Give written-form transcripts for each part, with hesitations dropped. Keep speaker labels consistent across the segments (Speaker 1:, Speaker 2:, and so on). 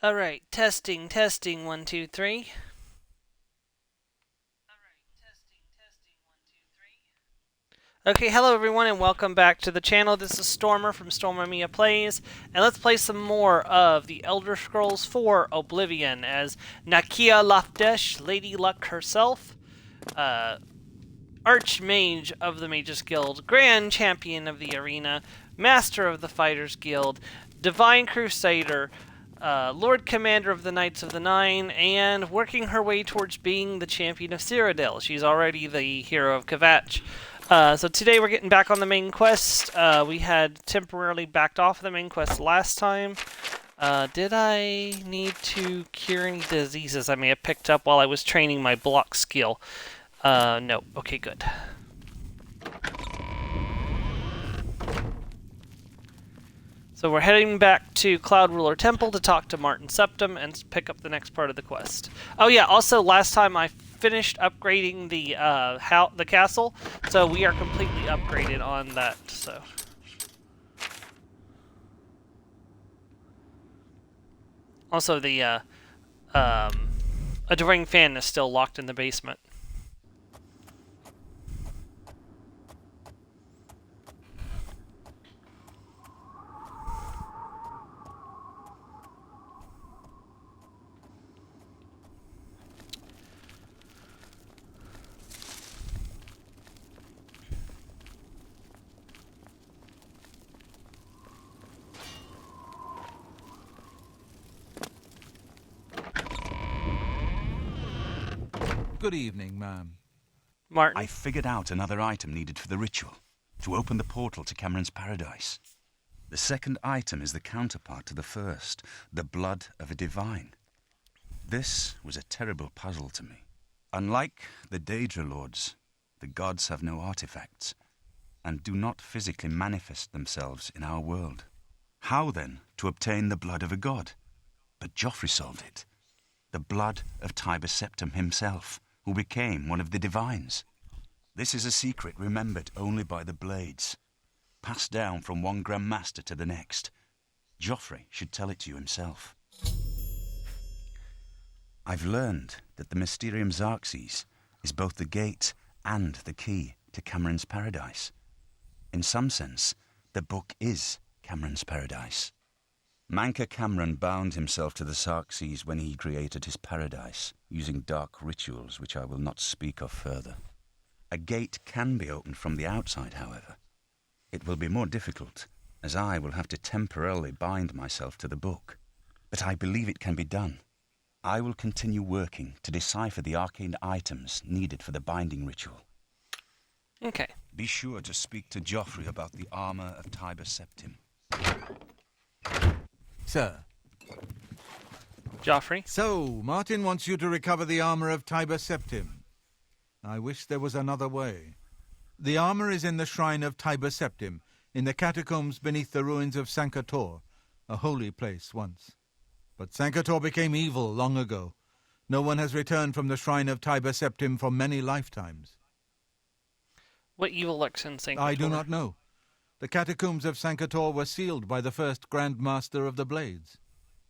Speaker 1: All right, testing, 1, 2, 3. Okay, hello everyone, and welcome back to the channel. This is Stormer from Stormer Mia Plays, and let's play some more of the Elder Scrolls 4 Oblivion as Nakei Lafdesh, Lady Luck herself, Archmage of the Mages Guild, Grand Champion of the Arena, Master of the Fighters Guild, Divine Crusader, Lord Commander of the Knights of the Nine, and working her way towards being the Champion of Cyrodiil. She's already the hero of Kvatch. So today we're getting back on the main quest. We had temporarily backed off the main quest last time. Did I need to cure any diseases I may have picked up while I was training my block skill? No. Okay, good. So we're heading back to Cloud Ruler Temple to talk to Martin Septim and pick up the next part of the quest. Oh yeah, also last time I finished upgrading the castle, so we are completely upgraded on that. So also the Adoring Fan is still locked in the basement.
Speaker 2: Good evening, ma'am.
Speaker 1: Martin?
Speaker 3: I figured out another item needed for the ritual, to open the portal to Cameron's paradise. The second item is the counterpart to the first, the blood of a divine. This was a terrible puzzle to me. Unlike the Daedra Lords, the gods have no artifacts, and do not physically manifest themselves in our world. How, then, to obtain the blood of a god? But Joffrey solved it. The blood of Tiber Septim himself, who became one of the divines. This is a secret remembered only by the Blades, passed down from one Grand Master to the next. Joffrey should tell it to you himself. I've learned that the Mysterium Xarxes is both the gate and the key to Cameron's paradise. In some sense, the book is Cameron's paradise. Manca Cameron bound himself to the Xarxes when he created his paradise, using dark rituals which I will not speak of further. A gate can be opened from the outside, however. It will be more difficult, as I will have to temporarily bind myself to the book. But I believe it can be done. I will continue working to decipher the arcane items needed for the binding ritual.
Speaker 1: Okay.
Speaker 3: Be sure to speak to Joffrey about the armor of Tiber Septim.
Speaker 2: Sir.
Speaker 1: Joffrey?
Speaker 2: So, Martin wants you to recover the armor of Tiber Septim. I wish there was another way. The armor is in the shrine of Tiber Septim, in the catacombs beneath the ruins of Sankator, a holy place once. But Sankator became evil long ago. No one has returned from the shrine of Tiber Septim for many lifetimes.
Speaker 1: What evil lurks in Sankator?
Speaker 2: I do not know. The catacombs of Sankator were sealed by the first Grand Master of the Blades.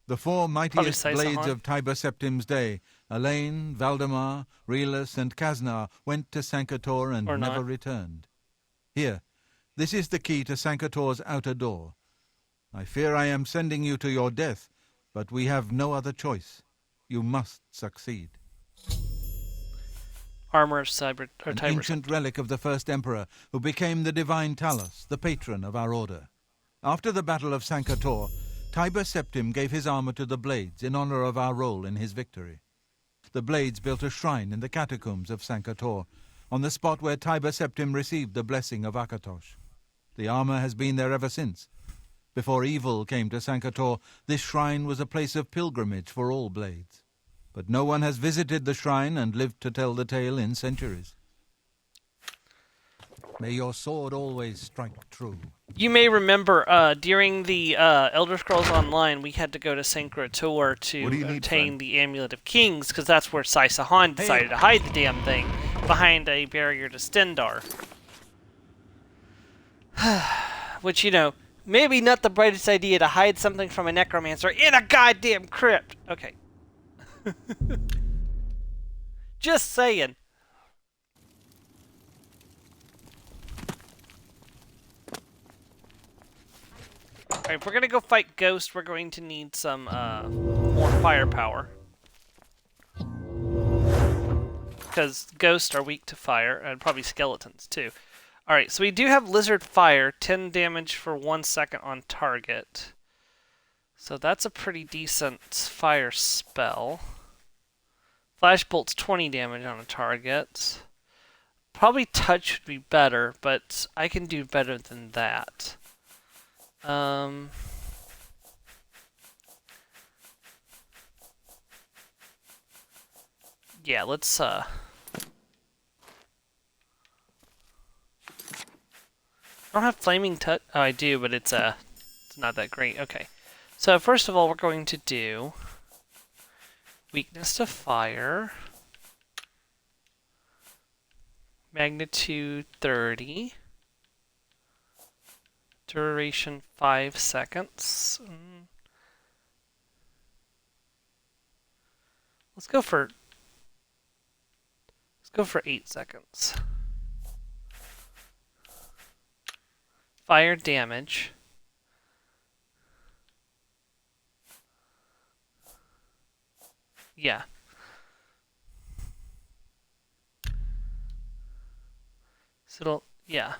Speaker 2: The four mightiest blades of Tiber Septim's day, Elaine, Valdemar, Relus, and Kaznar, went to Sankator and never returned. Here, this is the key to Sankator's outer door. I fear I am sending you to your death, but we have no other choice. You must succeed.
Speaker 1: Armor of Tiber.
Speaker 2: An ancient relic of the first emperor, who became the divine Talos, the patron of our order. After the Battle of Sankator, Tiber Septim gave his armor to the Blades in honor of our role in his victory. The Blades built a shrine in the catacombs of Sankator, on the spot where Tiber Septim received the blessing of Akatosh. The armor has been there ever since. Before evil came to Sankator, this shrine was a place of pilgrimage for all Blades. But no one has visited the shrine and lived to tell the tale in centuries. May your sword always strike true.
Speaker 1: You may remember during the Elder Scrolls Online, we had to go to Sankrator to obtain the Amulet of Kings, because that's where Sai Sahan decided to hide the damn thing behind a barrier to Stendar. Which, you know, Maybe not the brightest idea to hide something from a necromancer in a goddamn crypt. Okay. Just saying. Alright, if we're gonna go fight Ghost, we're going to need some, more firepower. Because ghosts are weak to fire, and probably skeletons, too. Alright, so we do have Lizard Fire, 10 damage for 1 second on target. So that's a pretty decent fire spell. Flash Bolt's 20 damage on a target. Probably Touch would be better, but I can do better than that. Yeah, let's, I don't have Flaming Touch. Oh, I do, but it's not that great. Okay. So, first of all, we're going to do Weakness to Fire. Magnitude 30. Duration 5 seconds. Let's go for 8 seconds. Fire damage. Yeah. So it'll, yeah.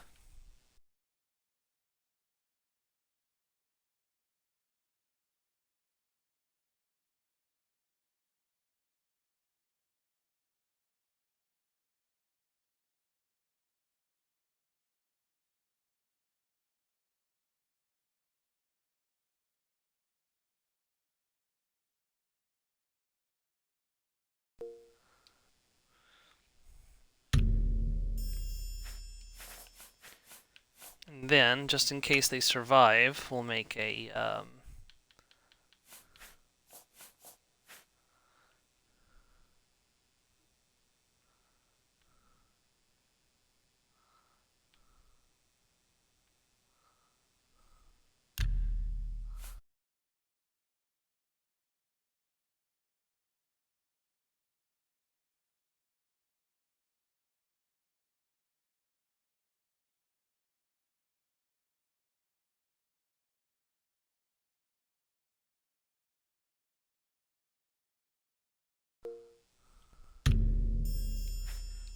Speaker 1: And then, just in case they survive, we'll make a,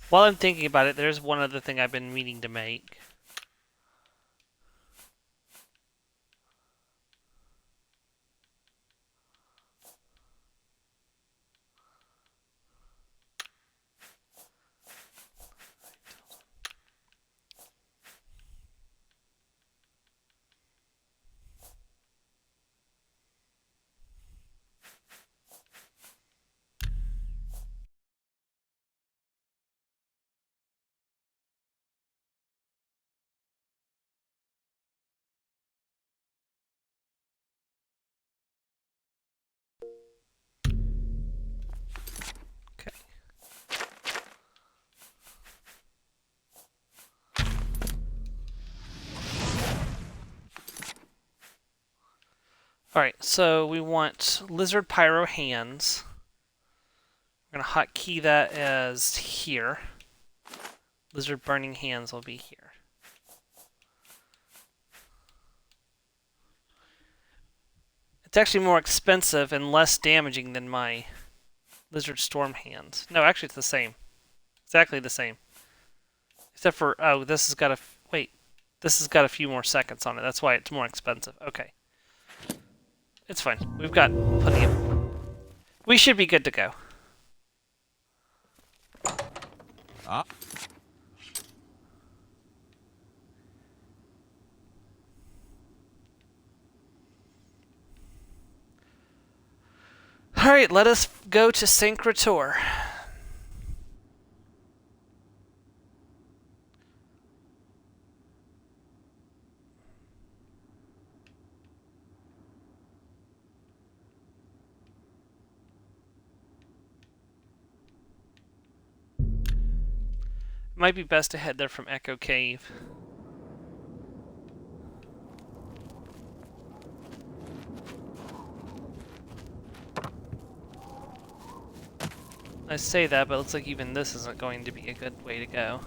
Speaker 1: while I'm thinking about it, there's one other thing I've been meaning to make. Okay. Alright, so we want Lizard Pyro Hands. We're going to hotkey that as here. Lizard Burning Hands will be here. It's actually more expensive and less damaging than my Lizard Storm Hands. No, actually it's the same. Exactly the same. Except for, oh, this has got a, wait. This has got a few more seconds on it. That's why it's more expensive. Okay. It's fine. We've got plenty of... We should be good to go.
Speaker 2: Ah.
Speaker 1: Alright, let us go to Syncrator. Might be best to head there from Echo Cave. I say that, but it looks like even this isn't going to be a good way to go.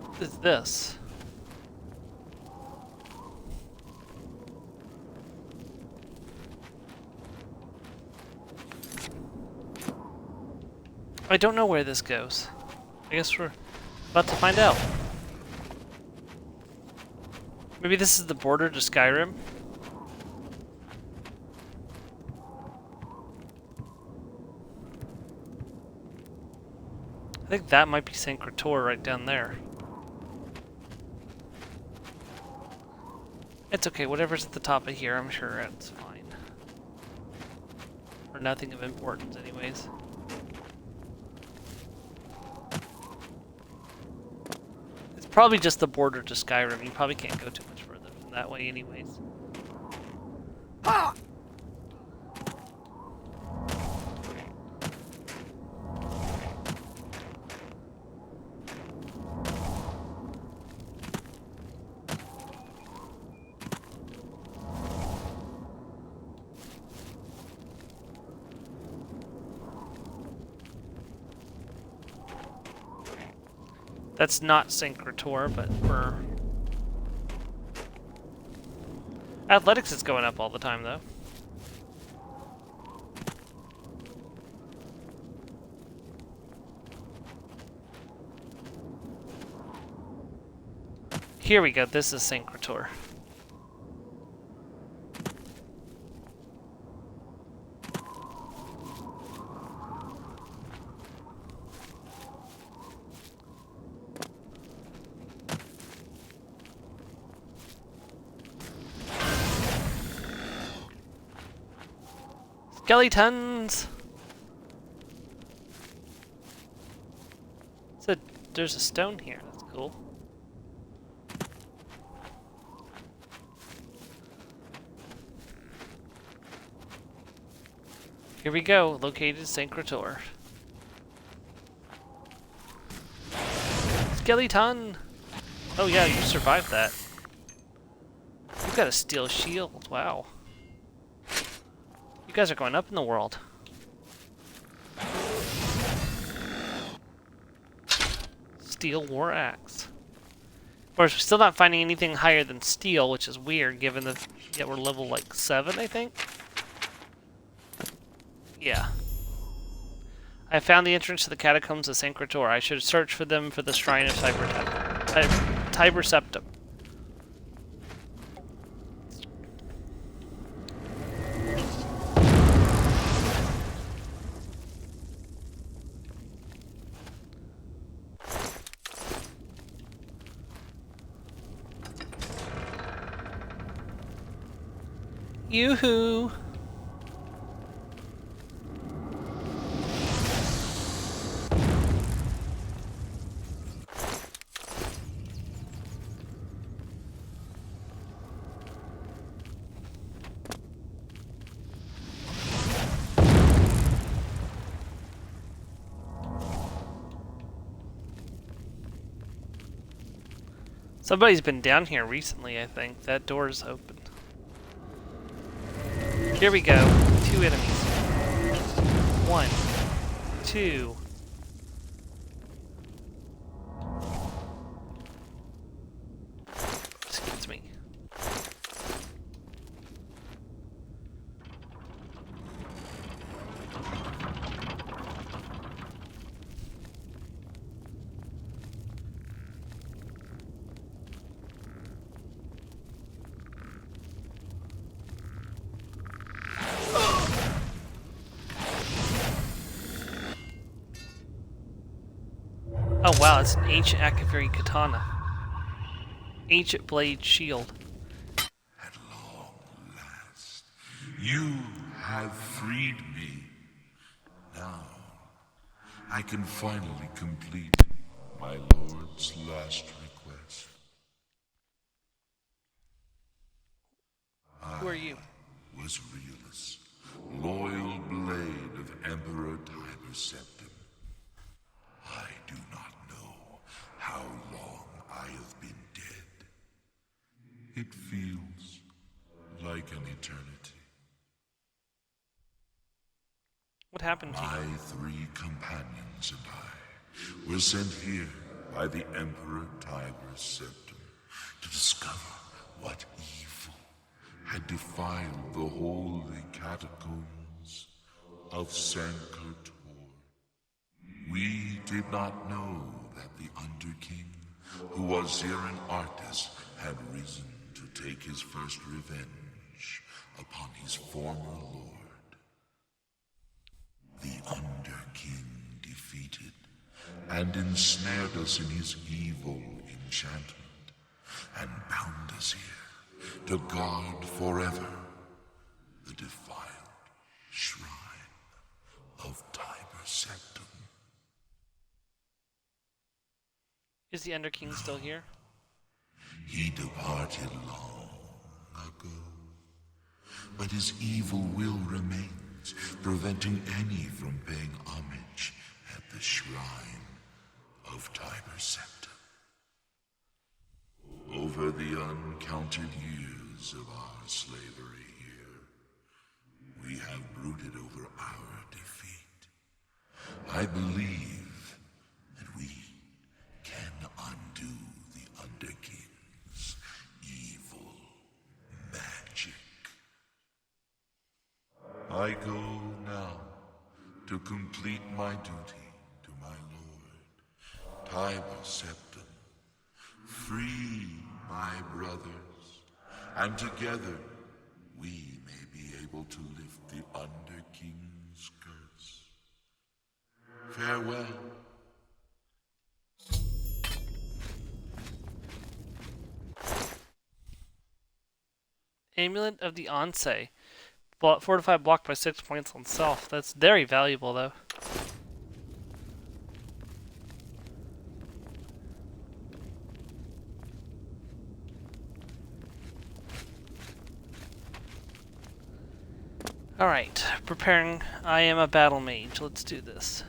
Speaker 1: What is this? I don't know where this goes. I guess we're about to find out. Maybe this is the border to Skyrim? I think that might be Saint Krator right down there. It's okay, whatever's at the top of here, I'm sure it's fine. Or nothing of importance anyways. It's probably just the border to Skyrim. You probably can't go too much further than that way anyways. Ah! That's not Saint Krator, but we're... Athletics is going up all the time, though. Here we go, this is Saint Krator. Skeletons! So there's a stone here, that's cool. Here we go, located Saint Krator. Skeleton! Oh yeah, you survived that. You've got a steel shield, wow. You guys are going up in the world. Steel war axe. Of course, we're still not finding anything higher than steel, which is weird given that we're level like 7, I think. Yeah. I found the entrance to the catacombs of Saint Krator. I should search for them for the shrine of Tiber Septim. Yoo-hoo! Somebody's been down here recently, I think. That door's open. Here we go. 2 enemies. 1, 2. Excuse me. Oh wow, it's an ancient Akaviri katana. Ancient blade shield.
Speaker 4: At long last, you have freed me. Now, I can finally complete my lord's last request.
Speaker 1: Who are you?
Speaker 4: Was Realus, loyal blade of Emperor Tiber Septim. I do not know how long I have been dead. It feels like an eternity.
Speaker 1: What happened to you?
Speaker 4: My 3 companions and I were sent here by the Emperor Tiber Septim to discover what evil had defiled the holy catacombs of Sankator. We did not know that the Underking, who was Zirin Artis, had risen to take his first revenge upon his former lord. The Underking defeated and ensnared us in his evil enchantment and bound us here to guard forever the defiled shrine of Tiber Septim.
Speaker 1: Is the Underking still here?
Speaker 4: He departed long ago, but his evil will remains, preventing any from paying homage at the shrine of Tiber Septim. Over the uncounted years of our slavery here, we have brooded over our defeat. I believe that we can undo the Underking's evil magic. I go now to complete my duty to my lord, Tiber Septim. Free my brothers, and together we may be able to lift the Underking's curse. Farewell.
Speaker 1: Amulet of the Ansei. Fortified block by 6 points on self. That's very valuable, though. Alright, preparing. I am a battle mage. Let's do this.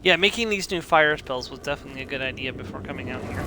Speaker 1: Yeah, making these new fire spells was definitely a good idea before coming out here.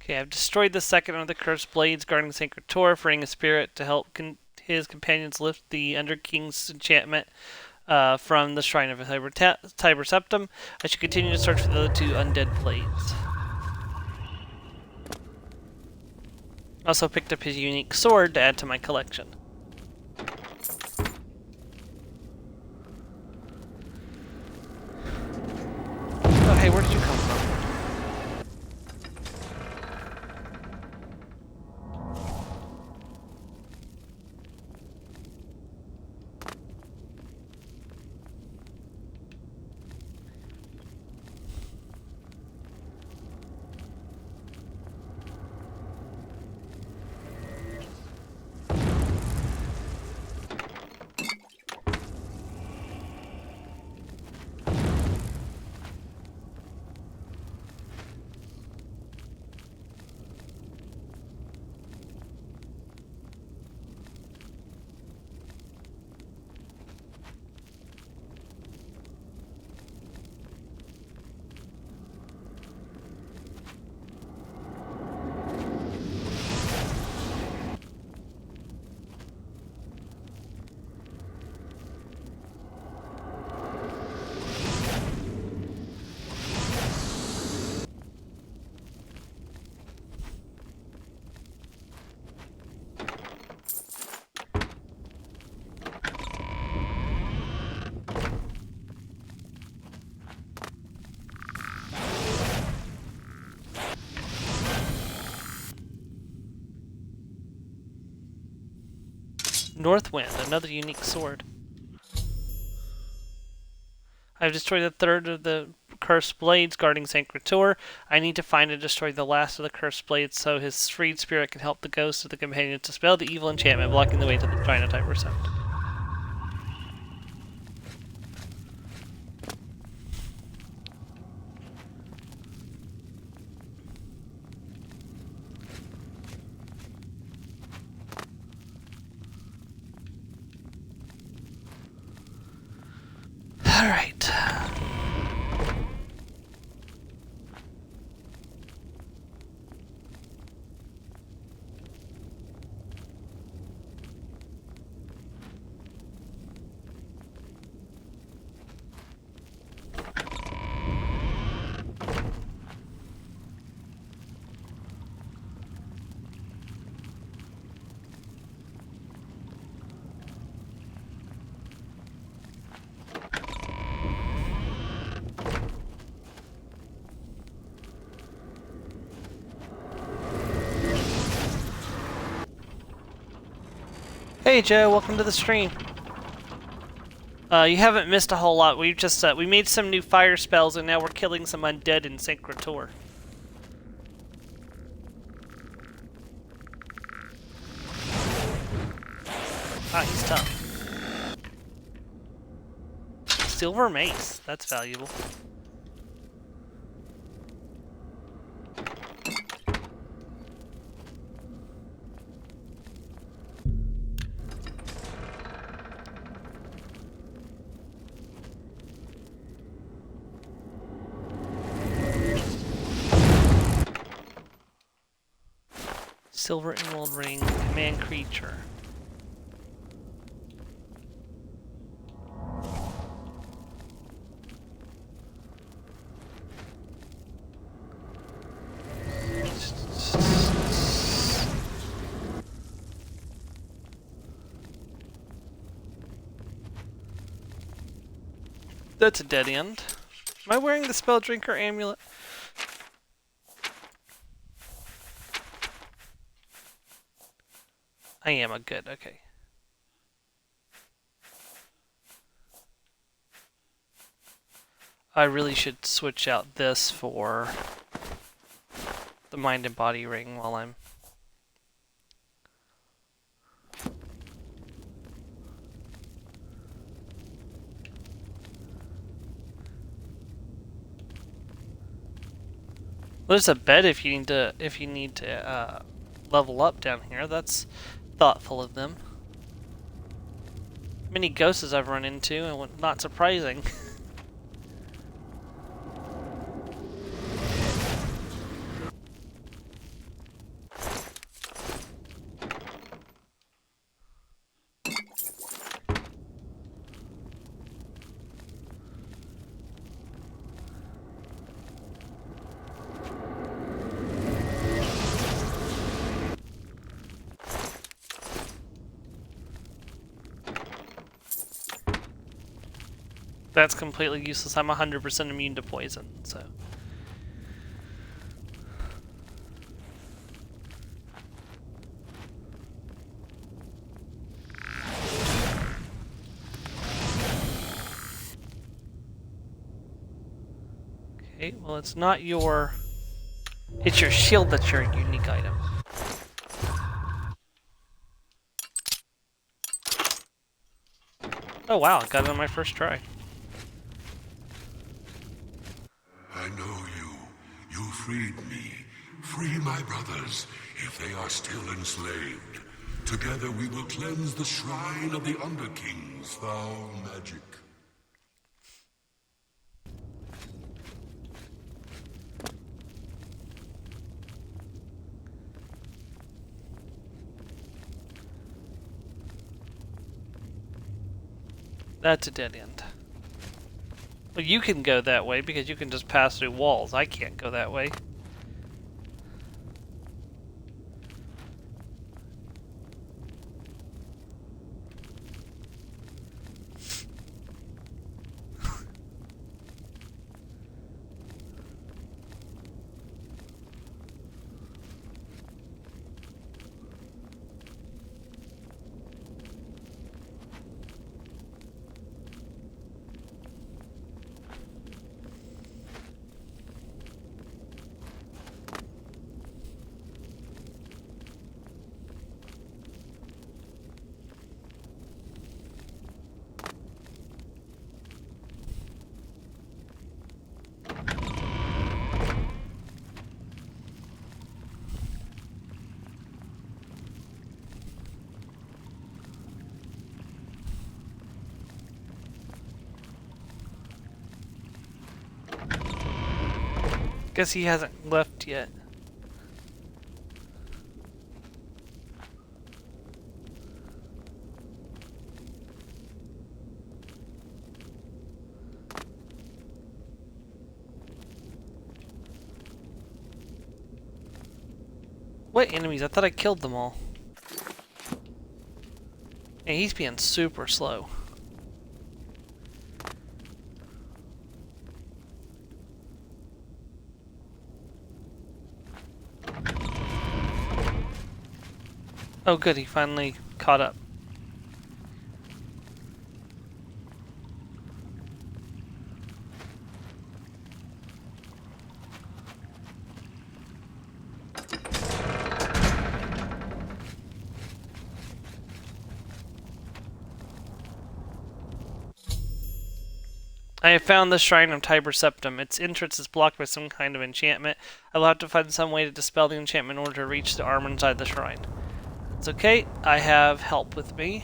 Speaker 1: Okay, I've destroyed the second of the cursed blades guarding Sacred Tor, freeing a spirit to help his companions lift the Under King's enchantment from the Shrine of Tiber Septum. I should continue to search for the other two undead blades. Also picked up his unique sword to add to my collection. Oh, hey, where did you come from? Northwind, another unique sword. I've destroyed the third of the cursed blades guarding Sacred Tor. I need to find and destroy the last of the cursed blades so his freed spirit can help the ghost of the companion to dispel the evil enchantment blocking the way to the Shrine of Tiber Septum. Alright. Hey Joe, welcome to the stream. You haven't missed a whole lot. We've just we made some new fire spells and now we're killing some undead in Sacred Tor. Ah, he's tough. Silver mace, that's valuable. Silver Emerald Ring, Command Creature. That's a dead end. Am I wearing the Spell Drinker amulet? I am a good, okay. I really should switch out this for the Mind and Body ring while I'm... There's a bed if you need to level up down here. That's thoughtful of them. Many ghosts I've run into, and not surprising. That's completely useless. I'm 100% immune to poison, so. Okay, well, it's not your... It's your shield that's your unique item. Oh wow, I got it on my first try.
Speaker 4: I know you. You freed me. Free my brothers, if they are still enslaved. Together we will cleanse the shrine of the Underking's foul magic.
Speaker 1: That's a dead end. Well, you can go that way because you can just pass through walls. I can't go that way. Guess he hasn't left yet. What enemies? I thought I killed them all. Yeah, he's being super slow. Oh good, he finally caught up. I have found the Shrine of Tiber Septim. Its entrance is blocked by some kind of enchantment. I will have to find some way to dispel the enchantment in order to reach the armor inside the shrine. It's okay, I have help with me.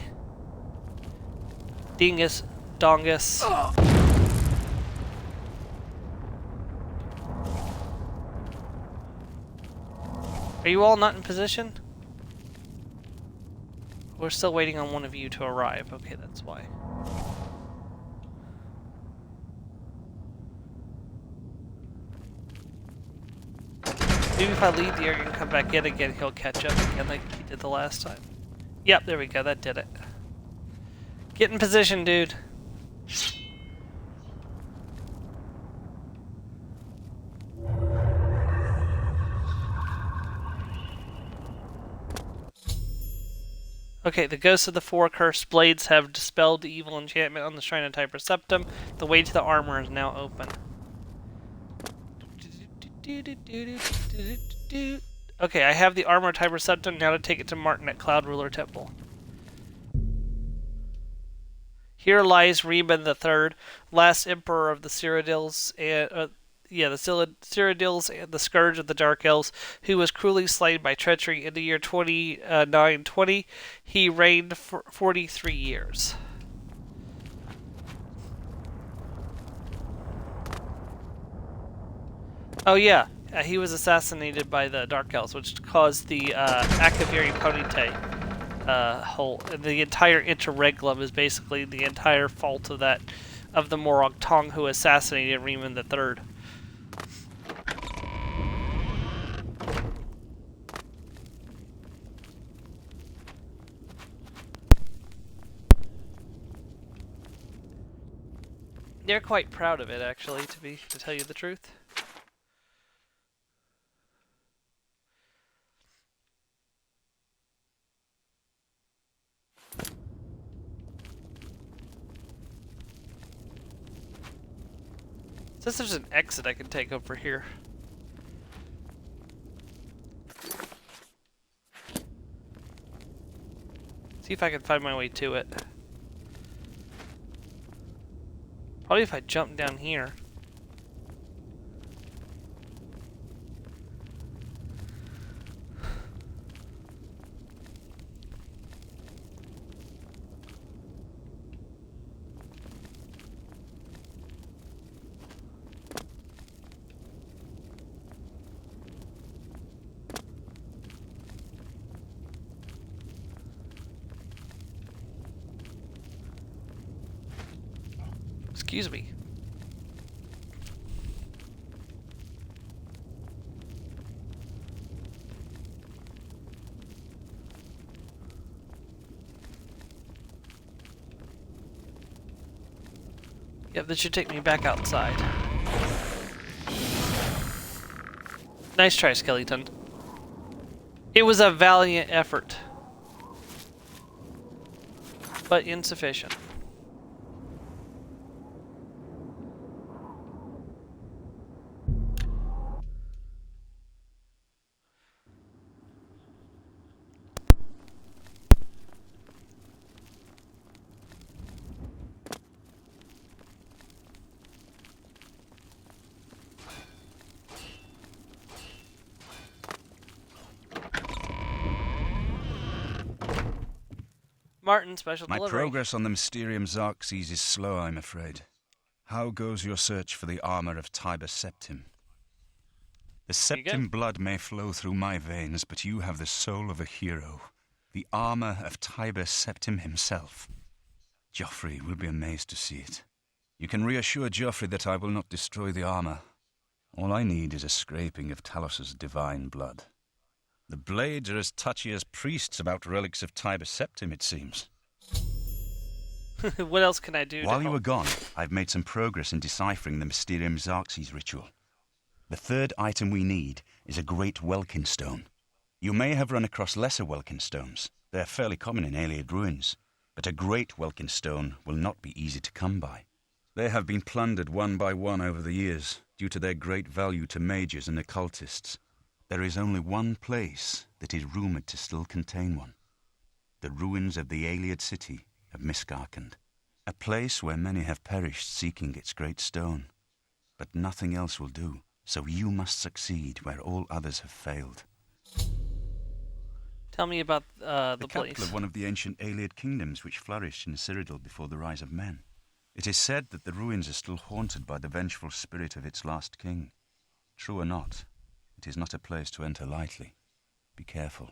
Speaker 1: Dingus, Dongus. Are you all not in position? We're still waiting on one of you to arrive. Okay, that's why. Maybe if I leave the area and come back in again, he'll catch up again like he did the last time. Yep, there we go, that did it. Get in position, dude. Okay, the ghosts of the four cursed blades have dispelled the evil enchantment on the Shrine of Tiber Septim. The way to the armor is now open. Okay, I have the armor of Tiber Septim, now to take it to Martin at Cloud Ruler Temple. Here lies Riemann III, last emperor of the Cyrodiils, and the Cyrodiils and the Scourge of the Dark Elves, who was cruelly slain by treachery in the year 2920. He reigned for 43 years. Oh yeah, he was assassinated by the Dark Elves, which caused the Akaviri Ponite whole. The entire interregnum is basically the entire fault of the Morag Tong who assassinated Riemann III. They're quite proud of it, actually, to tell you the truth. Says there's an exit I can take over here. See if I can find my way to it. Probably if I jump down here. Excuse me. Yep, this should take me back outside. Nice try, Skeleton. It was a valiant effort, but insufficient. Martin, special
Speaker 3: My
Speaker 1: delivery.
Speaker 3: progress on the Mysterium Xerxes is slow, I'm afraid. How goes your search for the armor of Tiber Septim? The Septim blood may flow through my veins, but you have the soul of a hero. The armor of Tiber Septim himself. Joffrey will be amazed to see it. You can reassure Joffrey that I will not destroy the armor. All I need is a scraping of Talos's divine blood. The blades are as touchy as priests about relics of Tiber Septim, it seems.
Speaker 1: What else can I do?
Speaker 3: While you were gone, I've made some progress in deciphering the Mysterium Xerxes ritual. The third item we need is a great Welkin stone. You may have run across lesser Welkin stones. They're fairly common in Ayleid ruins, but a great Welkin stone will not be easy to come by. They have been plundered one by one over the years, due to their great value to mages and occultists. There is only one place that is rumoured to still contain one. The ruins of the Ayleid city of Miskarkand. A place where many have perished seeking its great stone. But nothing else will do, so you must succeed where all others have failed.
Speaker 1: Tell me about the
Speaker 3: capital
Speaker 1: place.
Speaker 3: Of one of the ancient Ayleid kingdoms which flourished in Cyrodiil before the rise of men. It is said that the ruins are still haunted by the vengeful spirit of its last king. True or not, it is not a place to enter lightly. Be careful.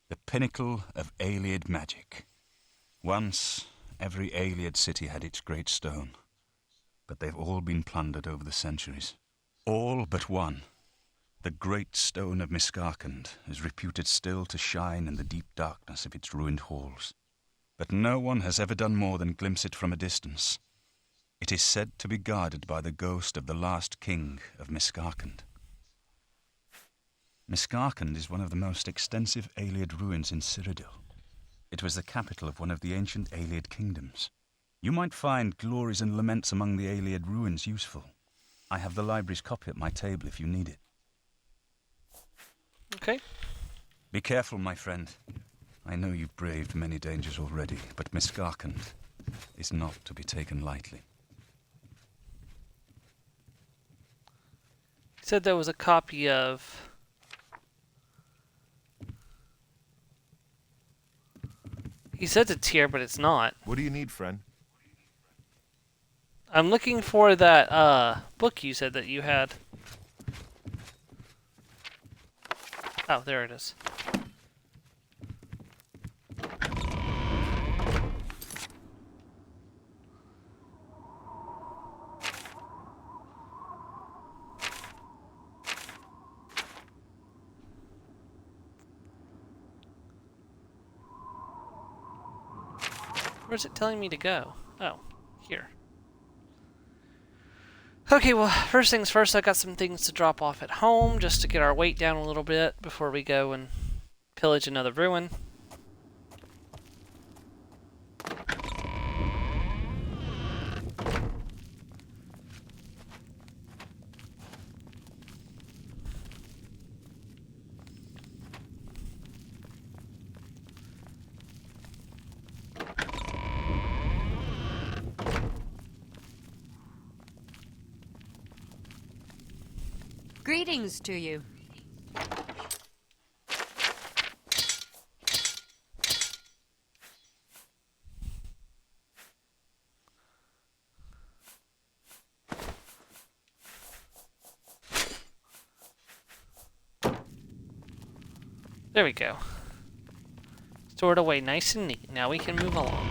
Speaker 3: The pinnacle of Ayleid magic. Once, every Ayleid city had its great stone, but they've all been plundered over the centuries. All but one. The great stone of Miskarkand is reputed still to shine in the deep darkness of its ruined halls. But no one has ever done more than glimpse it from a distance. It is said to be guarded by the ghost of the last king of Miskarkand. Miskarkand is one of the most extensive Ayleid ruins in Cyrodiil. It was the capital of one of the ancient Ayleid kingdoms. You might find glories and laments among the Ayleid ruins useful. I have the library's copy at my table if you need it.
Speaker 1: Okay.
Speaker 3: Be careful, my friend. I know you've braved many dangers already, but Miskarkand is not to be taken lightly.
Speaker 1: He said there was a copy of... He said it's here, but it's not.
Speaker 5: What do you need, friend?
Speaker 1: I'm looking for that book you said that you had. Oh, there it is. Where's it telling me to go? Oh. Here. Okay, well, first things first, I got some things to drop off at home just to get our weight down a little bit before we go and pillage another ruin.
Speaker 5: Greetings to you.
Speaker 1: There we go. Stored away nice and neat. Now we can move along.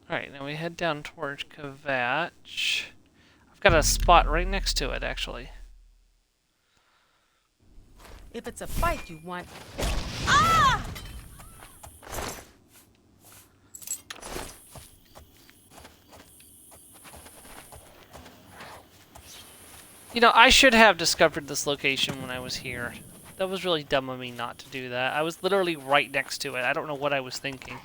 Speaker 1: Alright, now we head down towards Kvatch. I've got a spot right next to it, actually.
Speaker 5: If it's a fight you want...
Speaker 1: You know, I should have discovered this location when I was here. That was really dumb of me not to do that. I was literally right next to it. I don't know what I was thinking.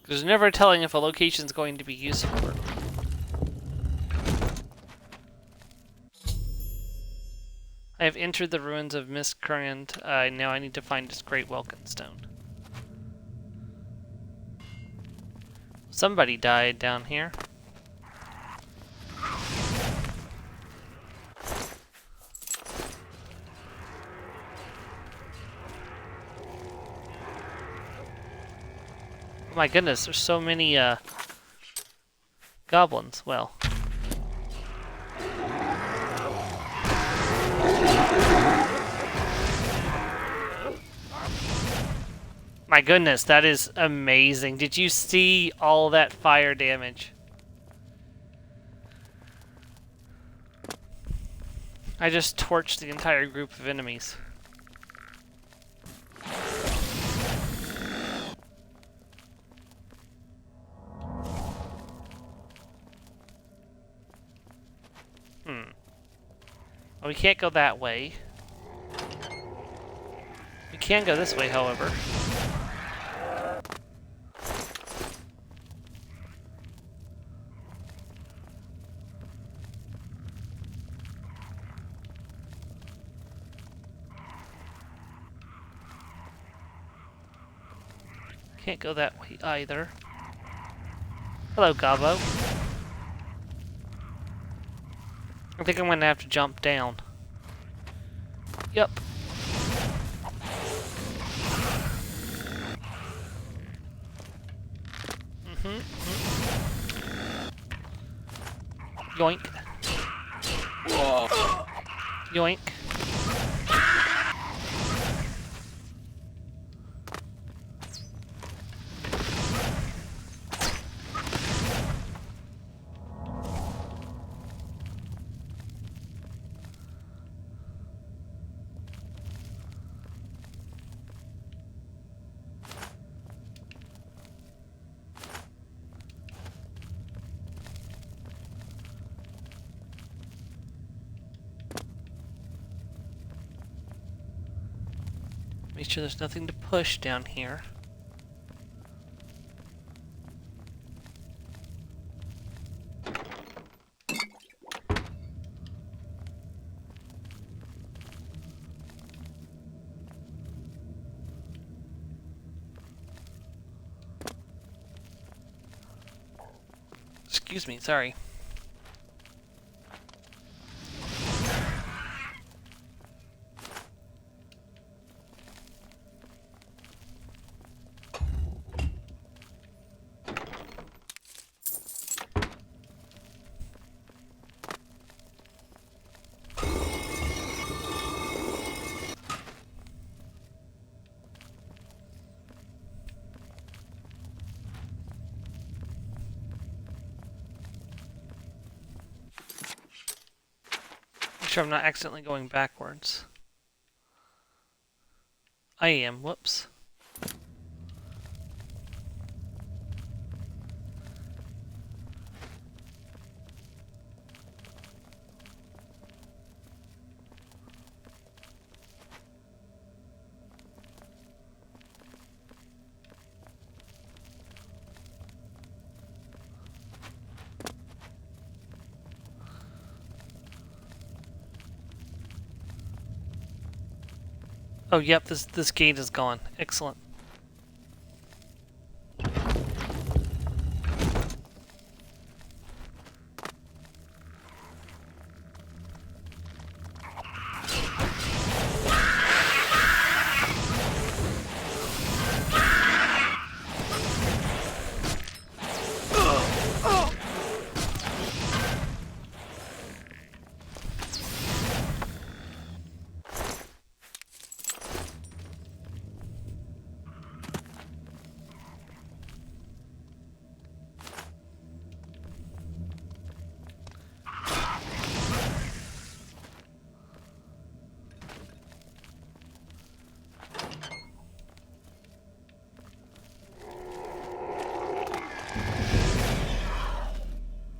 Speaker 1: There's never telling if a location's going to be useful. I have entered the ruins of Miscreant. Now I need to find this great Welkin stone. Somebody died down here. Oh my goodness, there's so many goblins. Well. My goodness, that is amazing. Did you see all that fire damage? I just torched the entire group of enemies. Well, we can't go that way. We can go this way, however. Can't go that way either. Hello, Gobbo. I think I'm gonna have to jump down. Yep. Yoink. Yoink. Make sure there's nothing to push down here. Excuse me, sorry. Make sure I'm not accidentally going backwards. I am. Whoops. Oh, yep, this gate is gone. Excellent.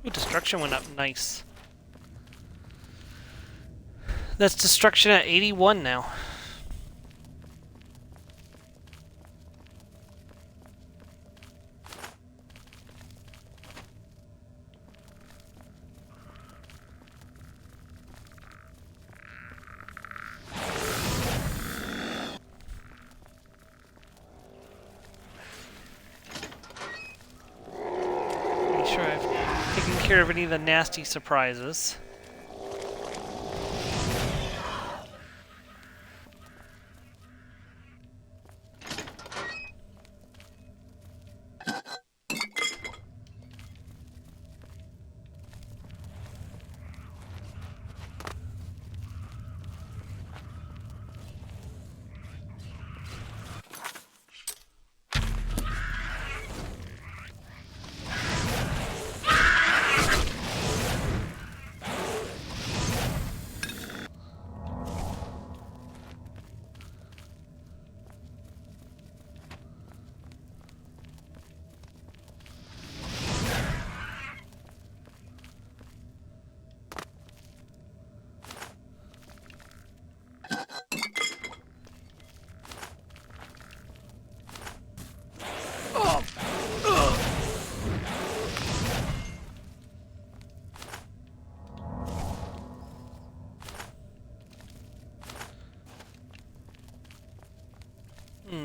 Speaker 1: Ooh, destruction went up. Nice. That's destruction at 81 now. Make sure I've taken care of any of the nasty surprises.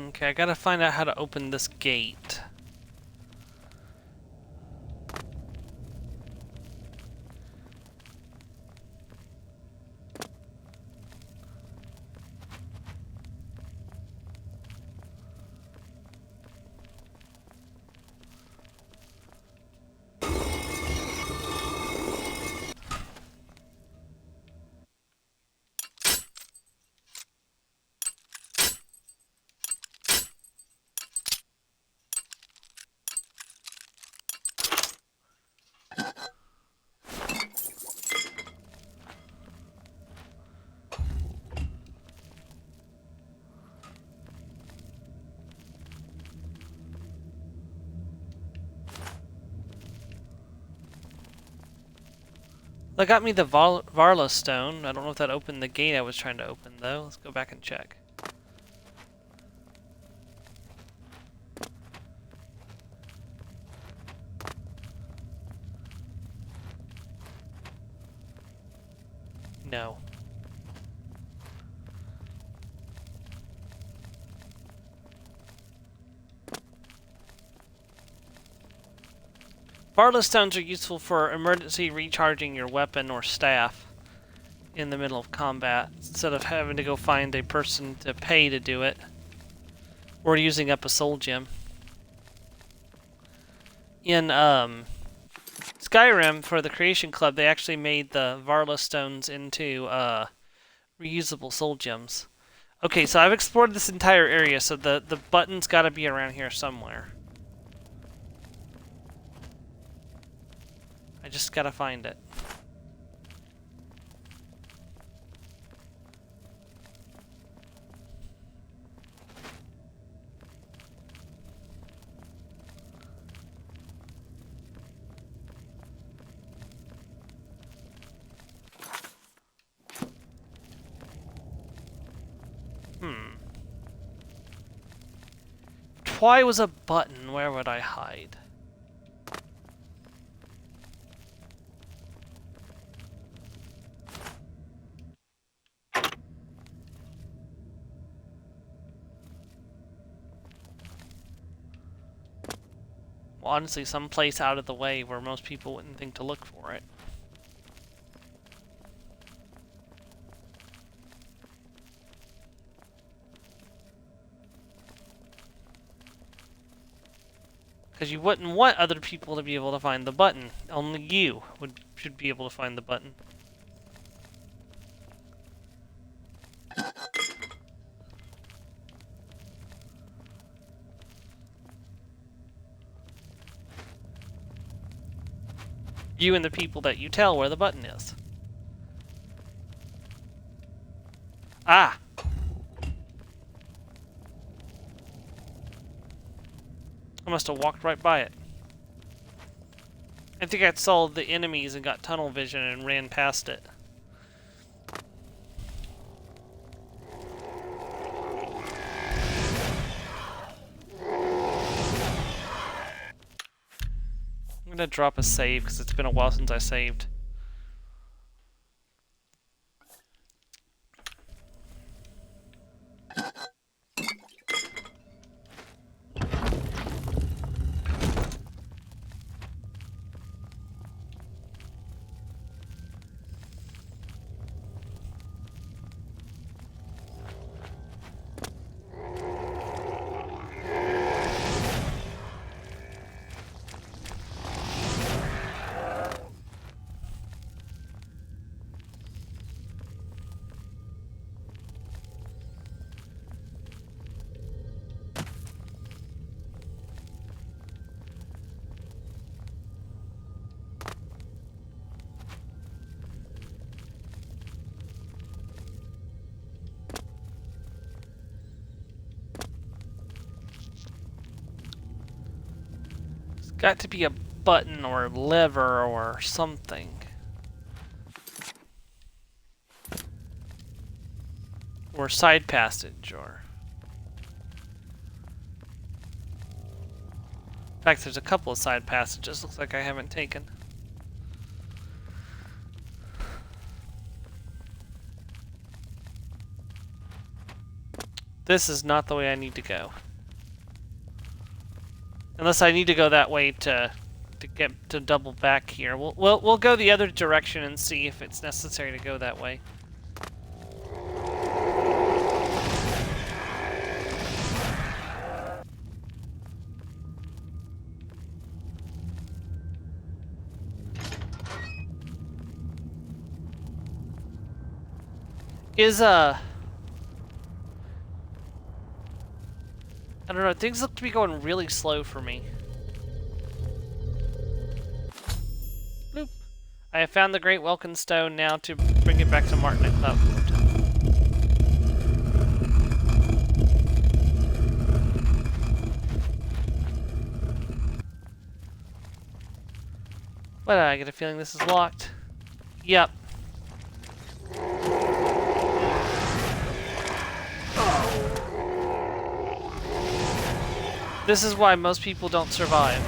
Speaker 1: Okay, I gotta find out how to open this gate. That got me the Varla stone. I don't know if that opened the gate I was trying to open, though. Let's go back and check. No. Varla stones are useful for emergency recharging your weapon or staff in the middle of combat, instead of having to go find a person to pay to do it, or using up a soul gem. In Skyrim, for the Creation Club, they actually made the Varla stones into reusable soul gems. Okay, so I've explored this entire area, so the button's gotta be around here somewhere. I just gotta find it. why was a button? Where would I hide? Well, honestly, someplace out of the way where most people wouldn't think to look for it. Because you wouldn't want other people to be able to find the button. Only you should be able to find the button. You and the people that you tell where the button is. Ah! I must have walked right by it. I think I saw the enemies and got tunnel vision and ran past it. I'm gonna drop a save because it's been a while since I saved. Got to be a button or a lever or something. Or side passage or... In fact, there's a couple of side passages looks like I haven't taken. This is not the way I need to go. Unless I need to go that way to get to double back here. We'll go the other direction and see if it's necessary to go that way. I don't know, things look to be going really slow for me. Bloop. I have found the Great Welkin Stone now to bring it back to Martin at Cloudwood. But I get a feeling this is locked. Yep. This is why most people don't survive.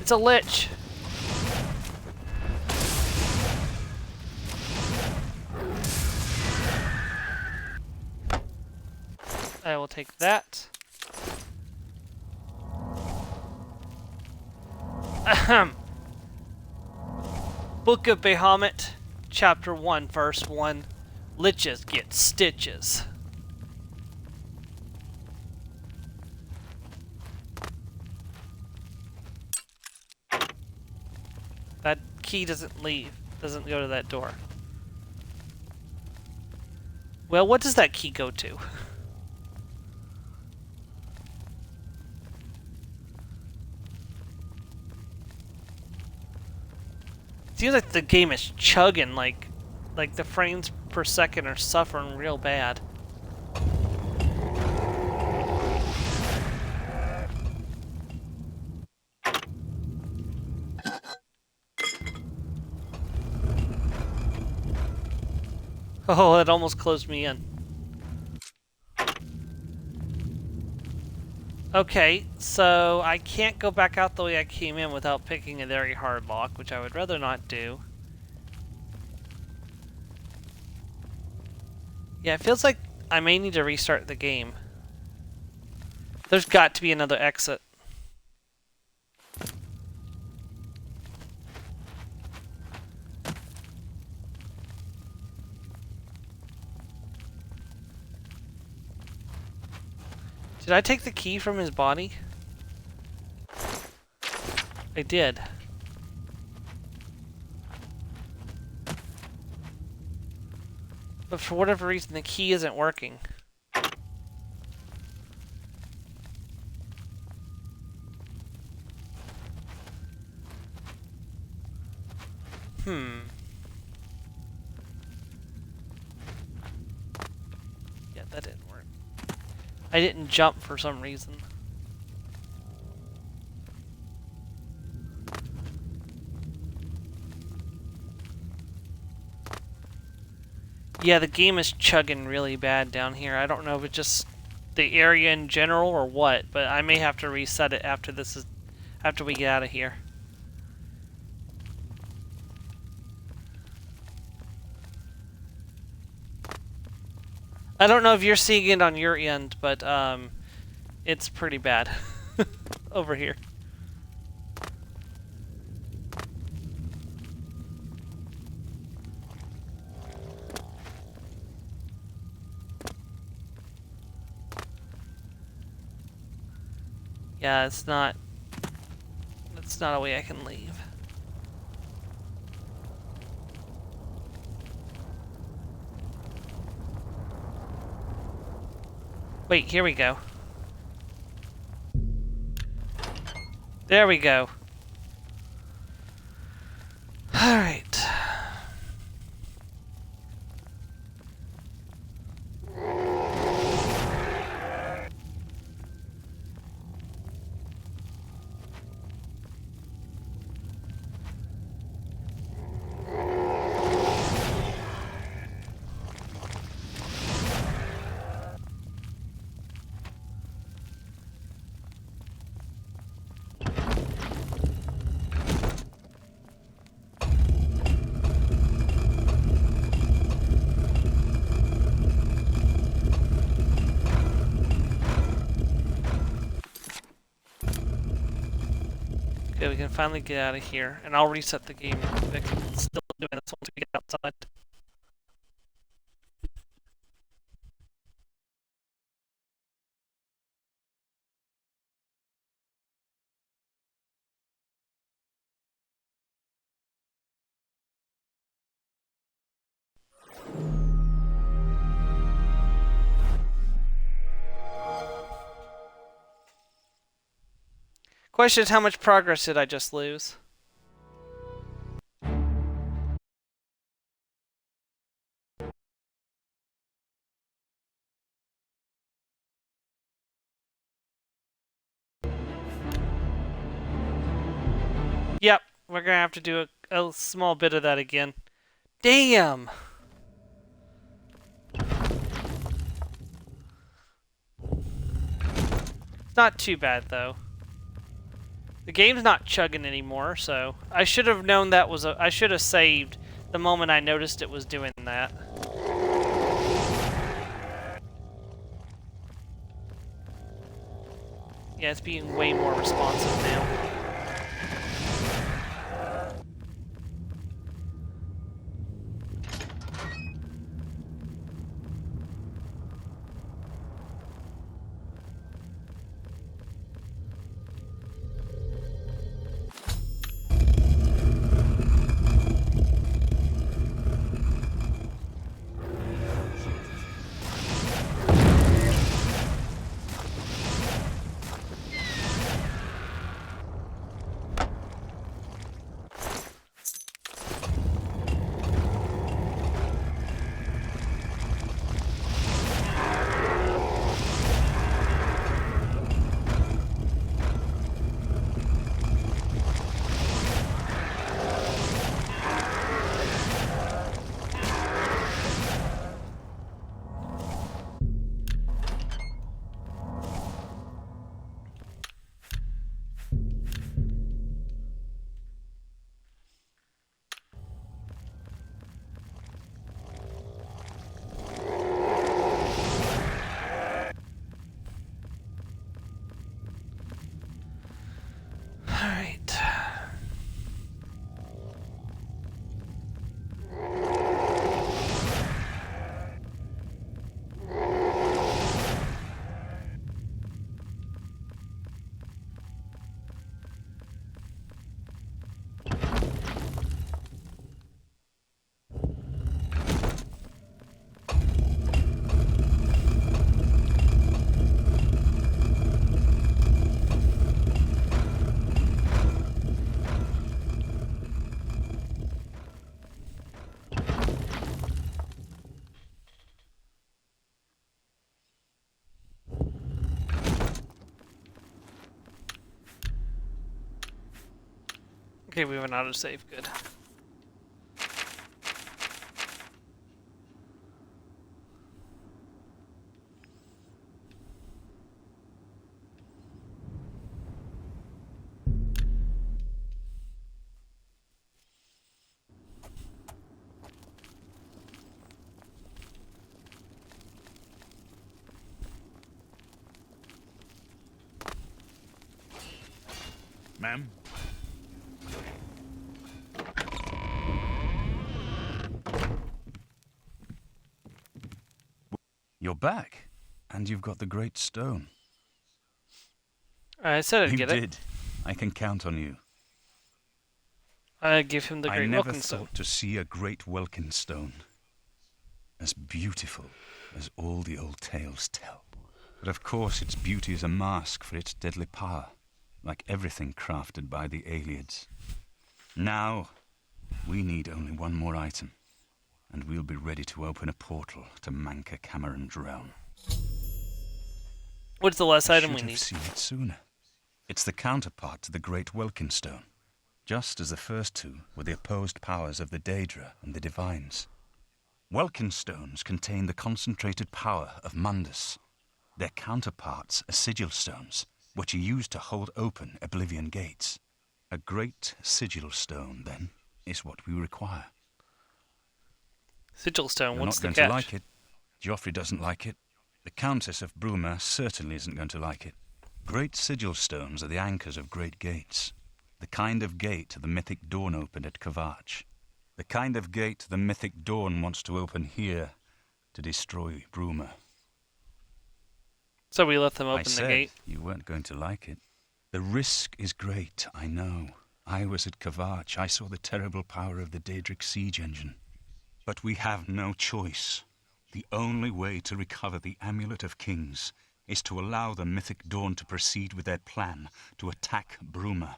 Speaker 1: It's a lich. I will take that. Ahem. Book of Bahamut, Chapter 1, Verse 1. Liches get stitches. That key doesn't leave. Doesn't go to that door. Well, what does that key go to? Seems like the game is chugging, like the frames per second are suffering real bad. Oh, it almost closed me in. Okay, so I can't go back out the way I came in without picking a very hard lock, which I would rather not do. Yeah, it feels like I may need to restart the game. There's got to be another exit. Did I take the key from his body? I did. But for whatever reason, the key isn't working. Yeah, that didn't work. I didn't jump for some reason. Yeah, the game is chugging really bad down here. I don't know if it's just the area in general or what, but I may have to reset it after after we get out of here. I don't know if you're seeing it on your end, but it's pretty bad over here. Yeah, it's not a way I can leave. Wait, here we go. There we go. Alright. Okay, we can finally get out of here, and I'll reset the game real quick. It's still doing this once we get outside. Question is, how much progress did I just lose? Yep, we're gonna have to do a small bit of that again. Damn! Not too bad, though. The game's not chugging anymore, so I should have known that was I should have saved the moment I noticed it was doing that. Yeah, it's being way more responsive now. Okay, we have an autosave. Good.
Speaker 3: Ma'am? You're back, and you've got the great stone.
Speaker 1: I said I'd
Speaker 3: You
Speaker 1: get it.
Speaker 3: did. I can count on you.
Speaker 1: I give him the
Speaker 3: I
Speaker 1: great
Speaker 3: never
Speaker 1: welcome stone.
Speaker 3: thought to see a great welkin stone as beautiful as all the old tales tell. But of course its beauty is a mask for its deadly power, like everything crafted by the Aliads. Now, we need only one more item, and we'll be ready to open a portal to Manka Cameron's realm.
Speaker 1: What's the last
Speaker 3: I
Speaker 1: item we
Speaker 3: should
Speaker 1: need?
Speaker 3: have seen it sooner. It's the counterpart to the Great Welkin Stone, just as the first two were the opposed powers of the Daedra and the Divines. Welkin stones contain the concentrated power of Mundus. Their counterparts are sigil stones, which are used to hold open Oblivion gates. A great sigil stone, then, is what we require.
Speaker 1: Sigil stone.
Speaker 3: You're
Speaker 1: What's
Speaker 3: not
Speaker 1: the
Speaker 3: going
Speaker 1: catch?
Speaker 3: to like it. Joffrey doesn't like it. The Countess of Bruma certainly isn't going to like it. Great sigil stones are the anchors of great gates. The kind of gate the mythic Dawn opened at Kvatch. The kind of gate the mythic Dawn wants to open here to destroy Bruma.
Speaker 1: So we let them
Speaker 3: I
Speaker 1: open the
Speaker 3: said
Speaker 1: gate.
Speaker 3: you weren't going to like it. The risk is great, I know. I was at Kvatch. I saw the terrible power of the Daedric siege engine. But we have no choice. The only way to recover the Amulet of Kings is to allow the mythic Dawn to proceed with their plan to attack Bruma.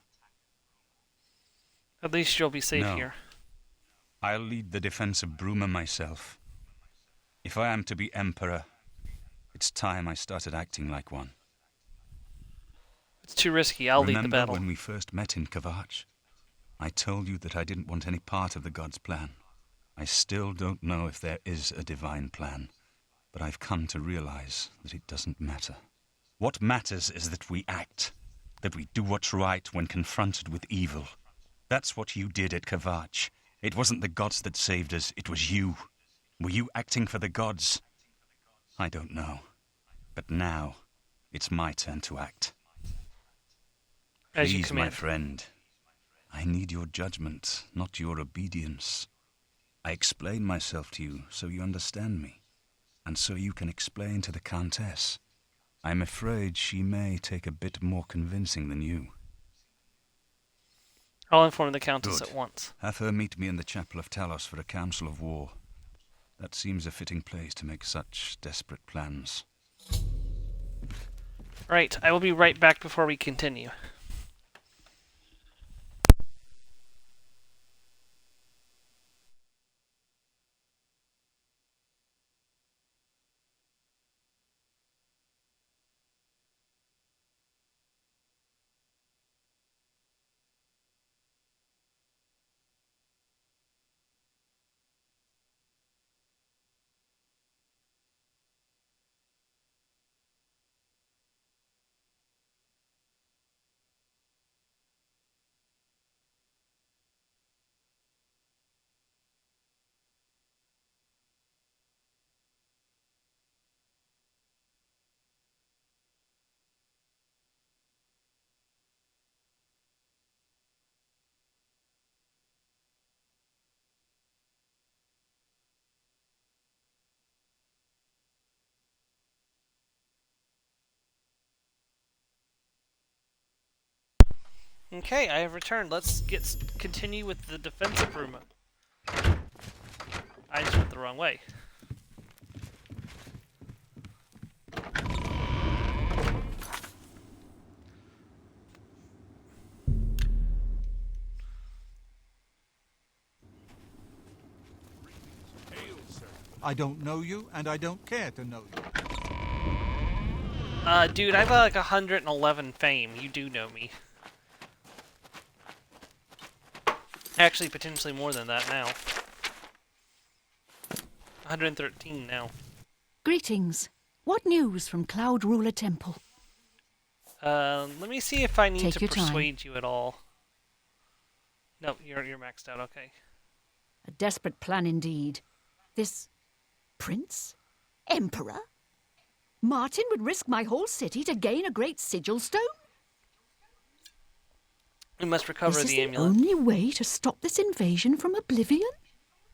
Speaker 1: At least you'll be safe
Speaker 3: No.
Speaker 1: here.
Speaker 3: I'll lead the defense of Bruma myself. If I am to be Emperor, it's time I started acting like one.
Speaker 1: It's too risky. I'll lead the
Speaker 3: Remember
Speaker 1: battle.
Speaker 3: when we first met in Kvatch? I told you that I didn't want any part of the God's plan. I still don't know if there is a divine plan, but I've come to realize that it doesn't matter. What matters is that we act, that we do what's right when confronted with evil. That's what you did at Kvatch. It wasn't the gods that saved us, it was you. Were you acting for the gods? I don't know. But now, it's my turn to act.
Speaker 1: As you
Speaker 3: Please, my
Speaker 1: command.
Speaker 3: friend, I need your judgment, not your obedience. I explain myself to you so you understand me, and so you can explain to the Countess. I'm afraid she may take a bit more convincing than you.
Speaker 1: I'll inform the Countess
Speaker 3: Good.
Speaker 1: at once.
Speaker 3: Have her meet me in the Chapel of Talos for a council of war. That seems a fitting place to make such desperate plans.
Speaker 1: Right, I will be right back before we continue. Okay, I have returned. Let's continue with the defense of Bruma. I just went the wrong way.
Speaker 2: I don't know you, and I don't care to know you.
Speaker 1: Dude, I've got like 111 fame. You do know me. Actually, potentially more than that now. 113 now.
Speaker 6: Greetings. What news from Cloud Ruler Temple?
Speaker 1: Let me see if I need
Speaker 6: Take
Speaker 1: to
Speaker 6: your time.
Speaker 1: persuade you at all. No, you're maxed out. Okay.
Speaker 6: A desperate plan indeed. This prince? Emperor? Martin would risk my whole city to gain a great sigil stone?
Speaker 1: We must recover
Speaker 6: Is this
Speaker 1: the
Speaker 6: the
Speaker 1: amulet.
Speaker 6: only way to stop this invasion from Oblivion?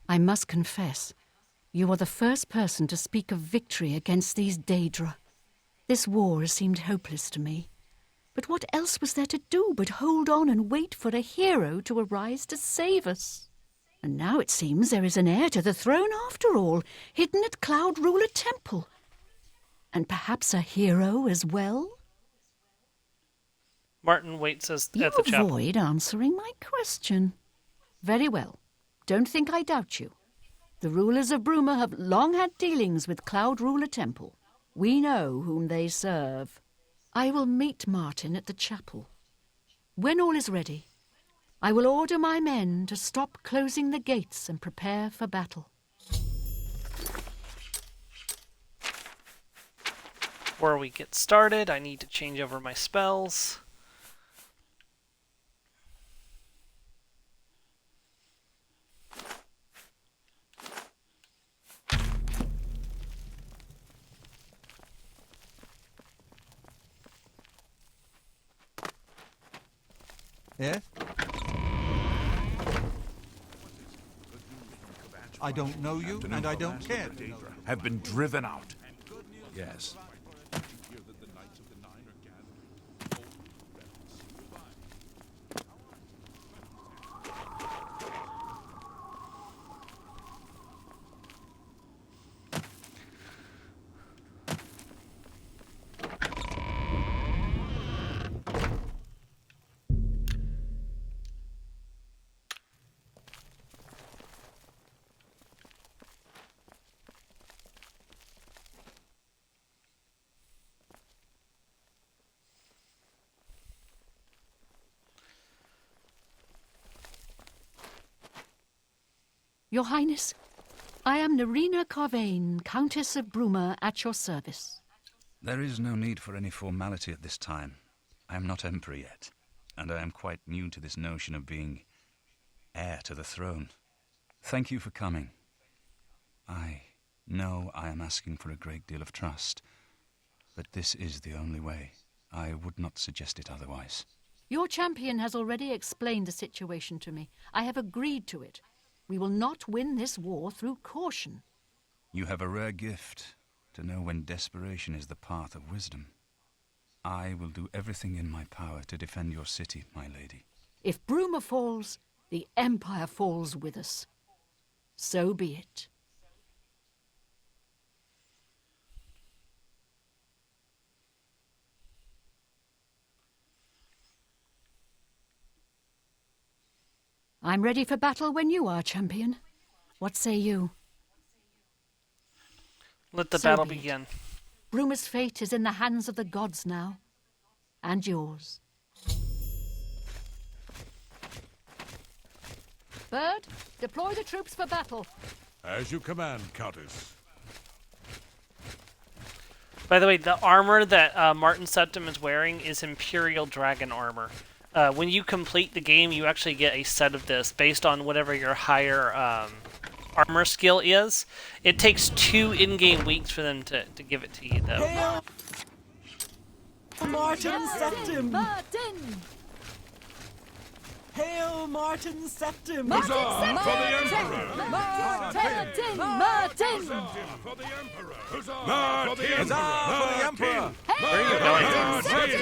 Speaker 6: I must confess, you are the first person to speak of victory against these Daedra. This war seemed hopeless to me. But what else was there to do but hold on and wait for a hero to arise to save us? And now it seems there is an heir to the throne after all, hidden at Cloud Ruler Temple. And perhaps a hero as well?
Speaker 1: Martin waits at
Speaker 6: You
Speaker 1: the chapel.
Speaker 6: avoid answering my question. Very well. Don't think I doubt you. The rulers of Bruma have long had dealings with Cloud Ruler Temple. We know whom they serve. I will meet Martin at the chapel. When all is ready, I will order my men to stop closing the gates and prepare for battle.
Speaker 1: Before we get started, I need to change over my spells.
Speaker 2: Yes? I don't know you, and I don't care to know you.
Speaker 7: Have been driven out. Yes.
Speaker 6: Your Highness, I am Nerina Carvain, Countess of Bruma, at your service.
Speaker 3: There is no need for any formality at this time. I am not emperor yet, and I am quite new to this notion of being heir to the throne. Thank you for coming. I know I am asking for a great deal of trust, but this is the only way. I would not suggest it otherwise.
Speaker 6: Your champion has already explained the situation to me. I have agreed to it. We will not win this war through caution.
Speaker 3: You have a rare gift to know when desperation is the path of wisdom. I will do everything in my power to defend your city, my lady.
Speaker 6: If Bruma falls, the Empire falls with us. So be it. I'm ready for battle when you are, champion. What say you?
Speaker 1: Let the
Speaker 6: So
Speaker 1: battle
Speaker 6: be it.
Speaker 1: begin.
Speaker 6: Bruma's fate is in the hands of the gods now. And yours. Bird, deploy the troops for battle.
Speaker 7: As you command, Countess.
Speaker 1: By the way, the armor that Martin Septim is wearing is Imperial Dragon armor. When you complete the game, you actually get a set of this based on whatever your higher armor skill is. It takes 2 in-game weeks for them to give it to you, though.
Speaker 8: Hail Martin Septim!
Speaker 6: Martin!
Speaker 8: Hail Martin Septim!
Speaker 7: Huzzah for the Emperor!
Speaker 6: Martin! Martin!
Speaker 7: For the Emperor! Huzzah for the
Speaker 2: Huzzah for the Emperor!
Speaker 1: Where are you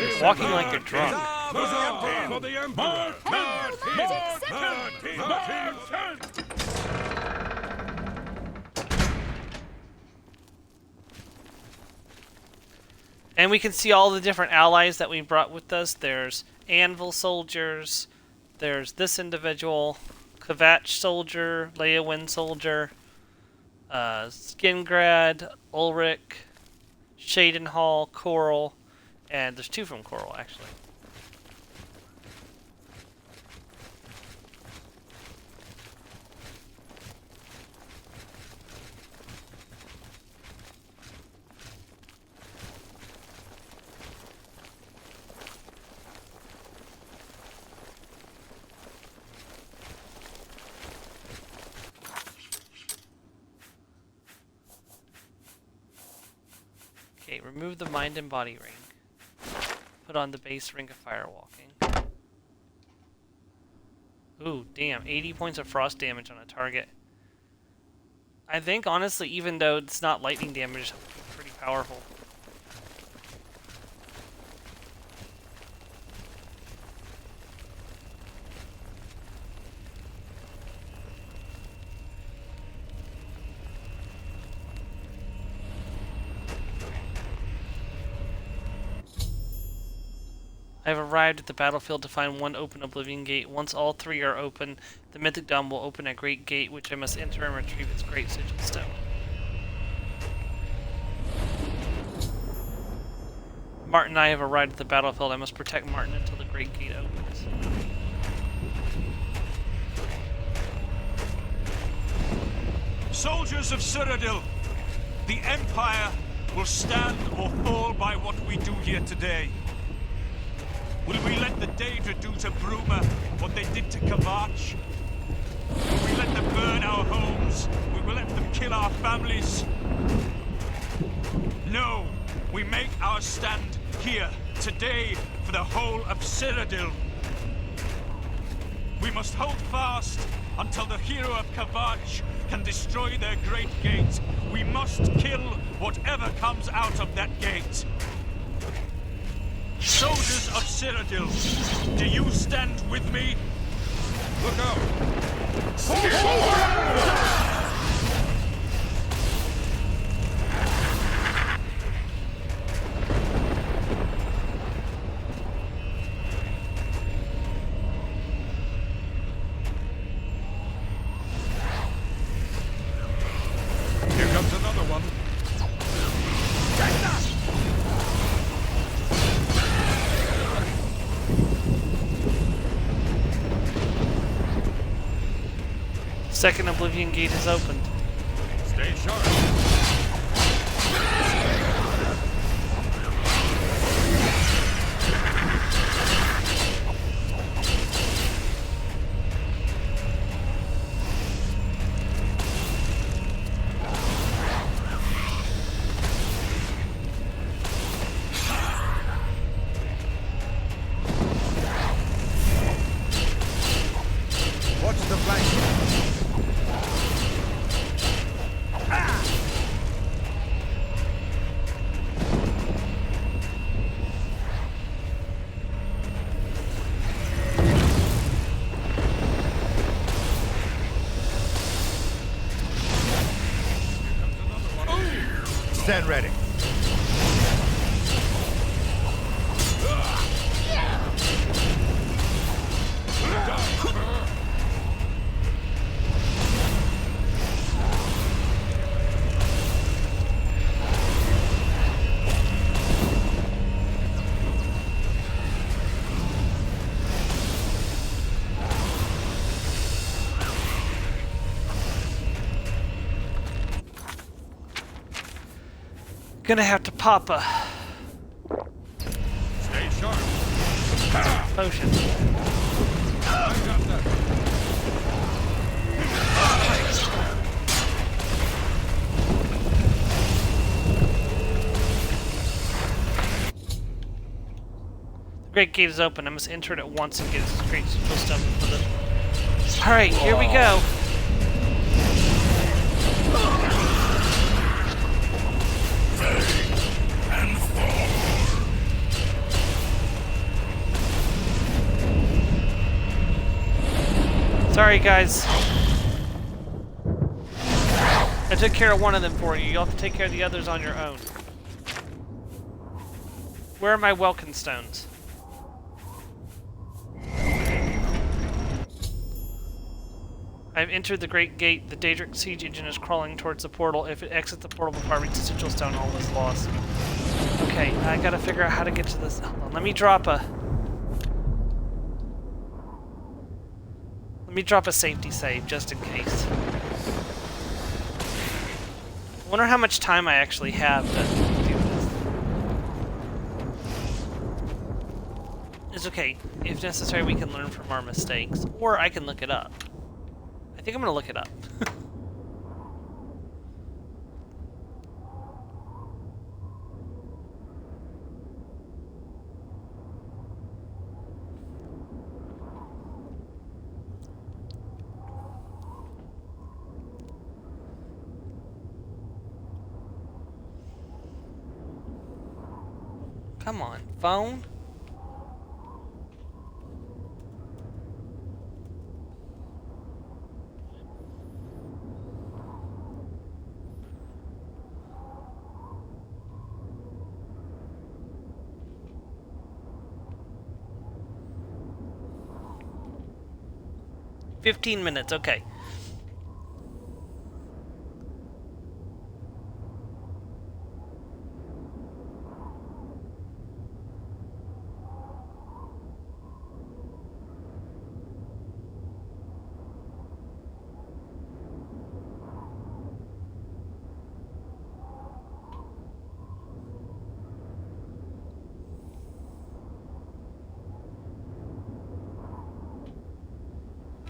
Speaker 1: going? Walking like you're drunk.
Speaker 7: Huzzah for the Emperor! Martin!
Speaker 1: And we can see all the different allies that we brought with us. There's Anvil soldiers. There's this individual, Kvatch soldier, Leowin soldier, Skingrad, Ulrich, Shadenhall, Coral, and there's 2 from Coral actually. remove the mind and body ring. Put on the base ring of firewalking. Ooh, damn. 80 points of frost damage on a target. I think, honestly, even though it's not lightning damage, it's pretty powerful. I have arrived at the battlefield to find one open Oblivion gate. Once all three are open, the Mythic Dome will open a great gate, which I must enter and retrieve its great sigil stone. Martin and I have arrived at the battlefield. I must protect Martin until the great gate opens.
Speaker 9: Soldiers of Cyrodiil, the Empire will stand or fall by what we do here today. Will we let the Daedra do to Bruma what they did to Kavach? Will we let them burn our homes? Will we let them kill our families? No, we make our stand here, today, for the whole of Cyrodiil. We must hold fast until the hero of Kavach can destroy their great gate. We must kill whatever comes out of that gate. Soldiers of Cyrodiil, do you stand with me?
Speaker 7: Look out! Here comes another one.
Speaker 1: Second Oblivion gate is opened.
Speaker 7: Stay sharp.
Speaker 2: Watch the flank. Stand ready.
Speaker 1: Gonna have to pop a
Speaker 7: Stay sharp.
Speaker 1: potion.
Speaker 7: I got that.
Speaker 1: The great gate is open. I must enter it at once and get its great sigil stone for the... Alright, here we go. Sorry, guys. I took care of one of them for you. You'll have to take care of the others on your own. Where are my Welkin stones? I've entered the Great Gate. The Daedric siege engine is crawling towards the portal. If it exits the portal before I reach the sigil stone, all is lost. Okay, I gotta figure out how to get to this. Hold on, let me drop a safety save, just in case. I wonder how much time I actually have to do this. It's okay. If necessary, we can learn from our mistakes. Or I can look it up. I think I'm gonna look it up. Come on, phone. "15 minutes, okay.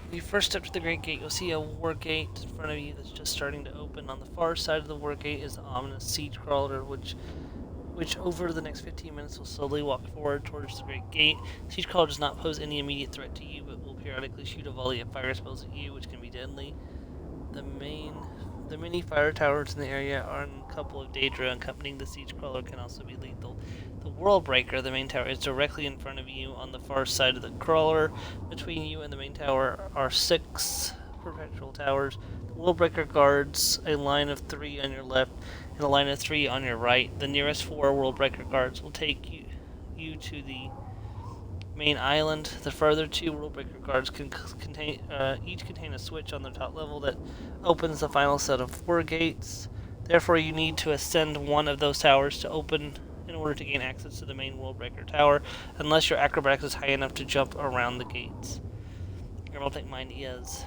Speaker 1: When you first step to the Great Gate, you'll see a war gate in front of you that's just starting to open. On the far side of the war gate is the ominous siege crawler, which over the next 15 minutes will slowly walk forward towards the Great Gate. Siege crawler does not pose any immediate threat to you, but will periodically shoot a volley of fire spells at you, which can be deadly. The many fire towers in the area are a couple of Daedra accompanying the siege crawler can also be lethal. The World Breaker, the main tower, is directly in front of you on the far side of the crawler. Between you and the main tower are 6 perpetual towers. The World Breaker guards a line of 3 on your left and a line of 3 on your right. The nearest 4 World Breaker guards will take you to the main island. The further 2 World Breaker guards each contain a switch on the top level that opens the final set of 4 gates. Therefore, you need to ascend one of those towers to open in order to gain access to the main World Breaker tower, unless your acrobatics is high enough to jump around the gates. I don't think mine is.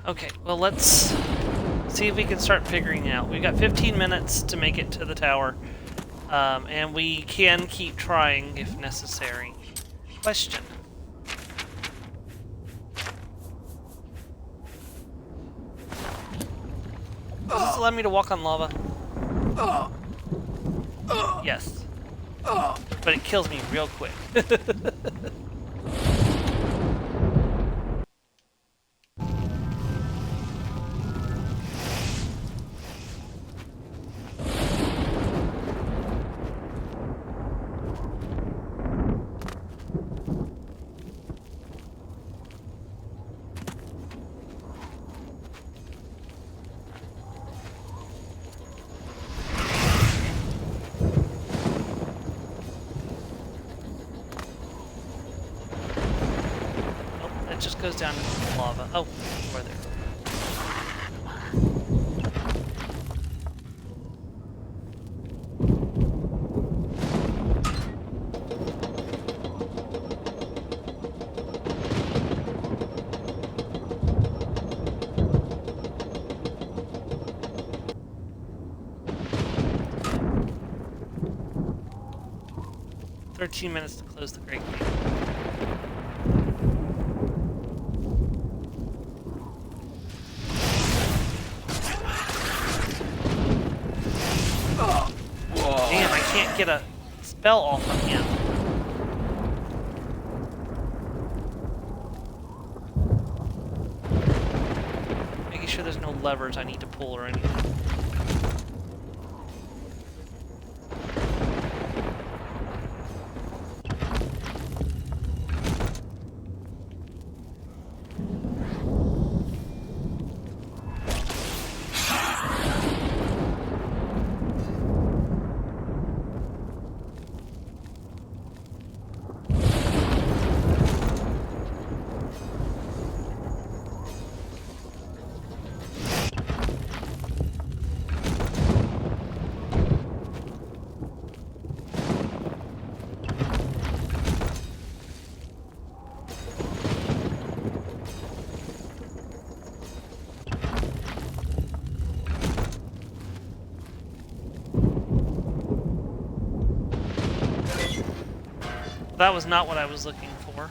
Speaker 1: Okay, well, let's see if we can start figuring it out. We've got 15 minutes to make it to the tower, and we can keep trying if necessary. Question. Does this allow me to walk on lava? Yes. But it kills me real quick. 13 minutes to close the Great Gate. Damn, I can't get a spell off of him. Making sure there's no levers I need to pull or anything. That was not what I was looking for.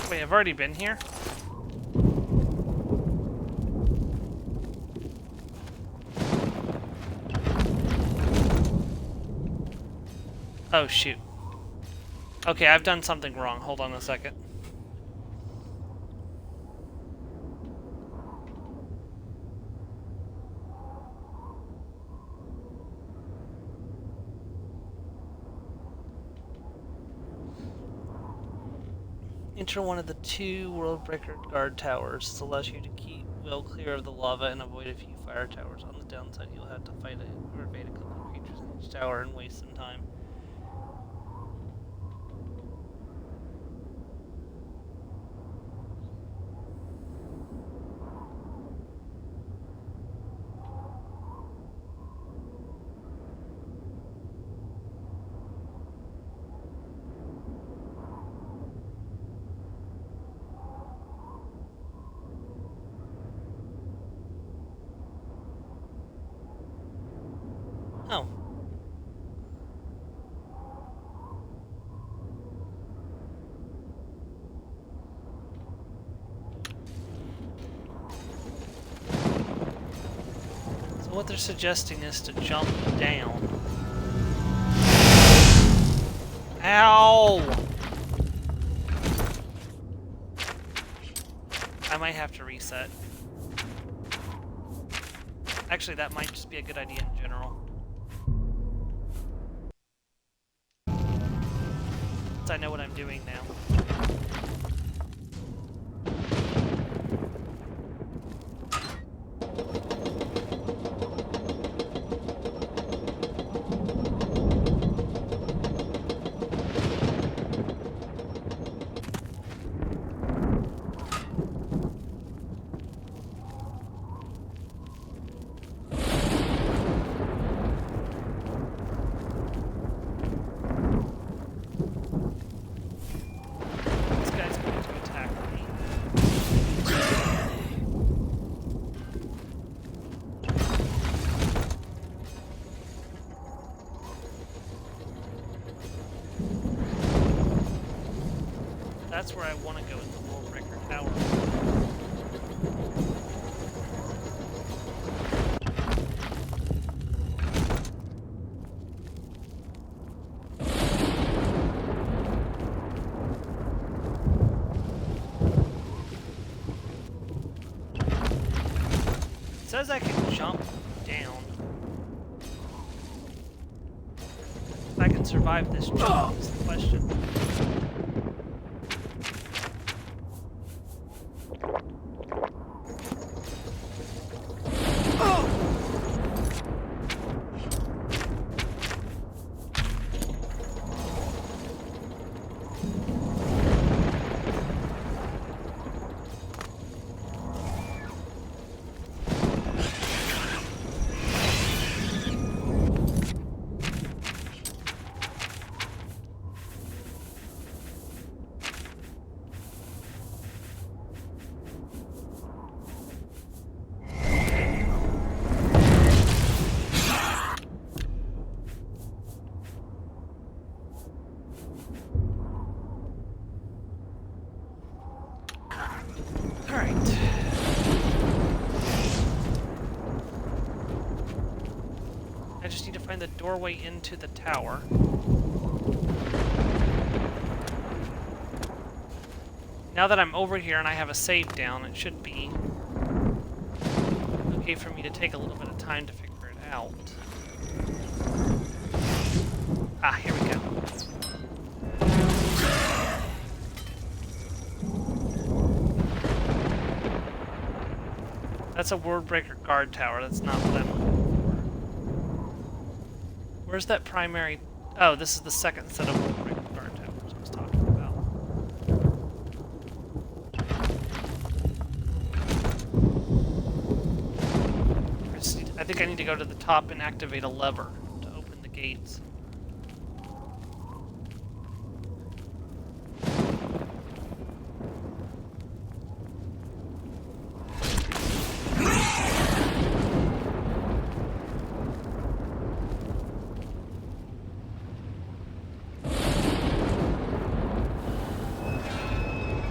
Speaker 1: Wait, I've already been here? Oh, shoot. Okay, I've done something wrong. Hold on a second. Enter one of the 2 World Breaker guard towers. This allows you to keep well clear of the lava and avoid a few fire towers. On the downside, you'll have to fight or evade a couple of creatures in each tower and waste some time. Oh. So what they're suggesting is to jump down. Ow! I might have to reset. Actually, that might just be a good idea in general. I know what I'm doing now. That's where I want to go, in the World Breaker Tower. It says I can jump down. If I can survive this jump is the question. I just need to find the doorway into the tower. Now that I'm over here and I have a save down, it should be okay for me to take a little bit of time to figure it out. Ah, here we go. That's a World Breaker guard tower. That's not what I'm looking for. Where's that primary? Oh, this is the second set of guard towers I was talking about. I think I need to go to the top and activate a lever to open the gates.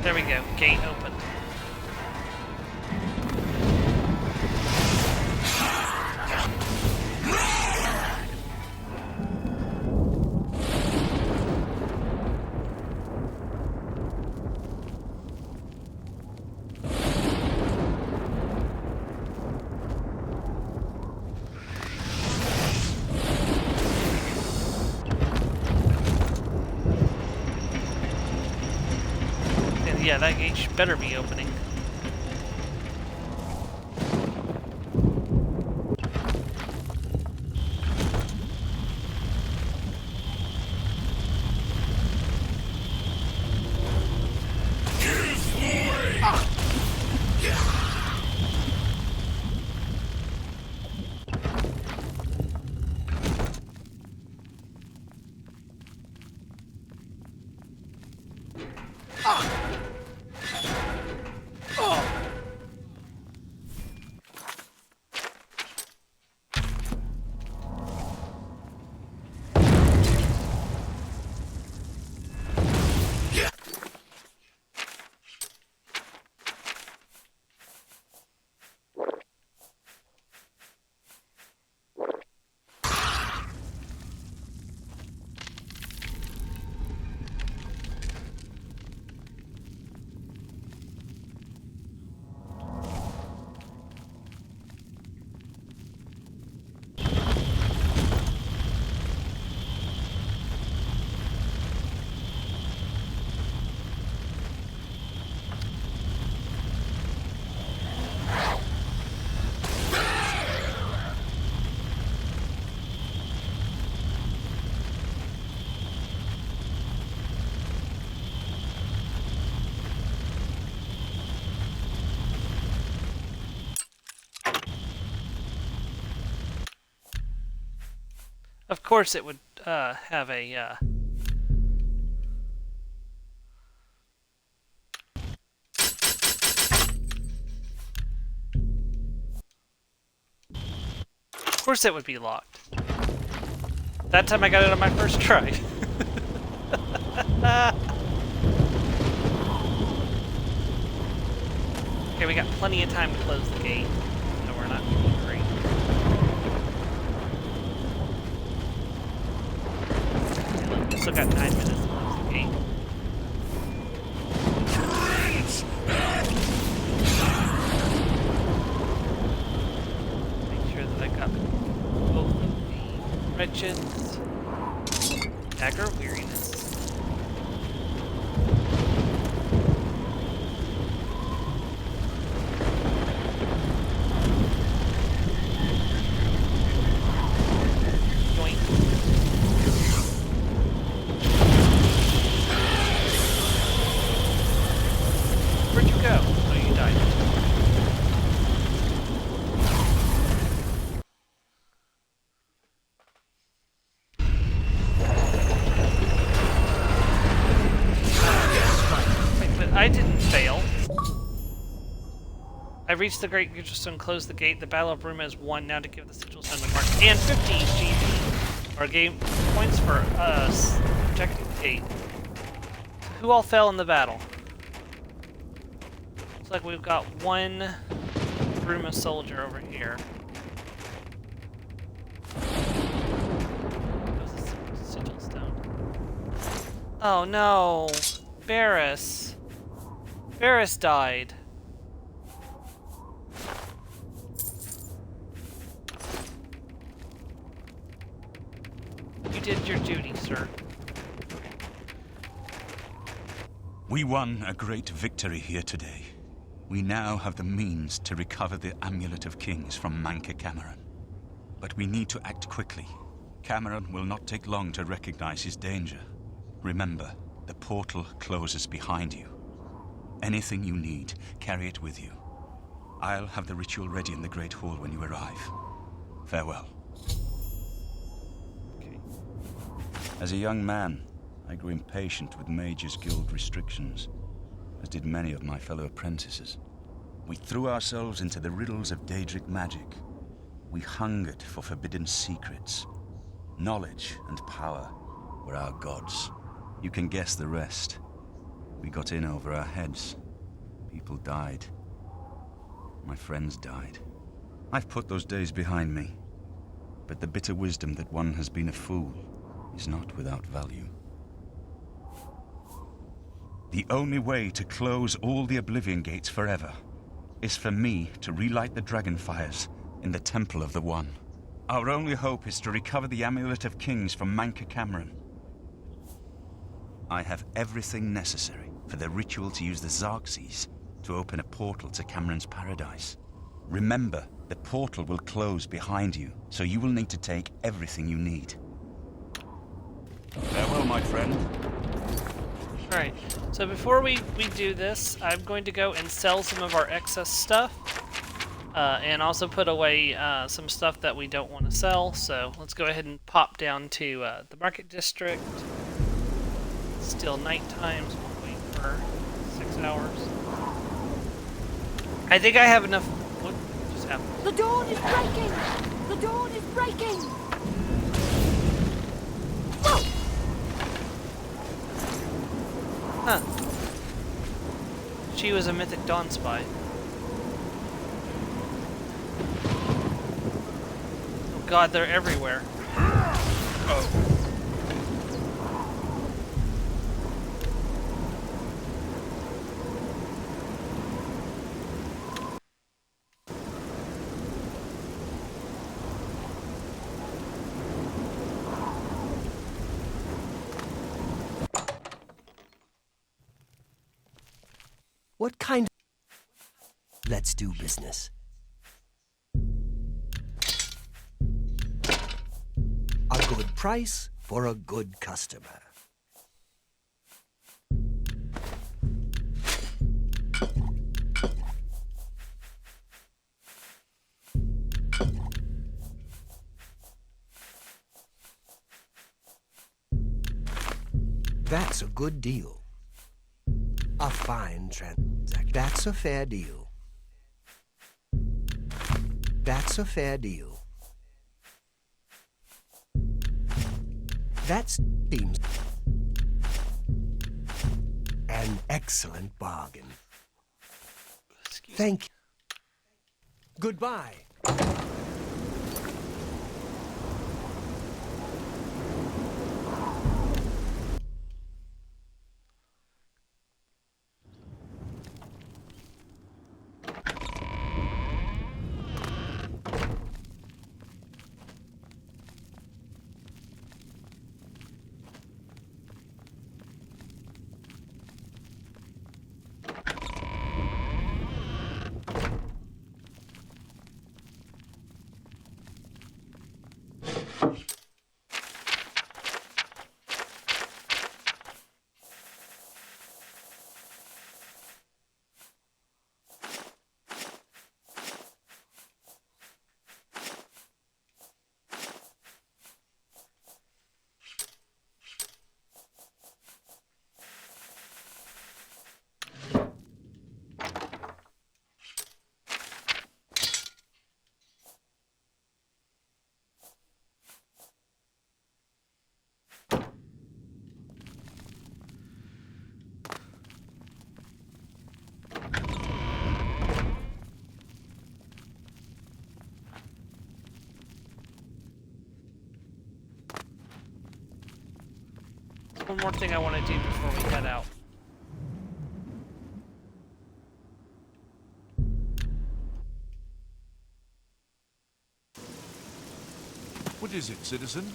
Speaker 1: There we go, gate open. Yeah, that gate better be opening. Of course it would have a Of course it would be locked. That time I got it on my first try. Okay, we got plenty of time to close the gate, so we're not in a hurry. Still got 9 minutes to close the gate. Make sure that I got both of the wretches. Dagger of Weariness. Where'd you go? Oh, you died. Wait, but I didn't fail. I reached the Great Stone and closed the gate. The Battle of Bruma is won. Now to give the Sigil Stone to Mark. And 15 GP. Or game points for us. Protecting the gate. Who all fell in the battle? Looks like we've got one Bruma soldier over here. There's a Sigil Stone. Oh no! Barris. Barris died. You did your duty, sir.
Speaker 3: We won a great victory here today. We now have the means to recover the Amulet of Kings from Manca Cameron. But we need to act quickly. Cameron will not take long to recognize his danger. Remember, the portal closes behind you. Anything you need, carry it with you. I'll have the ritual ready in the Great Hall when you arrive. Farewell.
Speaker 1: Okay.
Speaker 3: As a young man, I grew impatient with Mage's Guild restrictions, as did many of my fellow apprentices. We threw ourselves into the riddles of Daedric magic. We hungered for forbidden secrets. Knowledge and power were our gods. You can guess the rest. We got in over our heads. People died. My friends died. I've put those days behind me. But the bitter wisdom that one has been a fool is not without value. The only way to close all the Oblivion gates forever is for me to relight the dragon fires in the Temple of the One. Our only hope is to recover the Amulet of Kings from Manka Cameron. I have everything necessary for the ritual to use the Xarxes to open a portal to Cameron's paradise. Remember, the portal will close behind you, so you will need to take everything you need. Farewell, my friend.
Speaker 1: Alright, so before we do this, I'm going to go and sell some of our excess stuff. And also put away some stuff that we don't want to sell. So let's go ahead and pop down to the market district. It's still nighttime, so we'll wait for 6 hours. I think I have enough. What just happened?
Speaker 5: The dawn is breaking! The dawn is breaking!
Speaker 1: Huh. She was a mythic dawn spy. Oh god, they're everywhere.
Speaker 10: What kind of... Let's do business. A good price for a good customer. That's a good deal. A fine transaction. That's a fair deal. That's a fair deal. That seems an excellent bargain. Thank you. Goodbye.
Speaker 1: One more thing I want to do before we head out.
Speaker 7: What is it, citizen?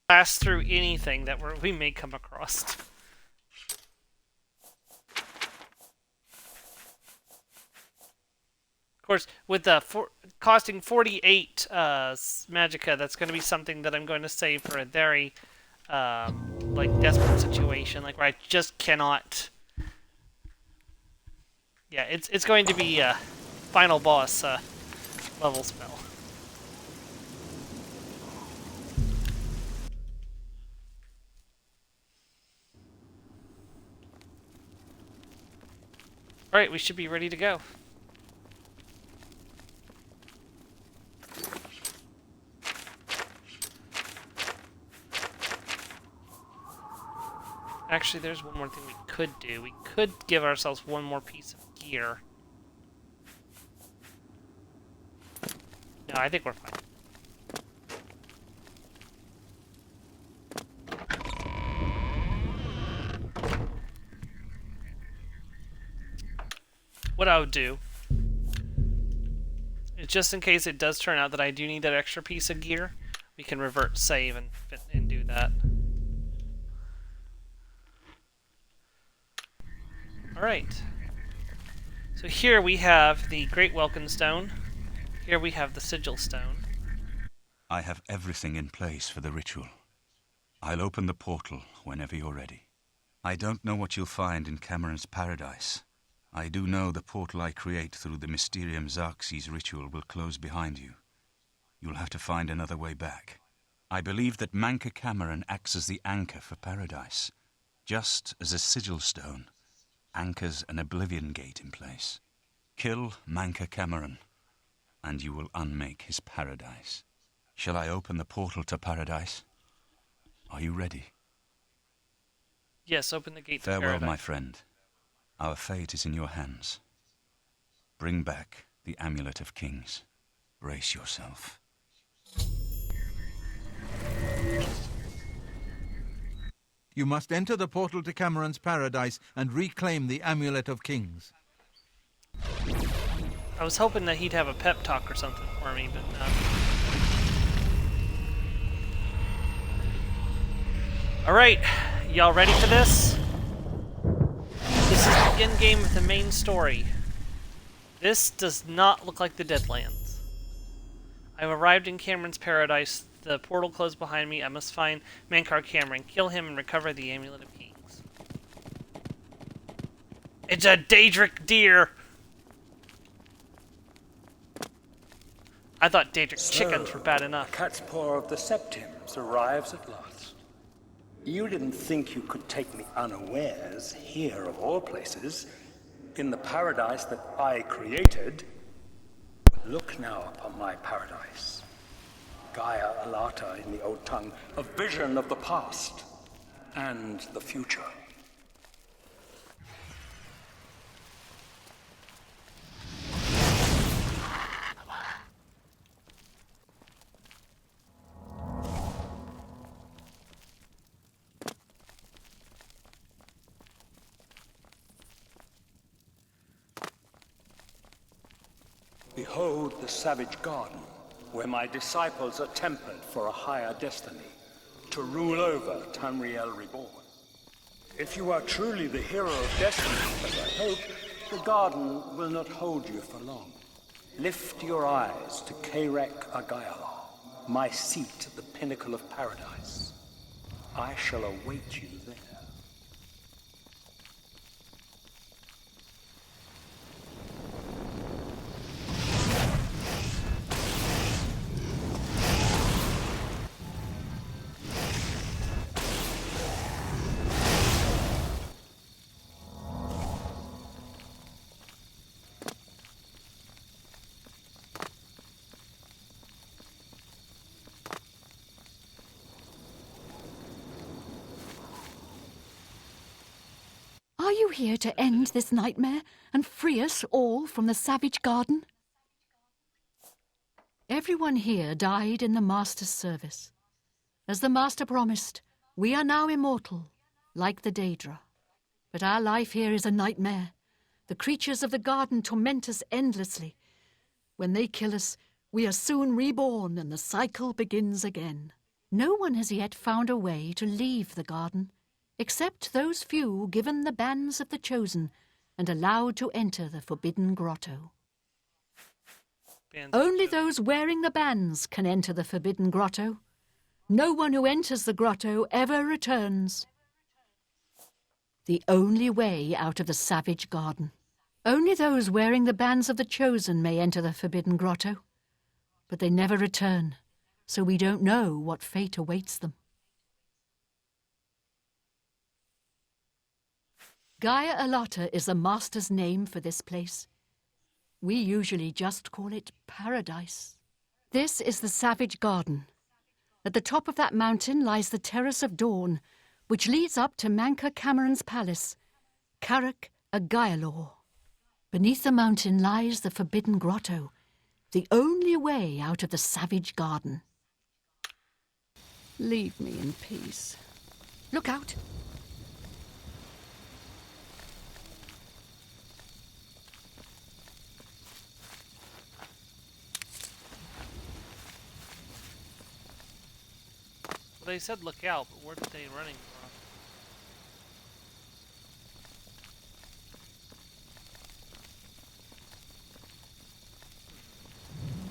Speaker 1: blast through anything that we may come across. Of course, with the costing 48 magicka, that's going to be something that I'm going to save for a very like desperate situation, like where I just cannot. Yeah, it's going to be a final boss level spell. All right, we should be ready to go. Actually, there's one more thing we could do. We could give ourselves one more piece of gear. No, I think we're fine. What I would do is, just in case it does turn out that I do need that extra piece of gear, we can revert save and do that. Alright. So here we have the Great Welkin Stone. Here we have the Sigil Stone.
Speaker 3: I have everything in place for the ritual. I'll open the portal whenever you're ready. I don't know what you'll find in Cameron's paradise. I do know the portal I create through the Mysterium Xerxes ritual will close behind you. You'll have to find another way back. I believe that Manka Cameron acts as the anchor for paradise, just as a sigil stone anchors an Oblivion gate in place. Kill Manka Cameron, and you will unmake his paradise. Shall I open the portal to paradise? Are you ready?
Speaker 1: Yes, open the gate to
Speaker 3: Farewell,
Speaker 1: paradise.
Speaker 3: my friend. Our fate is in your hands. Bring back the Amulet of Kings. Brace yourself.
Speaker 2: You must enter the portal to Cameron's paradise and reclaim the Amulet of Kings.
Speaker 1: I was hoping that he'd have a pep talk or something for me, but no. Alright, y'all ready for this? This is the end game of the main story. This does not look like the Deadlands. I've arrived in Cameron's paradise. The portal closed behind me. I must find Mankar Cameron, kill him, and recover the Amulet of Kings. It's a Daedric deer! I thought Daedric chickens were bad enough.
Speaker 11: Cat's paw of the Septims arrives at last. You didn't think you could take me unawares, here of all places, in the paradise that I created. Look now upon my paradise. Gaia Alata in the old tongue, a vision of the past and the future. Behold the savage garden, where my disciples are tempered for a higher destiny, to rule over Tamriel Reborn. If you are truly the hero of destiny, as I hope, the garden will not hold you for long. Lift your eyes to Kairek Agayala, my seat at the pinnacle of paradise. I shall await you there.
Speaker 6: Are you here to end this nightmare and free us all from the savage garden? Everyone here died in the Master's service. As the Master promised, we are now immortal, like the Daedra. But our life here is a nightmare. The creatures of the garden torment us endlessly. When they kill us, we are soon reborn and the cycle begins again. No one has yet found a way to leave the garden, except those few given the bands of the Chosen and allowed to enter the Forbidden Grotto. Only those wearing the bands can enter the Forbidden Grotto. No one who enters the grotto ever returns. The only way out of the Savage Garden. Only those wearing the bands of the Chosen may enter the Forbidden Grotto. But they never return, so we don't know what fate awaits them. Gaia Alata is the master's name for this place. We usually just call it Paradise. This is the Savage Garden. At the top of that mountain lies the Terrace of Dawn, which leads up to Manka Cameron's palace, Karak Agaialor. Beneath the mountain lies the Forbidden Grotto, the only way out of the Savage Garden. Leave me in peace. Look out!
Speaker 1: Well, they said look out, but where are they running from?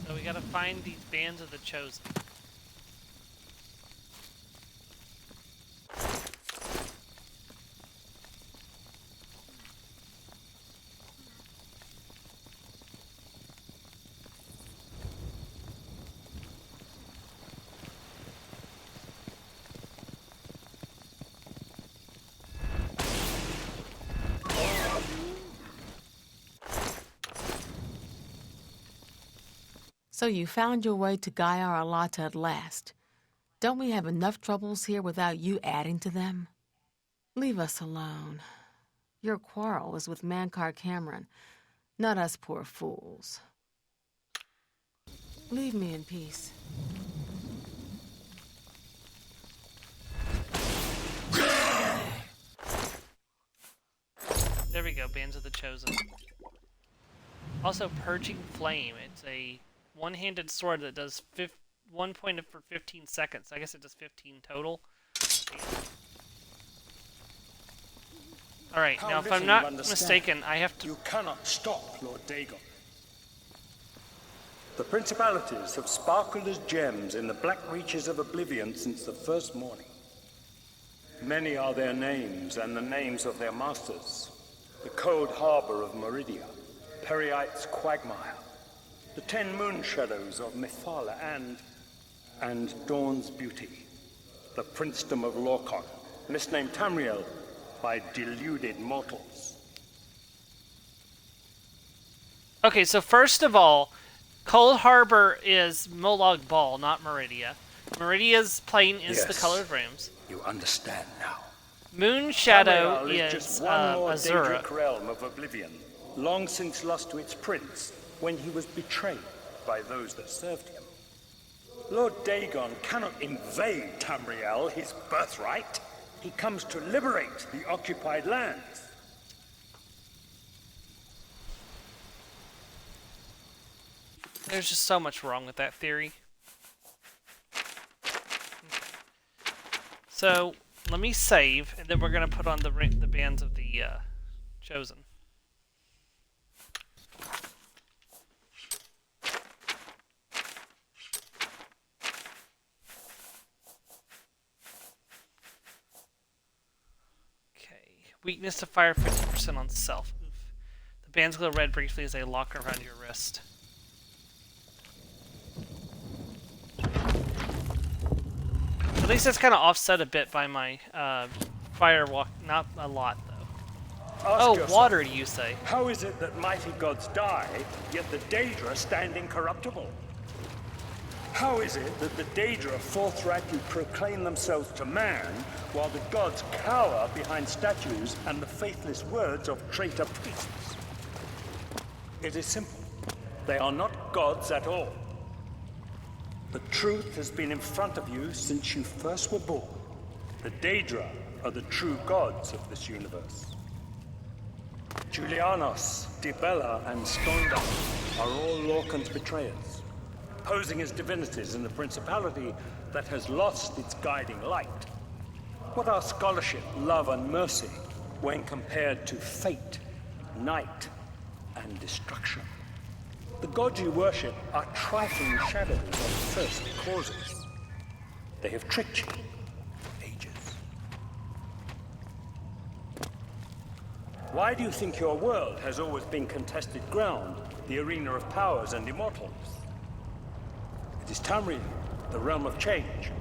Speaker 1: So we gotta find these bands of the Chosen.
Speaker 12: So you found your way to Gaia Alata at last. Don't we have enough troubles here without you adding to them? Leave us alone. Your quarrel is with Mankar Cameron, not us poor fools. Leave me in peace.
Speaker 1: There we go, Bands of the Chosen. Also, Purging Flame. It's a one-handed sword that does 1 point for 15 seconds. I guess it does 15 total. Alright, now if I'm not mistaken, I have to...
Speaker 11: You cannot stop Lord Dagon. The principalities have sparkled as gems in the black reaches of Oblivion since the first morning. Many are their names and the names of their masters. The cold harbor of Meridia, Periite's quagmire, the 10 moon shadows of Mephala and Dawn's beauty, the princedom of Lorcon, misnamed Tamriel by deluded mortals.
Speaker 1: Okay, so first of all, Cold Harbor is Molag Bal, not Meridia. Meridia's plane is the colored rooms.
Speaker 11: You understand now.
Speaker 1: Moon Shadow
Speaker 11: Tamriel
Speaker 1: is
Speaker 11: just one more
Speaker 1: Azura.
Speaker 11: Daedric realm of Oblivion, long since lost to its prince when he was betrayed by those that served him. Lord Dagon cannot invade Tamriel, his birthright. He comes to liberate the occupied lands.
Speaker 1: There's just so much wrong with that theory. So, let me save, and then we're going to put on the bands of the Chosen. Weakness to fire 50% on self. Oof. The bands glow red briefly as they lock around your wrist. At least that's kind of offset a bit by my fire walk. Not a lot, though.
Speaker 11: Ask yourself,
Speaker 1: water, you say?
Speaker 11: How is it that mighty gods die, yet the Daedra stand incorruptible? How is it that the Daedra forthrightly proclaim themselves to man, while the gods cower behind statues and the faithless words of traitor priests? It is simple. They are not gods at all. The truth has been in front of you since you first were born. The Daedra are the true gods of this universe. Julianos, Dibella, and Stonda are all Lorcan's betrayers. posing as divinities in a principality that has lost its guiding light. What are scholarship, love, and mercy when compared to fate, night, and destruction? The gods you worship are trifling shadows of the first causes. They have tricked you for ages. Why do you think your world has always been contested ground, the arena of powers and immortals? It is Tamriel, the realm of change,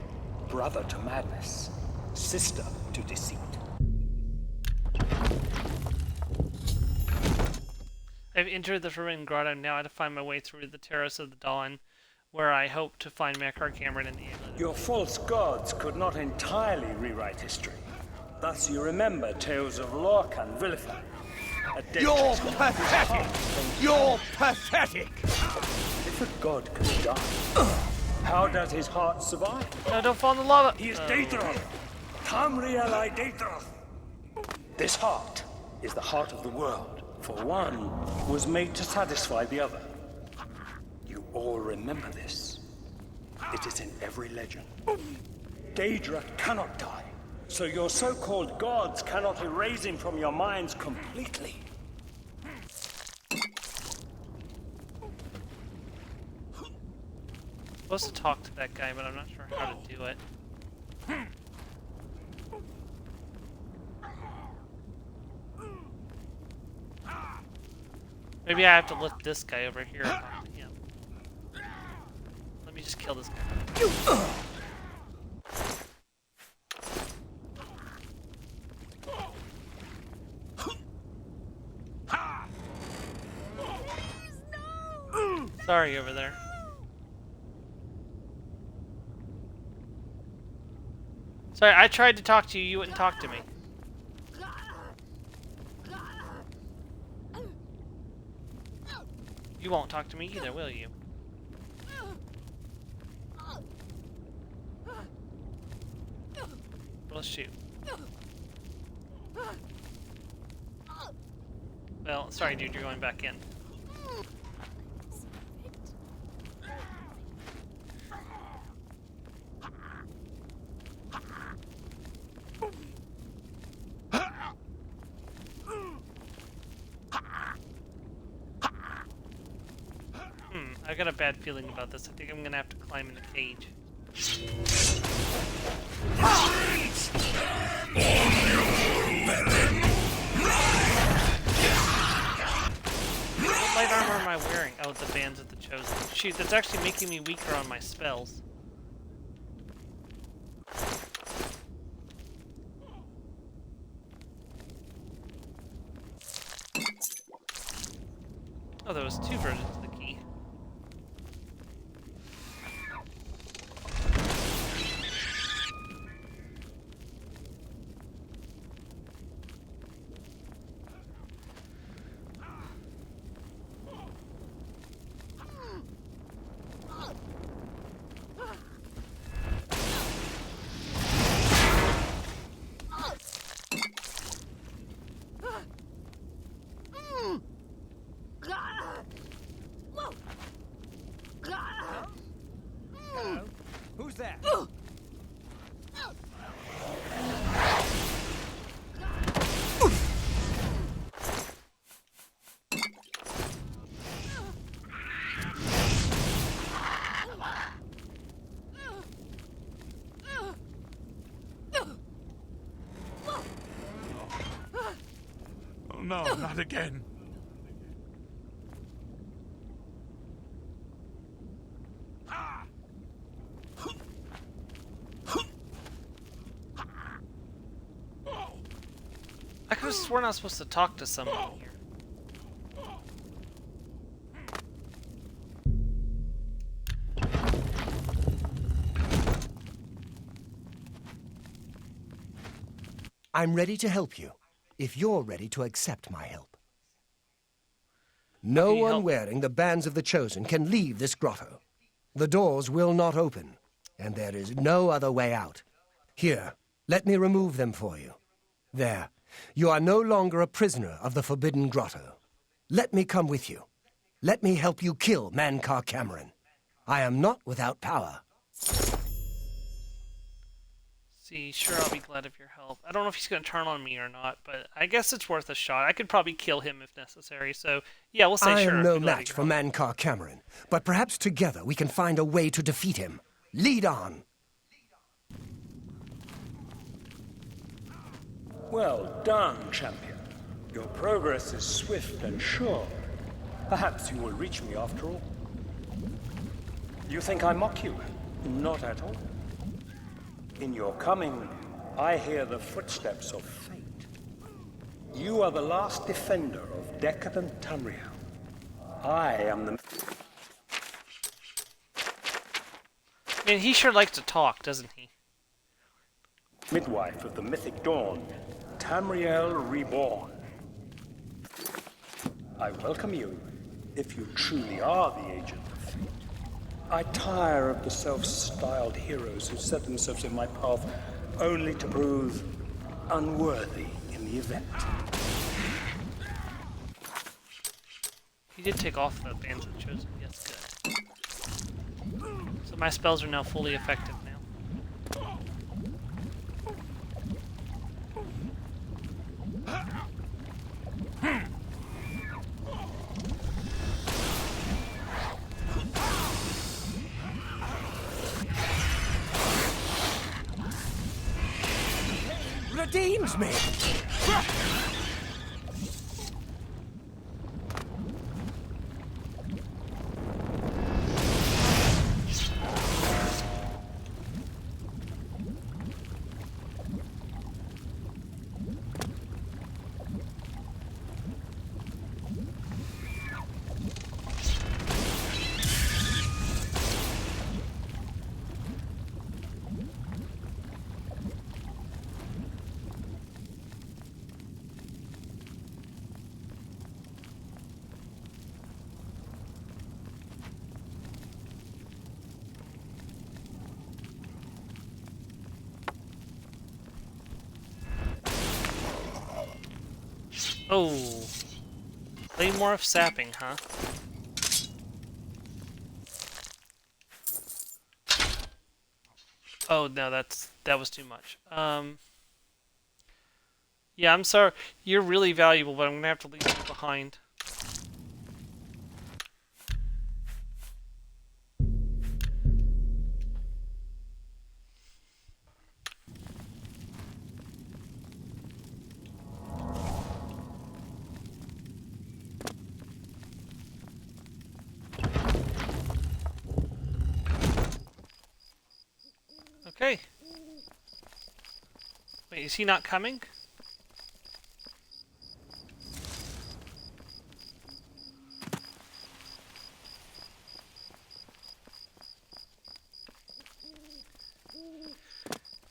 Speaker 11: brother to madness, sister to deceit.
Speaker 1: I've entered the Forbidden Grotto. Now I have to find my way through the Terrace of the Dawn, where I hope to find Makar Cameron and the Amulet.
Speaker 11: Your false gods could not entirely rewrite history. Thus you remember tales of Lork and Vilifer.
Speaker 10: You're pathetic! You're pathetic!
Speaker 11: If a god can die, how does his heart survive?
Speaker 1: No, don't fall in the lava!
Speaker 11: He is Daedroth! Tamriel I Daedroth! This heart is the heart of the world, for one was made to satisfy the other. You all remember this. It is in every legend. Daedra cannot die, so your so-called gods cannot erase him from your minds completely.
Speaker 1: I'm supposed to talk to that guy, but I'm not sure how to do it. Maybe I have to lift this guy over here. Yeah. Let me just kill this guy. Sorry over there. Sorry, I tried to talk to you, you wouldn't talk to me. You won't talk to me either, will you? Let's shoot. Well, sorry dude, you're going back in. I got a bad feeling about this. I think I'm gonna have to climb in the cage. What light armor am I wearing? Oh, the Bands of the Chosen. Shoot, that's actually making me weaker on my spells. Oh, there was two versions of the key.
Speaker 10: Who's that?
Speaker 7: Oh no, not again.
Speaker 1: I could have sworn I was supposed to talk to someone here.
Speaker 10: I'm ready to help you, if you're ready to accept my help. No one wearing the Bands of the Chosen can leave this grotto. The doors will not open, and there is no other way out. Here, let me remove them for you. There. You are no longer a prisoner of the Forbidden Grotto. Let me come with you. Let me help you kill Makar Cameron. I am not without power.
Speaker 1: See, sure, I'll be glad of your help. I don't know if he's going to turn on me or not, but I guess it's worth a shot. I could probably kill him if necessary, so yeah, we'll say
Speaker 10: I
Speaker 1: sure.
Speaker 10: am no match for Mankar Cameron, but perhaps together we can find a way to defeat him. Lead on.
Speaker 11: Well done, champion. Your progress is swift and sure. Perhaps you will reach me after all. You think I mock you? Not at all. In your coming, I hear the footsteps of fate. You are the last defender of decadent Tamriel. I am the...
Speaker 1: I mean, he sure likes to talk, doesn't he?
Speaker 11: midwife of the mythic dawn, Tamriel Reborn. I welcome you, if you truly are the agent of fate. I tire of the self-styled heroes who set themselves in my path only to prove unworthy in the event.
Speaker 1: He did take off the Bands of the Chosen. Yes, good. So my spells are now fully effective now.
Speaker 8: Redeems me!
Speaker 1: Oh, Claymore of Sapping, huh? Oh no, that was too much. Yeah, I'm sorry. You're really valuable, but I'm gonna have to leave you behind. Okay. Wait, is he not coming?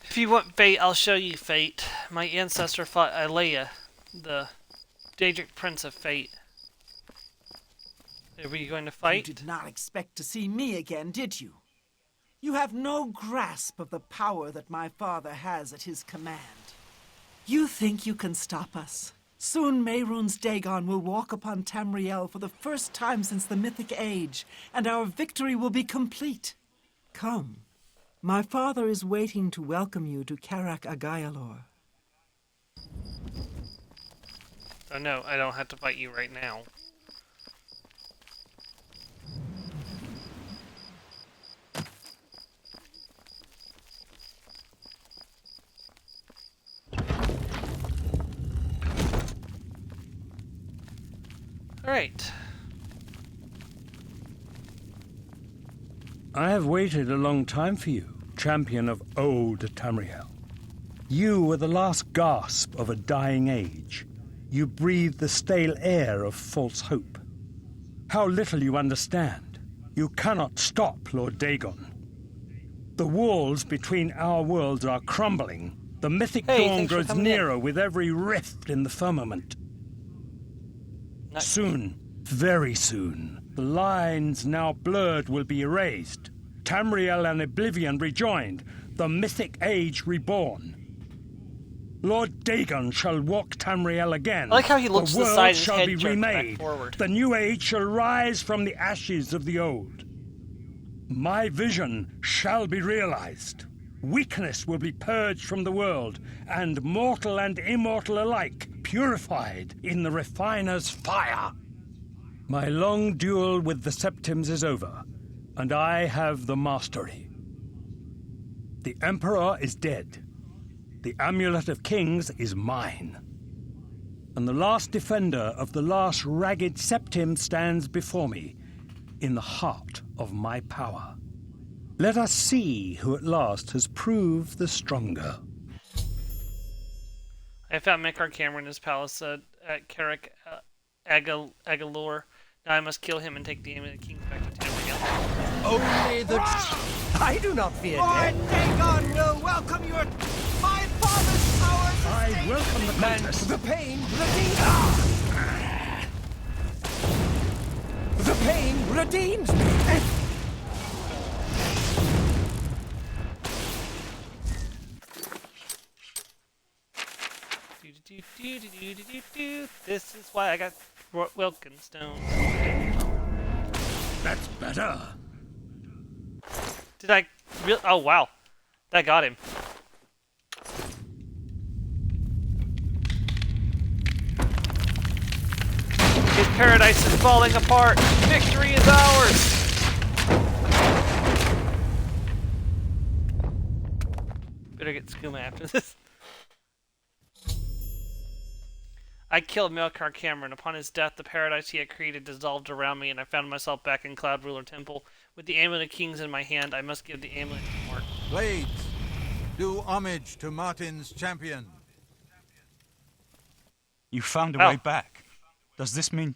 Speaker 1: If you want fate, I'll show you fate. My ancestor fought Alea, the Daedric Prince of Fate. Are we going to fight?
Speaker 8: You did not expect to see me again, did you? You have no grasp of the power that my father has at his command. You think you can stop us? Soon Mehrunes Dagon will walk upon Tamriel for the first time since the Mythic Age, and our victory will be complete. Come. My father is waiting to welcome you to Karak Agayalor.
Speaker 1: Oh no, I don't have to fight you right now. Alright.
Speaker 11: I have waited a long time for you, champion of old Tamriel. You were the last gasp of a dying age. You breathed the stale air of false hope. How little you understand. You cannot stop Lord Dagon. The walls between our worlds are crumbling. The mythic dawn grows nearer with every rift in the firmament. Soon, very soon, the lines now blurred will be erased. Tamriel and Oblivion rejoined, the mythic age reborn. Lord Dagon shall walk Tamriel again.
Speaker 1: I like how he looks to the side, his
Speaker 11: shall
Speaker 1: head
Speaker 11: be
Speaker 1: jerked back
Speaker 11: remade.
Speaker 1: forward.
Speaker 11: The new age shall rise from the ashes of the old. My vision shall be realized. Weakness will be purged from the world, and mortal and immortal alike purified in the refiner's fire. My long duel with the Septims is over, and I have the mastery. The Emperor is dead. The Amulet of Kings is mine. And the last defender of the last ragged Septim stands before me, in the heart of my power. Let us see who at last has proved the stronger.
Speaker 1: I found Makar Cameron in his palace at Carrick Agalor. Now I must kill him and take the Amulet King back to Tamriel.
Speaker 10: Only the... I do not fear
Speaker 8: Lord
Speaker 10: death.
Speaker 8: Dagon will welcome your... my father's powers!
Speaker 11: I welcome the contest.
Speaker 10: The pain redeems... The pain redeems me.
Speaker 1: This is why I got Wilkenstone.
Speaker 11: That's better.
Speaker 1: Did I really? Oh wow, that got him. His paradise is falling apart. Victory is ours. Better get Skooma after this. I killed Melkar Cameron. Upon his death, the paradise he had created dissolved around me, and I found myself back in Cloud Ruler Temple. With the Amulet of Kings in my hand, I must give the amulet to Mark.
Speaker 2: Blades, do homage to Martin's champion.
Speaker 3: You found a way back. Does this mean...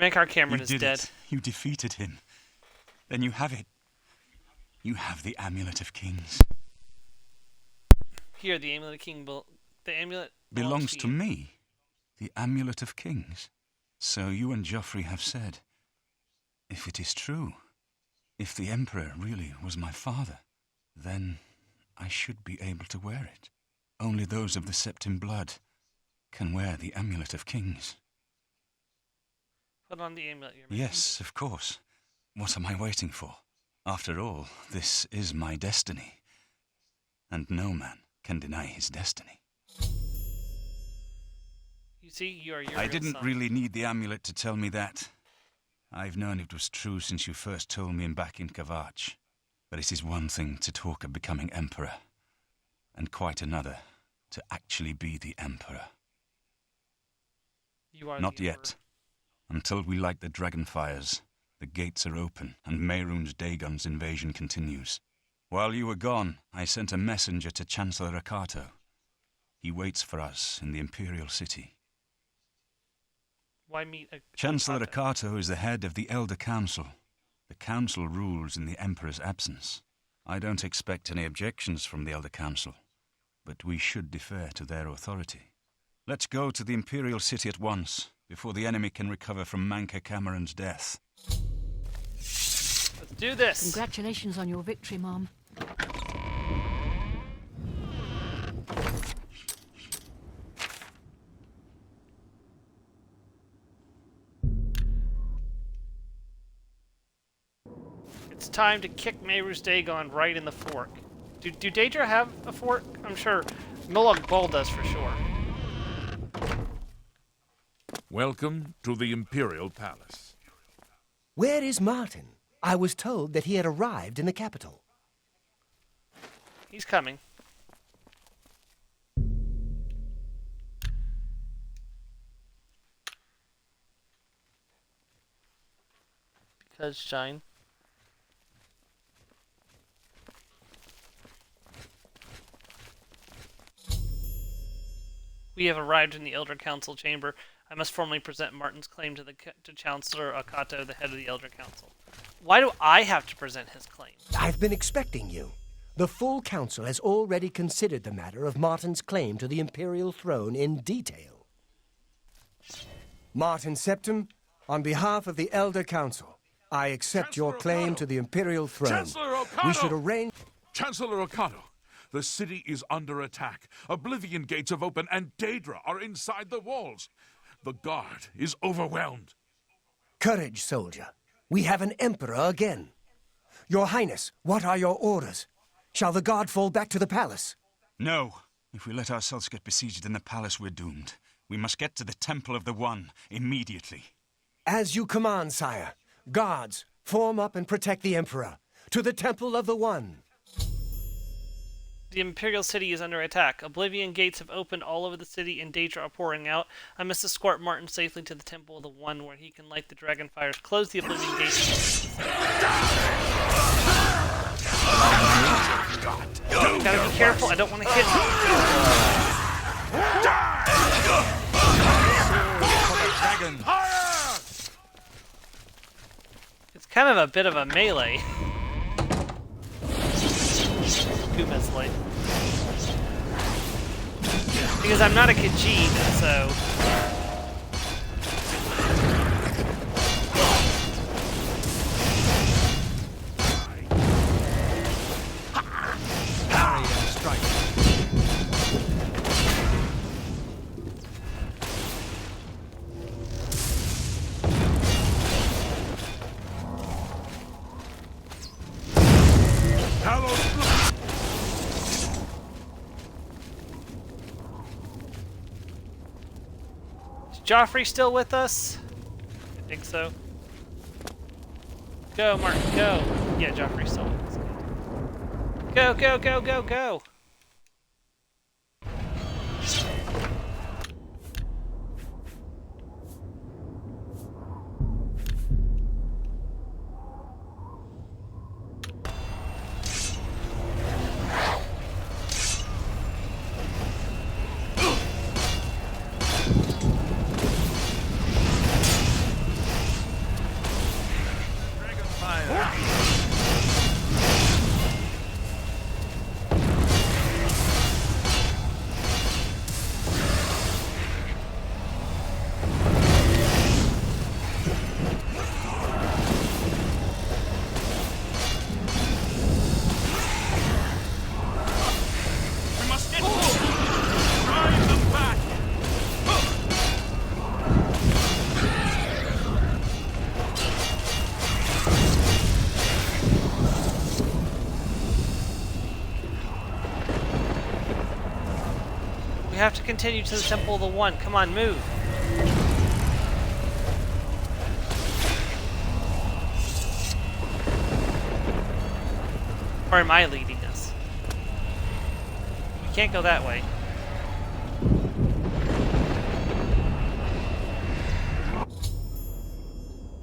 Speaker 1: Melkar Cameron
Speaker 3: you
Speaker 1: is
Speaker 3: did
Speaker 1: dead.
Speaker 3: It. You defeated him. Then you have it. You have the Amulet of Kings.
Speaker 1: Here, the Amulet of King... The amulet...
Speaker 3: belongs to me. The Amulet of Kings. So you and Joffrey have said. If it is true, if the Emperor really was my father, then I should be able to wear it. Only those of the Septim blood can wear the Amulet of Kings.
Speaker 1: Put on the amulet.
Speaker 3: Yes, of course. What am I waiting for? After all, this is my destiny. And no man can deny his destiny.
Speaker 1: You see, you are your
Speaker 3: I
Speaker 1: real
Speaker 3: didn't
Speaker 1: son.
Speaker 3: really need the amulet to tell me that. I've known it was true since you first told me back in Kavach. But it is one thing to talk of becoming Emperor, and quite another to actually be the Emperor.
Speaker 1: You are
Speaker 3: Not
Speaker 1: the
Speaker 3: yet.
Speaker 1: Emperor.
Speaker 3: Until we light the dragon fires, the gates are open, and Mehrunes Dagon's invasion continues. While you were gone, I sent a messenger to Chancellor Akato. He waits for us in the Imperial City.
Speaker 1: Why meet a
Speaker 3: Chancellor Akato is the head of the Elder Council. The Council rules in the Emperor's absence. I don't expect any objections from the Elder Council, but we should defer to their authority. Let's go to the Imperial City at once, before the enemy can recover from Manka Cameron's death.
Speaker 1: Let's do this.
Speaker 6: Congratulations on your victory, Mom.
Speaker 1: It's time to kick Mehrunes Dagon right in the fork. Do Daedra have a fork? I'm sure Molag Bal does for sure.
Speaker 7: Welcome to the Imperial Palace.
Speaker 10: Where is Martin? I was told that he had arrived in the capital.
Speaker 1: He's coming. Because shine. We have arrived in the Elder Council chamber. I must formally present Martin's claim to Chancellor Akato, the head of the Elder Council. Why do I have to present his claim?
Speaker 10: I've been expecting you. The full council has already considered the matter of Martin's claim to the imperial throne in detail. Martin Septim, on behalf of the Elder Council, I accept your claim to the imperial throne.
Speaker 7: Chancellor Okato!
Speaker 10: We should arrange...
Speaker 7: Chancellor Okato, the city is under attack. Oblivion gates have opened and Daedra are inside the walls. The guard is overwhelmed.
Speaker 10: Courage, soldier. We have an emperor again. Your Highness, what are your orders? Shall the guard fall back to the palace?
Speaker 3: No. If we let ourselves get besieged in the palace, we're doomed. We must get to the Temple of the One immediately.
Speaker 10: As you command, sire. Guards, form up and protect the emperor. To the Temple of the One.
Speaker 1: The Imperial City is under attack. Oblivion gates have opened all over the city and Daedra are pouring out. I must escort Martin safely to the Temple of the One where he can light the dragon fires. Close the Oblivion gates. Gotta be careful, I don't want to hit
Speaker 2: Dragon.
Speaker 1: It's kind of a bit of a melee. Kuma's light. Because I'm not a Khajiit, so...
Speaker 2: Parry and strike.
Speaker 1: Is Joffrey still with us? I think so. Go, Martin, go! Yeah, Joffrey's still with us. Go, go, go, go, go! We have to continue to the Temple of the One. Come on, move. Or am I leading us? We can't go that way.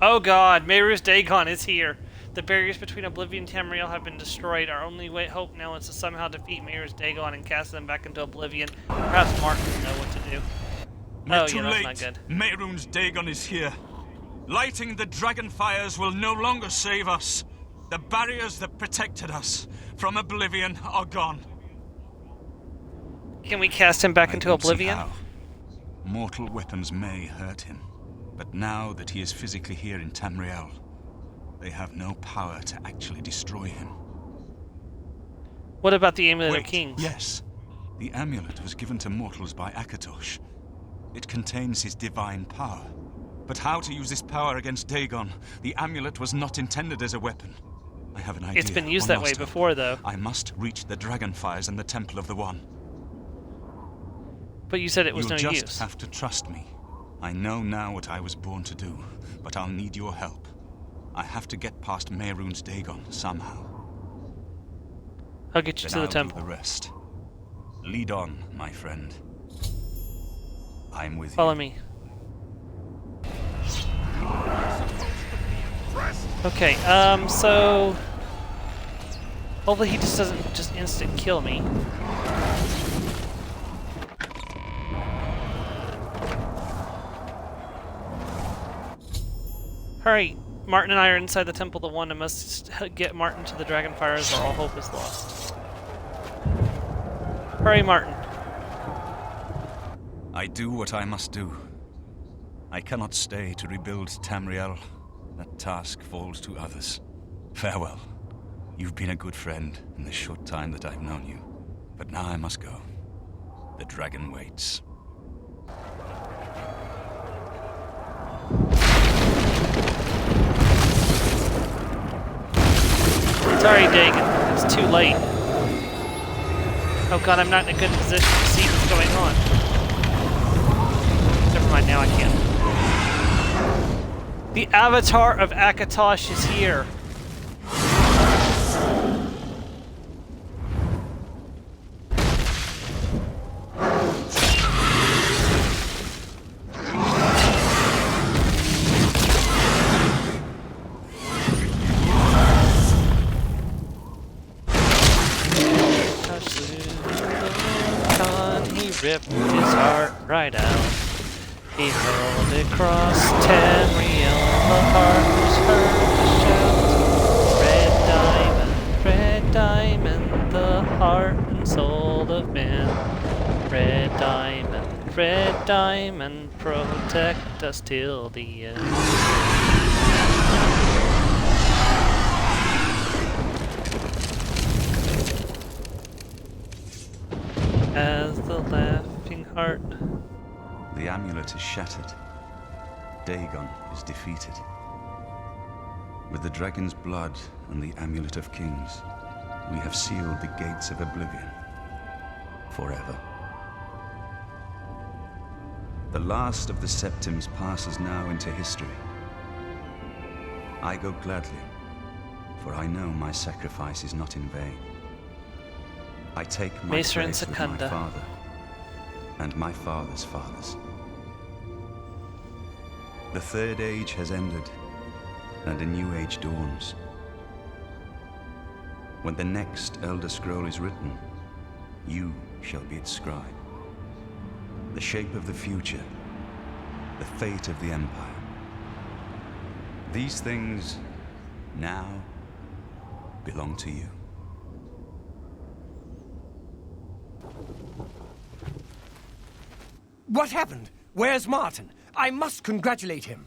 Speaker 1: Oh god, Meru's Dagon is here. The barriers between Oblivion and Tamriel have been destroyed. Our only hope now is to somehow defeat Meru's Dagon and cast them back into Oblivion. Perhaps Martin will know what to do.
Speaker 9: We're too
Speaker 1: that's
Speaker 9: late.
Speaker 1: not good.
Speaker 9: Mehrunes Dagon is here. Lighting the dragon fires will no longer save us. The barriers that protected us from Oblivion are gone.
Speaker 1: Can we cast him back
Speaker 3: I
Speaker 1: into
Speaker 3: don't see
Speaker 1: Oblivion?
Speaker 3: how. Mortal weapons may hurt him, but now that he is physically here in Tamriel, they have no power to actually destroy him.
Speaker 1: What about the Amulet
Speaker 3: Wait,
Speaker 1: of Kings?
Speaker 3: yes. The amulet was given to mortals by Akatosh. It contains his divine power. But how to use this power against Dagon? The amulet was not intended as a weapon. I have an idea.
Speaker 1: It's been used
Speaker 3: One
Speaker 1: that way
Speaker 3: last hope.
Speaker 1: before, though.
Speaker 3: I must reach the dragon fires and the Temple of the One.
Speaker 1: But you said it was
Speaker 3: You'll
Speaker 1: no
Speaker 3: just
Speaker 1: use.
Speaker 3: have to trust me. I know now what I was born to do, but I'll need your help. I have to get past Mehrunes Dagon somehow.
Speaker 1: I'll get you
Speaker 3: Then
Speaker 1: to the
Speaker 3: I'll do
Speaker 1: temple.
Speaker 3: the rest. Lead on, my friend. I'm with
Speaker 1: Follow
Speaker 3: you.
Speaker 1: me. Okay, so... hopefully he just doesn't just instant kill me. Hurry! Martin and I are inside the Temple of the One and must get Martin to the dragon fires or all hope is lost. Hurry, Martin.
Speaker 3: I do what I must do. I cannot stay to rebuild Tamriel. That task falls to others. Farewell. You've been a good friend in the short time that I've known you. But now I must go. The dragon waits.
Speaker 1: Sorry, Dagon. It's too late. Oh god, I'm not in a good position to see what's going on. Never mind, now I can. The Avatar of Akatosh is here. He ripped his heart right out. He hurled it across Tamriel. The heart was heard to shout. Red diamond, the heart and soul of man. Red diamond, protect us till the end. As the laughing heart.
Speaker 3: The amulet is shattered. Dagon is defeated. With the dragon's blood and the amulet of kings, we have sealed the gates of Oblivion forever. The last of the Septims passes now into history. I go gladly, for I know my sacrifice is not in vain. I take my
Speaker 1: Maester and
Speaker 3: place with my
Speaker 1: Secunda.
Speaker 3: father and my father's fathers. The third age has ended, and a new age dawns. When the next Elder Scroll is written, you shall be its scribe. The shape of the future, the fate of the Empire. These things now belong to you.
Speaker 10: What happened? Where's Martin? I must congratulate him.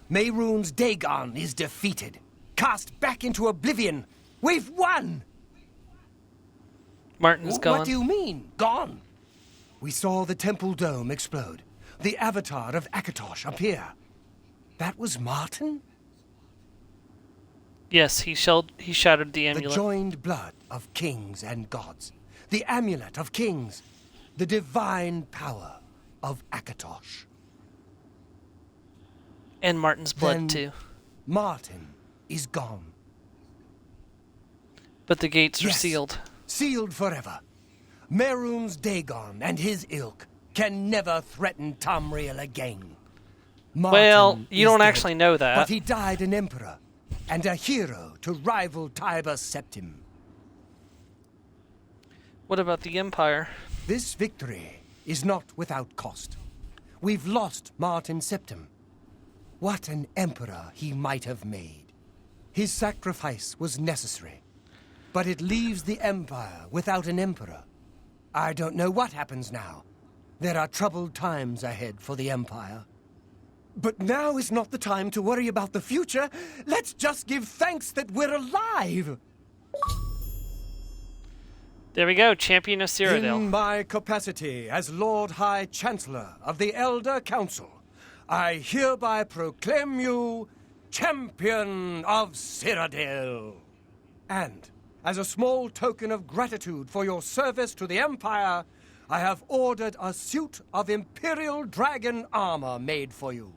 Speaker 10: Mehrunes Dagon is defeated. Cast back into Oblivion. We've won!
Speaker 1: Martin's gone.
Speaker 10: What do you mean, gone? We saw the temple dome explode. The avatar of Akatosh appear. That was Martin?
Speaker 1: Yes, he shattered the amulet.
Speaker 10: The joined blood of kings and gods. The amulet of kings. The divine power of Akatosh.
Speaker 1: And Martin's blood,
Speaker 10: Then
Speaker 1: too.
Speaker 10: Martin is gone.
Speaker 1: But the gates are
Speaker 10: Yes,
Speaker 1: sealed.
Speaker 10: Sealed forever. Mehrunes Dagon and his ilk can never threaten Tamriel again. Martin
Speaker 1: Well, you
Speaker 10: is
Speaker 1: don't
Speaker 10: dead,
Speaker 1: actually know that.
Speaker 10: But he died an emperor and a hero to rival Tiber Septim.
Speaker 1: What about the Empire?
Speaker 10: This victory is not without cost. We've lost Martin Septim. What an emperor he might have made. His sacrifice was necessary, but it leaves the Empire without an emperor. I don't know what happens now. There are troubled times ahead for the Empire. But now is not the time to worry about the future. Let's just give thanks that we're alive.
Speaker 1: There we go, Champion of Cyrodiil.
Speaker 10: In my capacity as Lord High Chancellor of the Elder Council, I hereby proclaim you Champion of Cyrodiil. And, as a small token of gratitude for your service to the Empire, I have ordered a suit of Imperial Dragon armor made for you.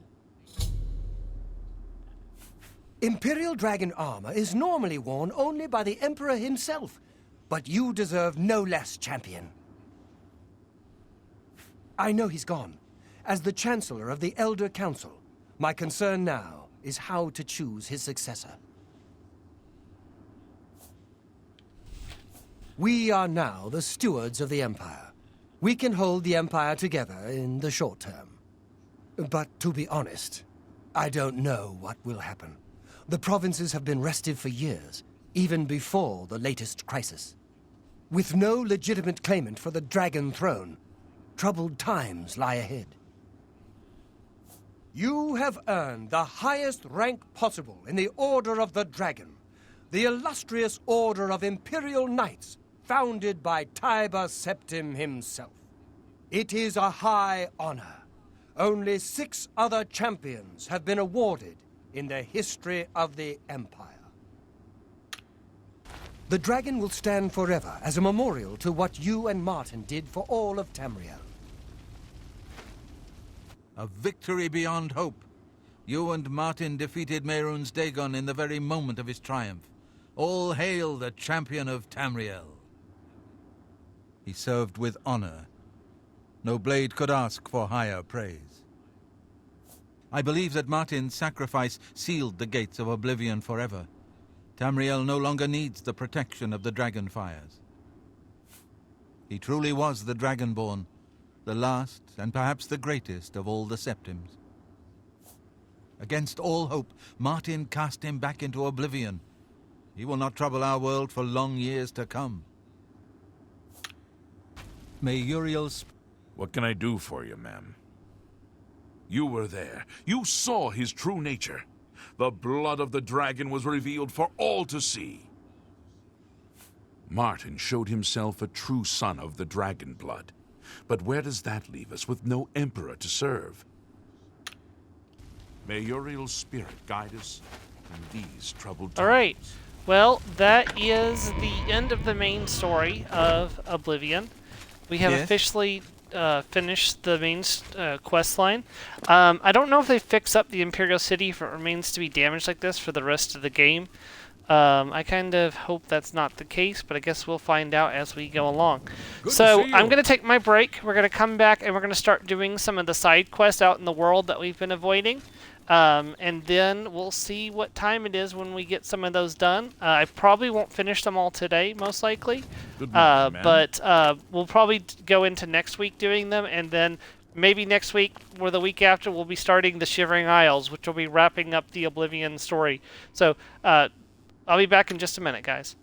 Speaker 10: Imperial Dragon armor is normally worn only by the Emperor himself, but you deserve no less, Champion. I know he's gone. As the Chancellor of the Elder Council, my concern now is how to choose his successor. We are now the stewards of the Empire. We can hold the Empire together in the short term. But to be honest, I don't know what will happen. The provinces have been restive for years, even before the latest crisis. With no legitimate claimant for the Dragon Throne, troubled times lie ahead. You have earned the highest rank possible in the Order of the Dragon, the illustrious Order of Imperial Knights, founded by Tiber Septim himself. It is a high honor. Only 6 other champions have been awarded in the history of the Empire. The dragon will stand forever as a memorial to what you and Martin did for all of Tamriel.
Speaker 2: A victory beyond hope. You and Martin defeated Mehrunes Dagon in the very moment of his triumph. All hail the champion of Tamriel. He served with honor. No blade could ask for higher praise. I believe that Martin's sacrifice sealed the gates of Oblivion forever. Tamriel no longer needs the protection of the Dragonfires. He truly was the Dragonborn, the last and perhaps the greatest of all the Septims. Against all hope, Martin cast him back into Oblivion. He will not trouble our world for long years to come. May Uriel's...
Speaker 7: What can I do for you, ma'am? You were there. You saw his true nature. The blood of the dragon was revealed for all to see. Martin showed himself a true son of the dragon blood. But where does that leave us with no emperor to serve? May Uriel's spirit guide us in these troubled times.
Speaker 1: All right. Well, that is the end of the main story of Oblivion. We have officially finished the main quest line. I don't know if they fix up the Imperial City if it remains to be damaged like this for the rest of the game. I kind of hope that's not the case, but I guess we'll find out as we go along. So I'm going to take my break. We're going to come back and we're going to start doing some of the side quests out in the world that we've been avoiding. And then we'll see what time it is when we get some of those done. I probably won't finish them all today, most likely. But we'll probably go into next week doing them, and then maybe next week or the week after we'll be starting the Shivering Isles, which will be wrapping up the Oblivion story. So I'll be back in just a minute, guys.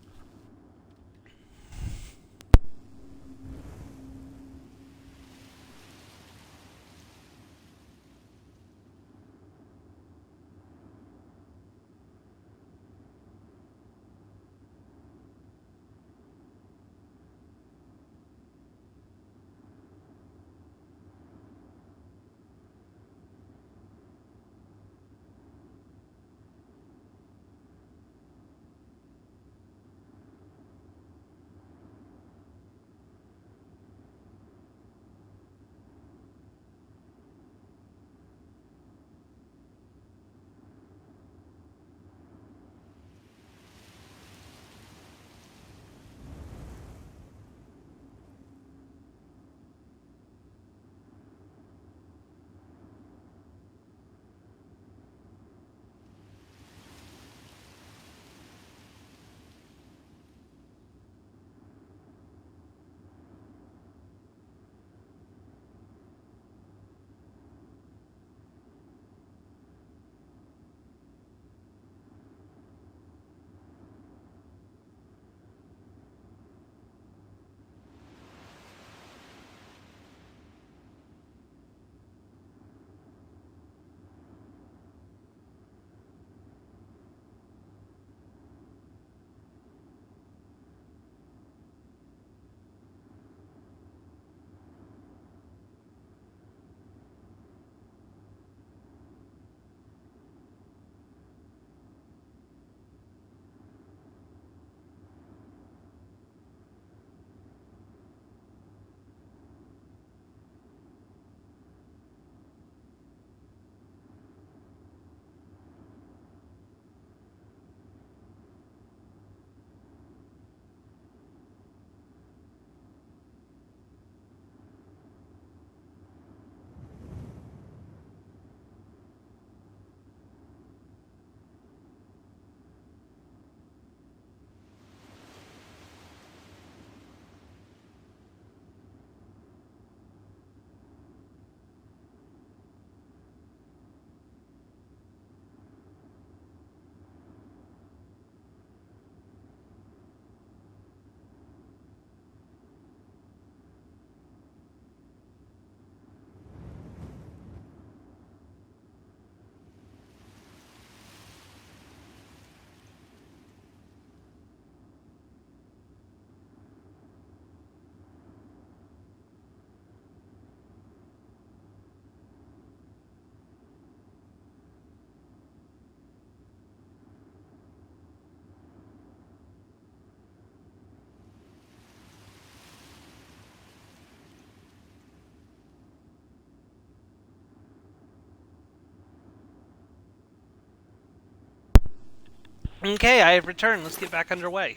Speaker 1: Okay, I have returned. Let's get back underway.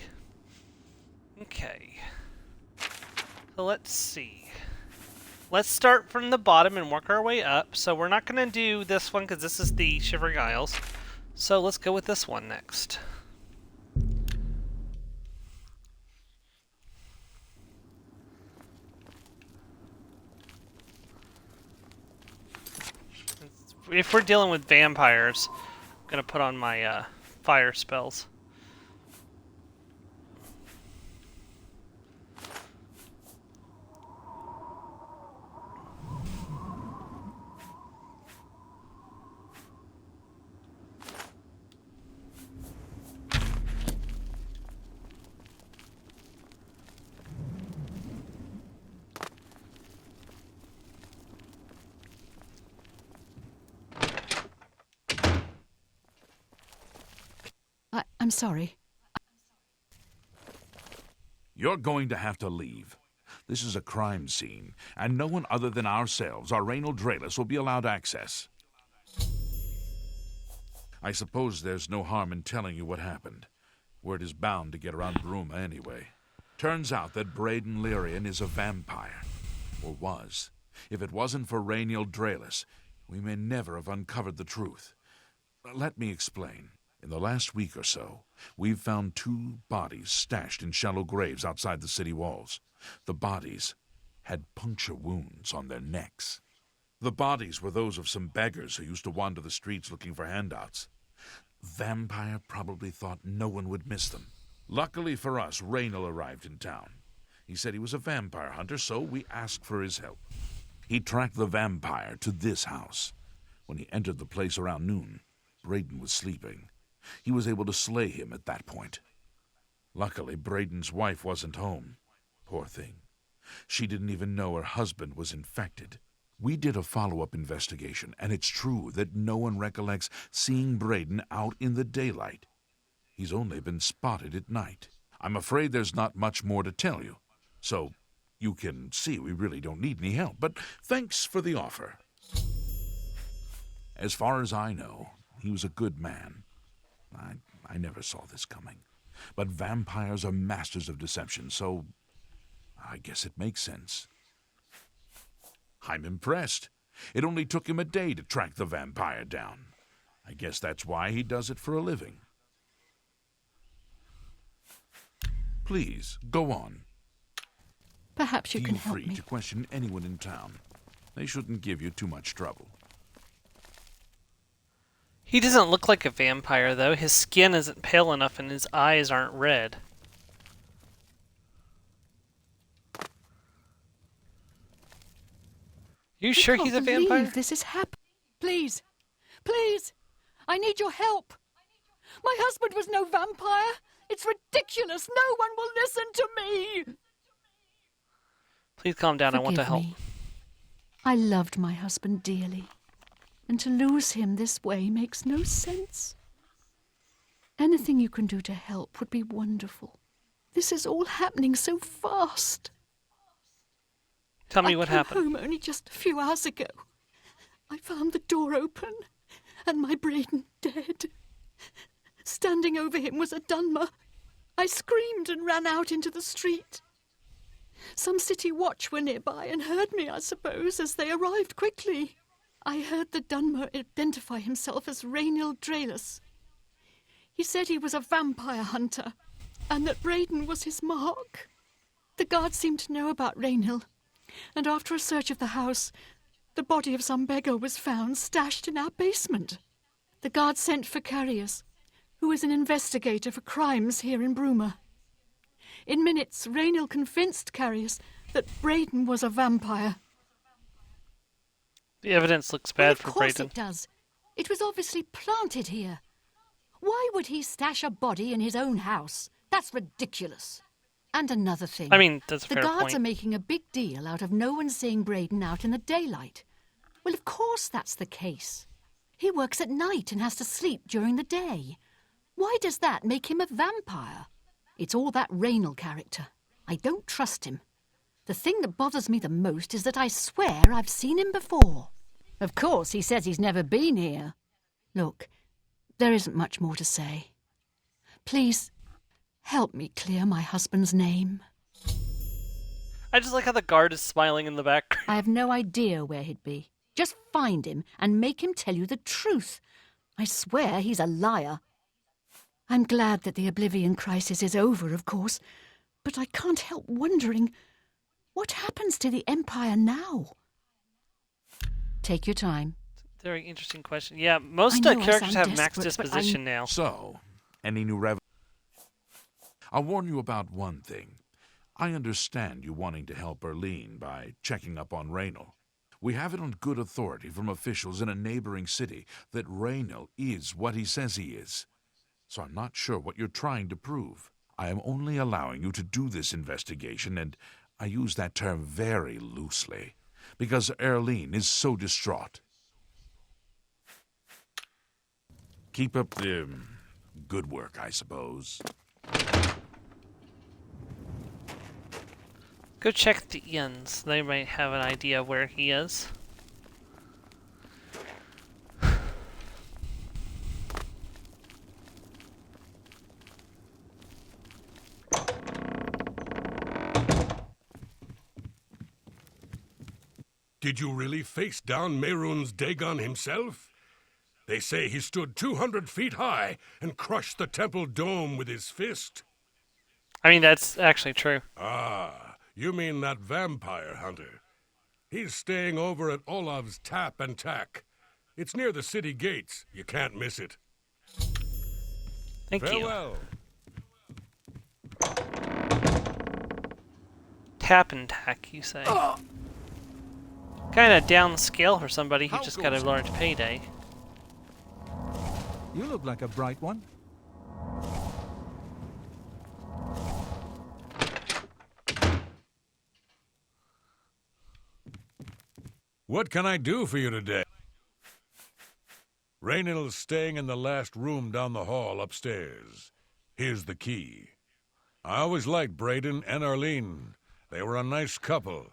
Speaker 1: Okay. So let's see. Let's start from the bottom and work our way up. So we're not going to do this one because this is the Shivering Isles. So let's go with this one next. If we're dealing with vampires, I'm going to put on my fire spells.
Speaker 6: I'm sorry.
Speaker 7: You're going to have to leave. This is a crime scene, and no one other than ourselves, our Raynald Draelus, will be allowed access. I suppose there's no harm in telling you what happened. Word is bound to get around Bruma anyway. Turns out that Braden Lyrian is a vampire. Or was. If it wasn't for Raynald Draelus, we may never have uncovered the truth. Let me explain. In the last week or so, we've found 2 bodies stashed in shallow graves outside the city walls. The bodies had puncture wounds on their necks. The bodies were those of some beggars who used to wander the streets looking for handouts. Vampire probably thought no one would miss them. Luckily for us, Raynald arrived in town. He said he was a vampire hunter, so we asked for his help. He tracked the vampire to this house. When he entered the place around noon, Braden was sleeping. He was able to slay him at that point. Luckily, Braden's wife wasn't home. Poor thing. She didn't even know her husband was infected. We did a follow-up investigation, and it's true that no one recollects seeing Braden out in the daylight. He's only been spotted at night. I'm afraid there's not much more to tell you. So, you can see we really don't need any help, but thanks for the offer. As far as I know, he was a good man. I never saw this coming. But vampires are masters of deception, so I guess it makes sense. I'm impressed. It only took him a day to track the vampire down. I guess that's why he does it for a living. Please, go on.
Speaker 6: Perhaps you can help
Speaker 7: Feel free to question anyone in town. They shouldn't give you too much trouble.
Speaker 1: He doesn't look like a vampire, though. His skin isn't pale enough and his eyes aren't red. You sure he's a vampire?
Speaker 6: This is happening. Please, please, I need your help. My husband was no vampire. It's ridiculous. No one will listen to me.
Speaker 1: Please calm down. I want to help.
Speaker 6: Me. I loved my husband dearly. And to lose him this way makes no sense. Anything you can do to help would be wonderful. This is all happening so fast.
Speaker 1: Tell me what happened.
Speaker 6: I came home only just a few hours ago. I found the door open and my Braden dead. Standing over him was a Dunmer. I screamed and ran out into the street. Some city watch were nearby and heard me, I suppose, as they arrived quickly. I heard the Dunmer identify himself as Raynald Draelus. He said he was a vampire hunter, and that Braden was his mark. The guards seemed to know about Raynald, and after a search of the house, the body of some beggar was found stashed in our basement. The guards sent for Carius, who is an investigator for crimes here in Bruma. In minutes, Raynald convinced Carius that Braden was a vampire.
Speaker 1: The evidence looks bad for Braden.
Speaker 6: Of course it does. It was obviously planted here. Why would he stash a body in his own house? That's ridiculous. And another thing.
Speaker 1: I mean, that's a fair
Speaker 6: point. The guards
Speaker 1: point.
Speaker 6: are making a big deal out of no one seeing Braden out in the daylight. Well, of course that's the case. He works at night and has to sleep during the day. Why does that make him a vampire? It's all that Raynald character. I don't trust him. The thing that bothers me the most is that I swear I've seen him before. Of course, he says he's never been here. Look, there isn't much more to say. Please, help me clear my husband's name.
Speaker 1: I just like how the guard is smiling in the background.
Speaker 6: I have no idea where he'd be. Just find him and make him tell you the truth. I swear he's a liar. I'm glad that the Oblivion crisis is over, of course, but I can't help wondering, what happens to the Empire now? Take your time.
Speaker 1: Very interesting question. Yeah, most characters have max disposition now.
Speaker 7: So, any new I'll warn you about one thing. I understand you wanting to help Erlene by checking up on Raynal. We have it on good authority from officials in a neighboring city that Raynal is what he says he is. So I'm not sure what you're trying to prove. I am only allowing you to do this investigation, and I use that term very loosely, because Erlene is so distraught. Keep up the good work, I suppose.
Speaker 1: Go check the inns. They might have an idea of where he is.
Speaker 13: Did you really face down Mehrunes Dagon himself? They say he stood 200 feet high and crushed the temple dome with his fist.
Speaker 1: I mean, that's actually true.
Speaker 13: Ah, you mean that vampire hunter. He's staying over at Olav's Tap and Tack. It's near the city gates. You can't miss it.
Speaker 1: Thank
Speaker 13: Farewell.
Speaker 1: you. Tap and tack, you say? Kind of down the scale for somebody who just got a large payday.
Speaker 2: You look like a bright one.
Speaker 13: What can I do for you today? Raynal's staying in the last room down the hall upstairs. Here's the key. I always liked Braden and Arlene. They were a nice couple.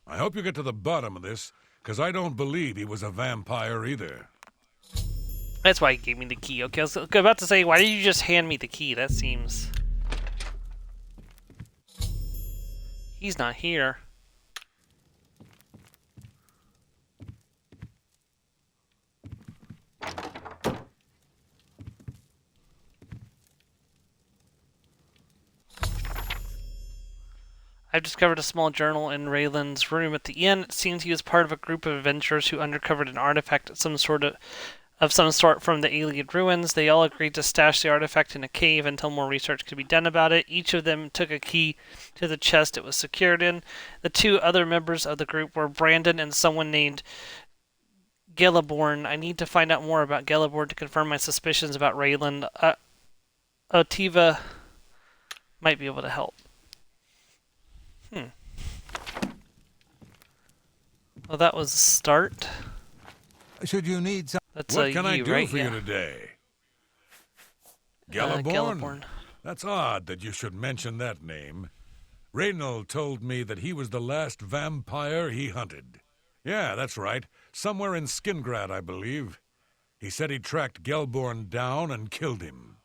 Speaker 13: I hope you get to the bottom of this, because I don't believe he was a vampire either.
Speaker 1: That's why he gave me the key. Okay, I was about to say, why did you just hand me the key? That seems... He's not here. I've discovered a small journal in Raylan's room at the inn. It seems he was part of a group of adventurers who uncovered an artifact of some sort from the alien ruins. They all agreed to stash the artifact in a cave until more research could be done about it. Each of them took a key to the chest it was secured in. The two other members of the group were Brandon and someone named Geliborn. I need to find out more about Geliborn to confirm my suspicions about Raylan. Otiva might be able to help. Well, that was a start.
Speaker 2: Should you need some...
Speaker 1: That's
Speaker 13: what can I
Speaker 1: you,
Speaker 13: do
Speaker 1: right?
Speaker 13: for you today? Geliborn?
Speaker 1: Geliborn.
Speaker 13: That's odd that you should mention that name. Raynal told me that he was the last vampire he hunted. Yeah, that's right. Somewhere in Skingrad, I believe. He said he tracked Geliborn down and killed him.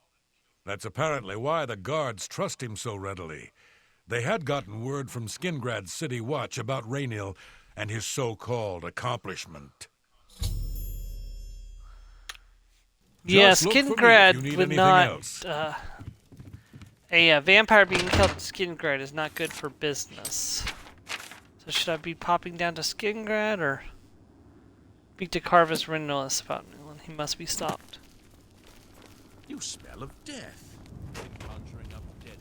Speaker 13: That's apparently why the guards trust him so readily. They had gotten word from Skingrad's City Watch about Raynal and his so-called accomplishment.
Speaker 1: Yeah,
Speaker 13: Just look for me if you
Speaker 1: Skingrad
Speaker 13: need
Speaker 1: would
Speaker 13: anything
Speaker 1: not...
Speaker 13: else.
Speaker 1: A vampire being killed in Skingrad is not good for business. So should I be popping down to Skingrad or... Speak to Carvus Renolus about Newland. He must be stopped.
Speaker 7: You smell of death. Conjuring up dead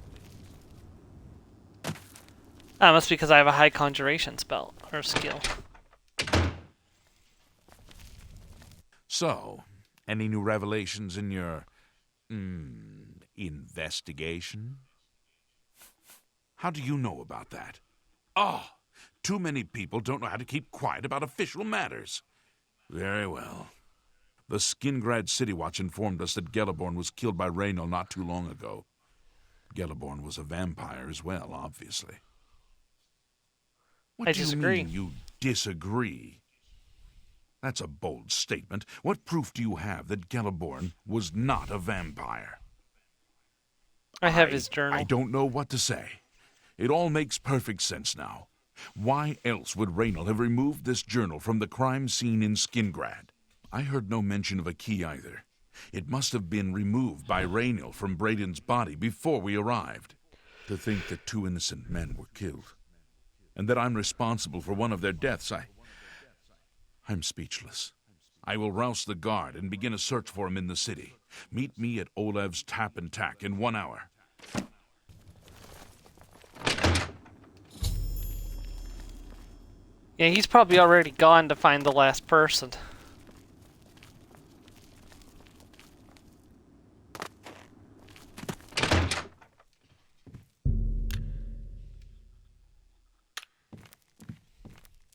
Speaker 7: things.
Speaker 1: That must be because I have a high conjuration spell or skill.
Speaker 7: So, any new revelations in your investigation? How do you know about that? Oh, too many people don't know how to keep quiet about official matters. Very well. The Skingrad City Watch informed us that Geliborn was killed by Raynal not too long ago. Geliborn was a vampire as well, obviously. What
Speaker 1: I
Speaker 7: do you
Speaker 1: disagree.
Speaker 7: mean you disagree? That's a bold statement. What proof do you have that Geliborn was not a vampire?
Speaker 1: I have his journal.
Speaker 7: I don't know what to say. It all makes perfect sense now. Why else would Raynal have removed this journal from the crime scene in Skingrad? I heard no mention of a key either. It must have been removed by Raynal from Braden's body before we arrived. To think that 2 innocent men were killed, and that I'm responsible for one of their deaths, I'm speechless. I will rouse the guard and begin a search for him in the city. Meet me at Olev's Tap and Tack in 1 hour.
Speaker 1: Yeah, he's probably already gone to find the last person.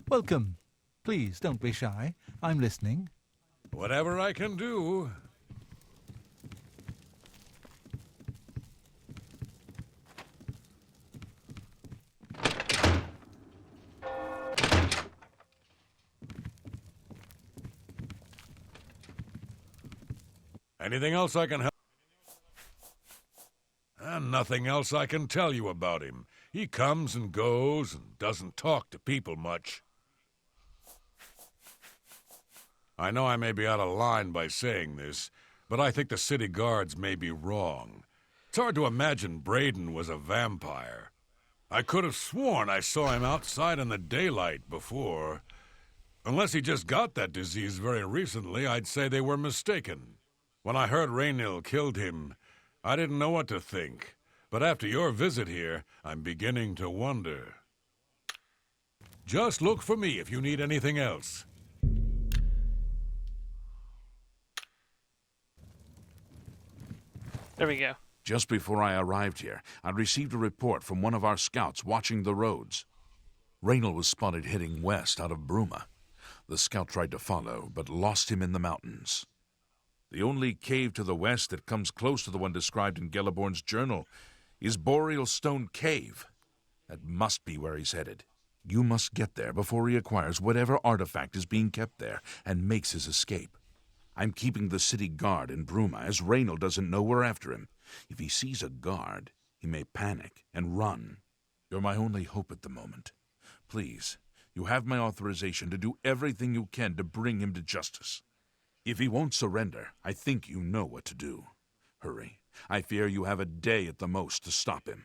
Speaker 2: Welcome. Please, don't be shy. I'm listening.
Speaker 13: Whatever I can do. Anything else I can help? And nothing else I can tell you about him. He comes and goes and doesn't talk to people much. I know I may be out of line by saying this, but I think the city guards may be wrong. It's hard to imagine Braden was a vampire. I could have sworn I saw him outside in the daylight before. Unless he just got that disease very recently, I'd say they were mistaken. When I heard Raynal killed him, I didn't know what to think. But after your visit here, I'm beginning to wonder. Just look for me if you need anything else.
Speaker 1: There we go.
Speaker 7: Just before I arrived here, I received a report from one of our scouts watching the roads. Raynal was spotted heading west out of Bruma. The scout tried to follow, but lost him in the mountains. The only cave to the west that comes close to the one described in Gelliborn's journal is Boreal Stone Cave. That must be where he's headed. You must get there before he acquires whatever artifact is being kept there and makes his escape. I'm keeping the city guard in Bruma, as Raynal doesn't know we're after him. If he sees a guard, he may panic and run. You're my only hope at the moment. Please, you have my authorization to do everything you can to bring him to justice. If he won't surrender, I think you know what to do. Hurry. I fear you have a day at the most to stop him.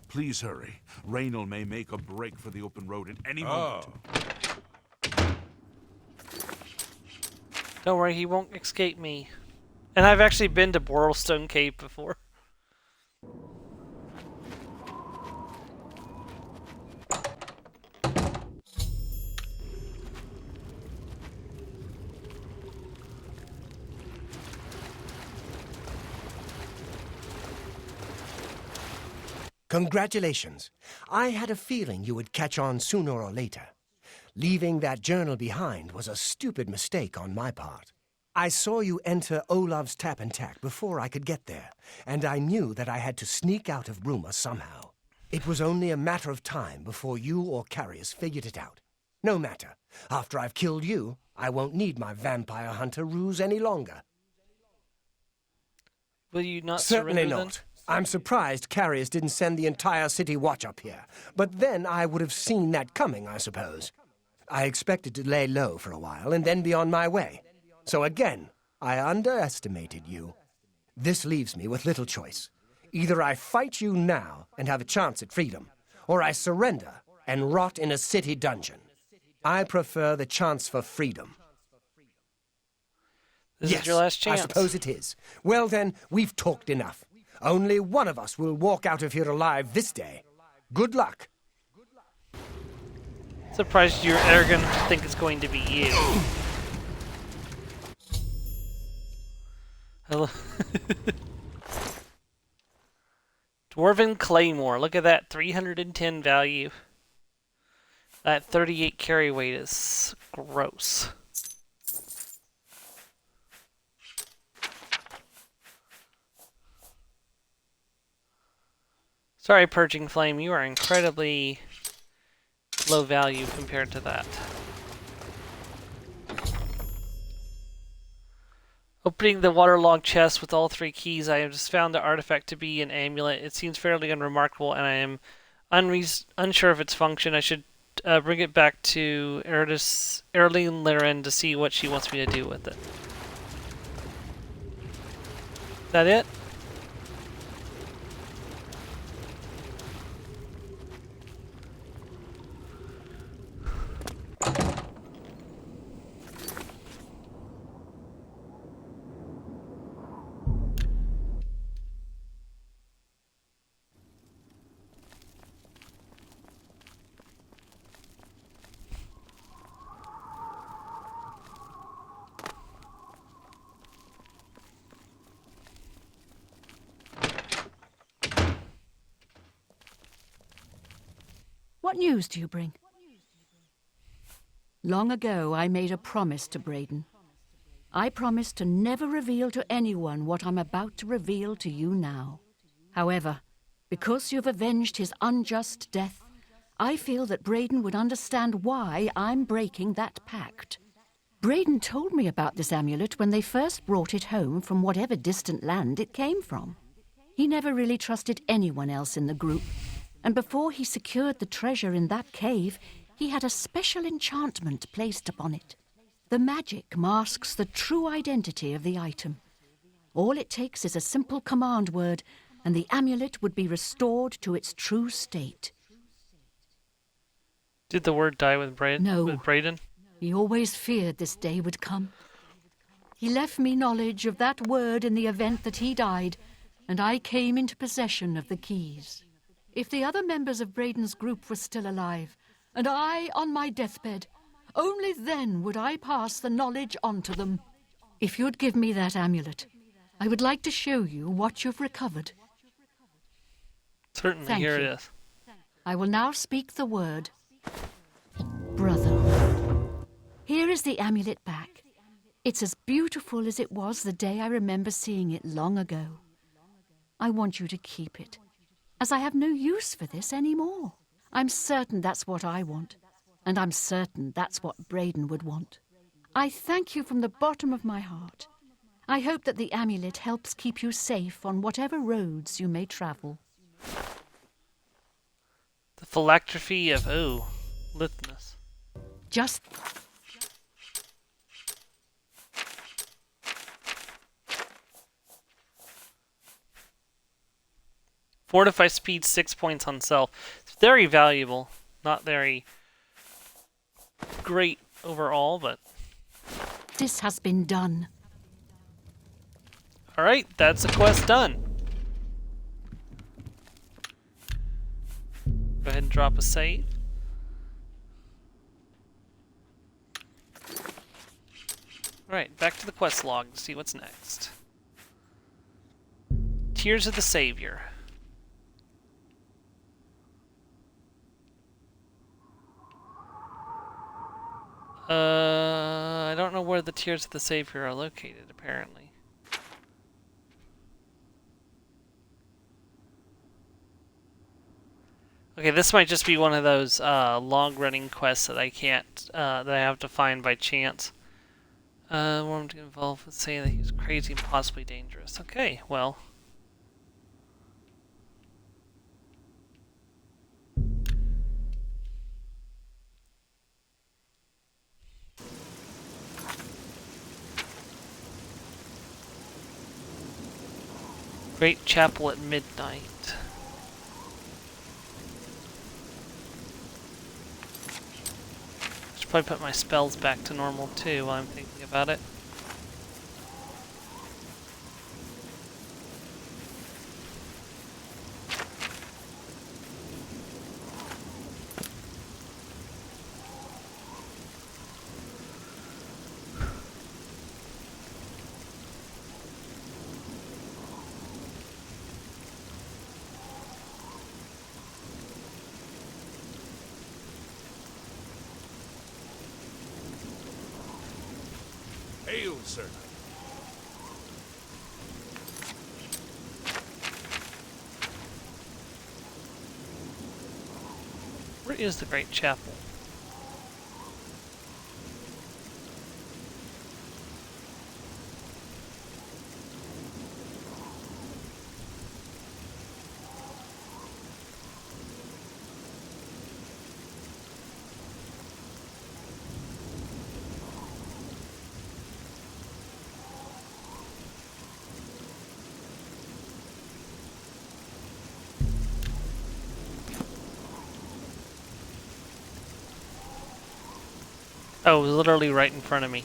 Speaker 7: Please hurry. Raynal may make a break for the open road at any moment.
Speaker 1: Don't worry, he won't escape me. And I've actually been to Borrelstone Cave before.
Speaker 10: Congratulations. I had a feeling you would catch on sooner or later. Leaving that journal behind was a stupid mistake on my part. I saw you enter Olav's Tap and Tack before I could get there, and I knew that I had to sneak out of Bruma somehow. It was only a matter of time before you or Carius figured it out. No matter. After I've killed you, I won't need my vampire hunter ruse any longer.
Speaker 1: Will you not
Speaker 10: Certainly
Speaker 1: surrender
Speaker 10: not.
Speaker 1: then?
Speaker 10: I'm surprised Carius didn't send the entire city watch up here. But then I would have seen that coming, I suppose. I expected to lay low for a while and then be on my way. So again, I underestimated you. This leaves me with little choice. Either I fight you now and have a chance at freedom, or I surrender and rot in a city dungeon. I prefer the chance for freedom.
Speaker 1: This is your last chance.
Speaker 10: I suppose it is. Well then, we've talked enough. Only one of us will walk out of here alive this day. Good luck.
Speaker 1: Surprised you're arrogant to think it's going to be you. Hello. Dwarven Claymore. Look at that. 310 value. That 38 carry weight is gross. Sorry, Purging Flame. You are incredibly low value compared to that. Opening the waterlogged chest with all 3 keys, I have just found the artifact to be an amulet. It seems fairly unremarkable, and I am unsure of its function. I should bring it back to Erling Liren to see what she wants me to do with it. Is that it?
Speaker 6: What news do you bring? Long ago, I made a promise to Braden. I promised to never reveal to anyone what I'm about to reveal to you now. However, because you've avenged his unjust death, I feel that Braden would understand why I'm breaking that pact. Braden told me about this amulet when they first brought it home from whatever distant land it came from. He never really trusted anyone else in the group, and before he secured the treasure in that cave, he had a special enchantment placed upon it. The magic masks the true identity of the item. All it takes is a simple command word, and the amulet would be restored to its true state.
Speaker 1: Did the word die with Braden?
Speaker 6: No.
Speaker 1: With Braden?
Speaker 6: He always feared this day would come. He left me knowledge of that word in the event that he died, and I came into possession of the keys. If the other members of Braden's group were still alive, and I on my deathbed, only then would I pass the knowledge on to them. If you'd give me that amulet, I would like to show you what you've recovered.
Speaker 1: Certainly,
Speaker 6: Thank
Speaker 1: here
Speaker 6: you.
Speaker 1: it is.
Speaker 6: I will now speak the word brotherhood. Here is the amulet back. It's as beautiful as it was the day I remember seeing it long ago. I want you to keep it, as I have no use for this anymore. I'm certain that's what I want, and I'm certain that's what Braden would want. I thank you from the bottom of my heart. I hope that the amulet helps keep you safe on whatever roads you may travel.
Speaker 1: The phylactery of, lithness.
Speaker 6: Just...
Speaker 1: Fortify speed 6 points on self. It's very valuable. Not very great overall, but...
Speaker 6: This has been done.
Speaker 1: Alright, that's a quest done. Go ahead and drop a save. Alright, back to the quest log to see what's next. Tears of the Savior. I don't know where the Tears of the Savior are located, apparently. Okay, this might just be one of those long-running quests that I can't, that I have to find by chance. Warm to get involved with saying that he's crazy and possibly dangerous. Okay, well. Great Chapel at midnight. Should probably put my spells back to normal too while I'm thinking about it.
Speaker 7: Hail, sir.
Speaker 1: Where is the Great Chapel? Oh, it was literally right in front of me.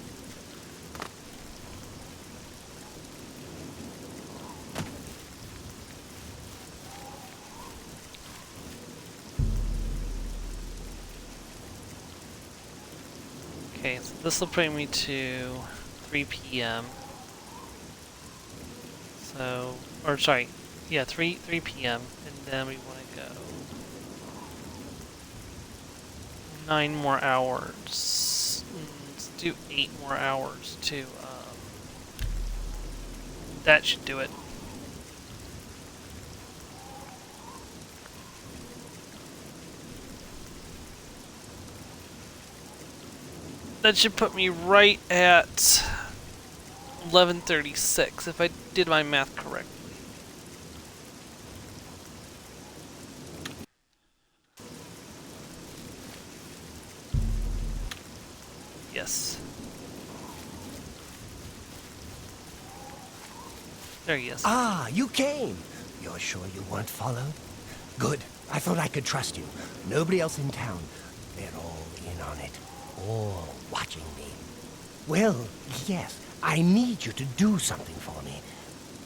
Speaker 1: Okay, so this will bring me to 3 p.m. So, or sorry, yeah, 3 p.m. and then we want to go 9 more hours. Let's do 8 more hours to. That should do it. That should put me right at 11:36 if I did my math correctly. Yes. There he is.
Speaker 10: Ah, you came. You're sure you weren't followed? Good. I thought I could trust you. Nobody else in town. They're all in on it. All watching me. Well, yes, I need you to do something for me.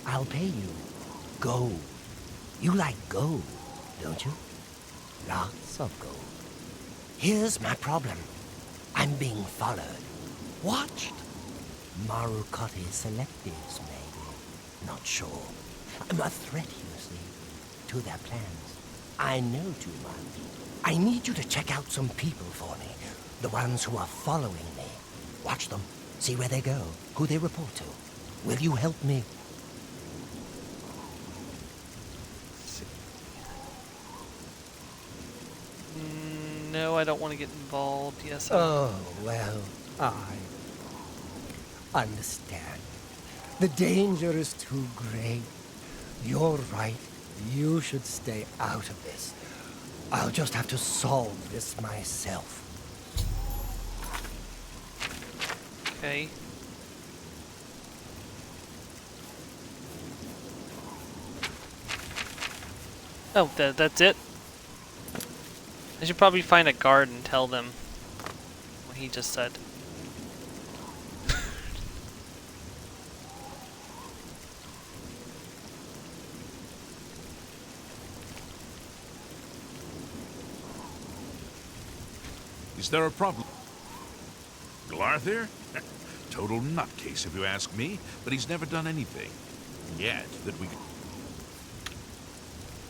Speaker 10: I'll pay you. Gold. You like gold, don't you? Lots of gold. Here's my problem. I'm being followed. Watched. Marukotti selectives, maybe. Not sure. I'm a threat, you see, to their plans. I know too much. I need you to check out some people for me. The ones who are following me. Watch them. See where they go. Who they report to. Will you help me?
Speaker 1: No, I don't want to get involved. Yes.
Speaker 10: Oh, well, I understand. The danger is too great. You're right. You should stay out of this. I'll just have to solve this myself.
Speaker 1: Okay. Oh, that's it? I should probably find a guard and tell them what he just said.
Speaker 7: Is there a problem? Glarth here? Total nutcase if you ask me, but he's never done anything yet that we...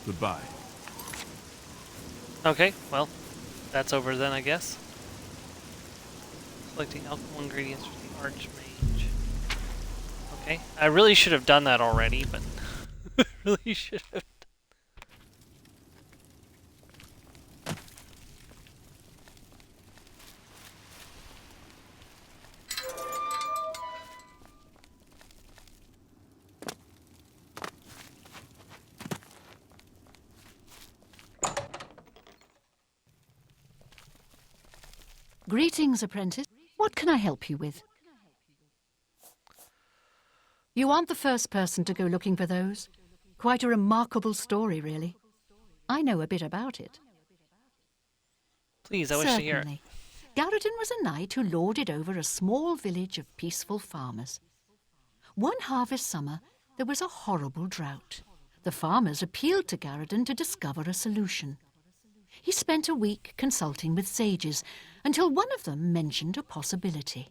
Speaker 7: Goodbye.
Speaker 1: Okay, well, that's over then, I guess. Selecting alchemical ingredients for the Archmage. Okay, I really should have done that already, but really should have.
Speaker 6: Greetings, apprentice. What can I help you with? You aren't the first person to go looking for those. Quite a remarkable story, really. I know a bit about it.
Speaker 1: Please, I wish to hear it.
Speaker 6: Certainly. Garradin was a knight who lorded over a small village of peaceful farmers. One harvest summer, there was a horrible drought. The farmers appealed to Garradin to discover a solution. He spent a week consulting with sages until one of them mentioned a possibility.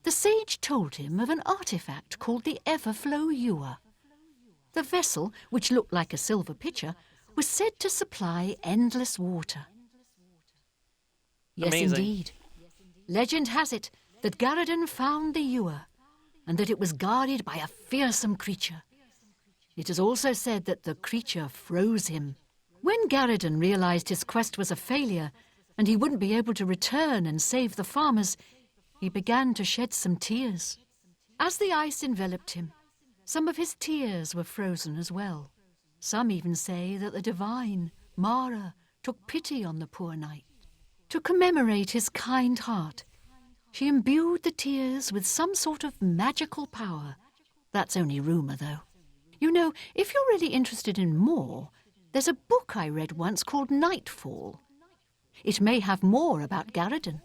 Speaker 6: The sage told him of an artifact called the Everflow Ewer. The vessel, which looked like a silver pitcher, was said to supply endless water. Yes,
Speaker 1: Amazing.
Speaker 6: indeed. Legend has it that Garradin found the ewer, and that it was guarded by a fearsome creature. It is also said that the creature froze him. When Garradin realized his quest was a failure, and he wouldn't be able to return and save the farmers, he began to shed some tears. As the ice enveloped him, some of his tears were frozen as well. Some even say that the divine, Mara, took pity on the poor knight. To commemorate his kind heart, she imbued the tears with some sort of magical power. That's only rumor, though. You know, if you're really interested in more, there's a book I read once called Nightfall. It may have more about Garradin.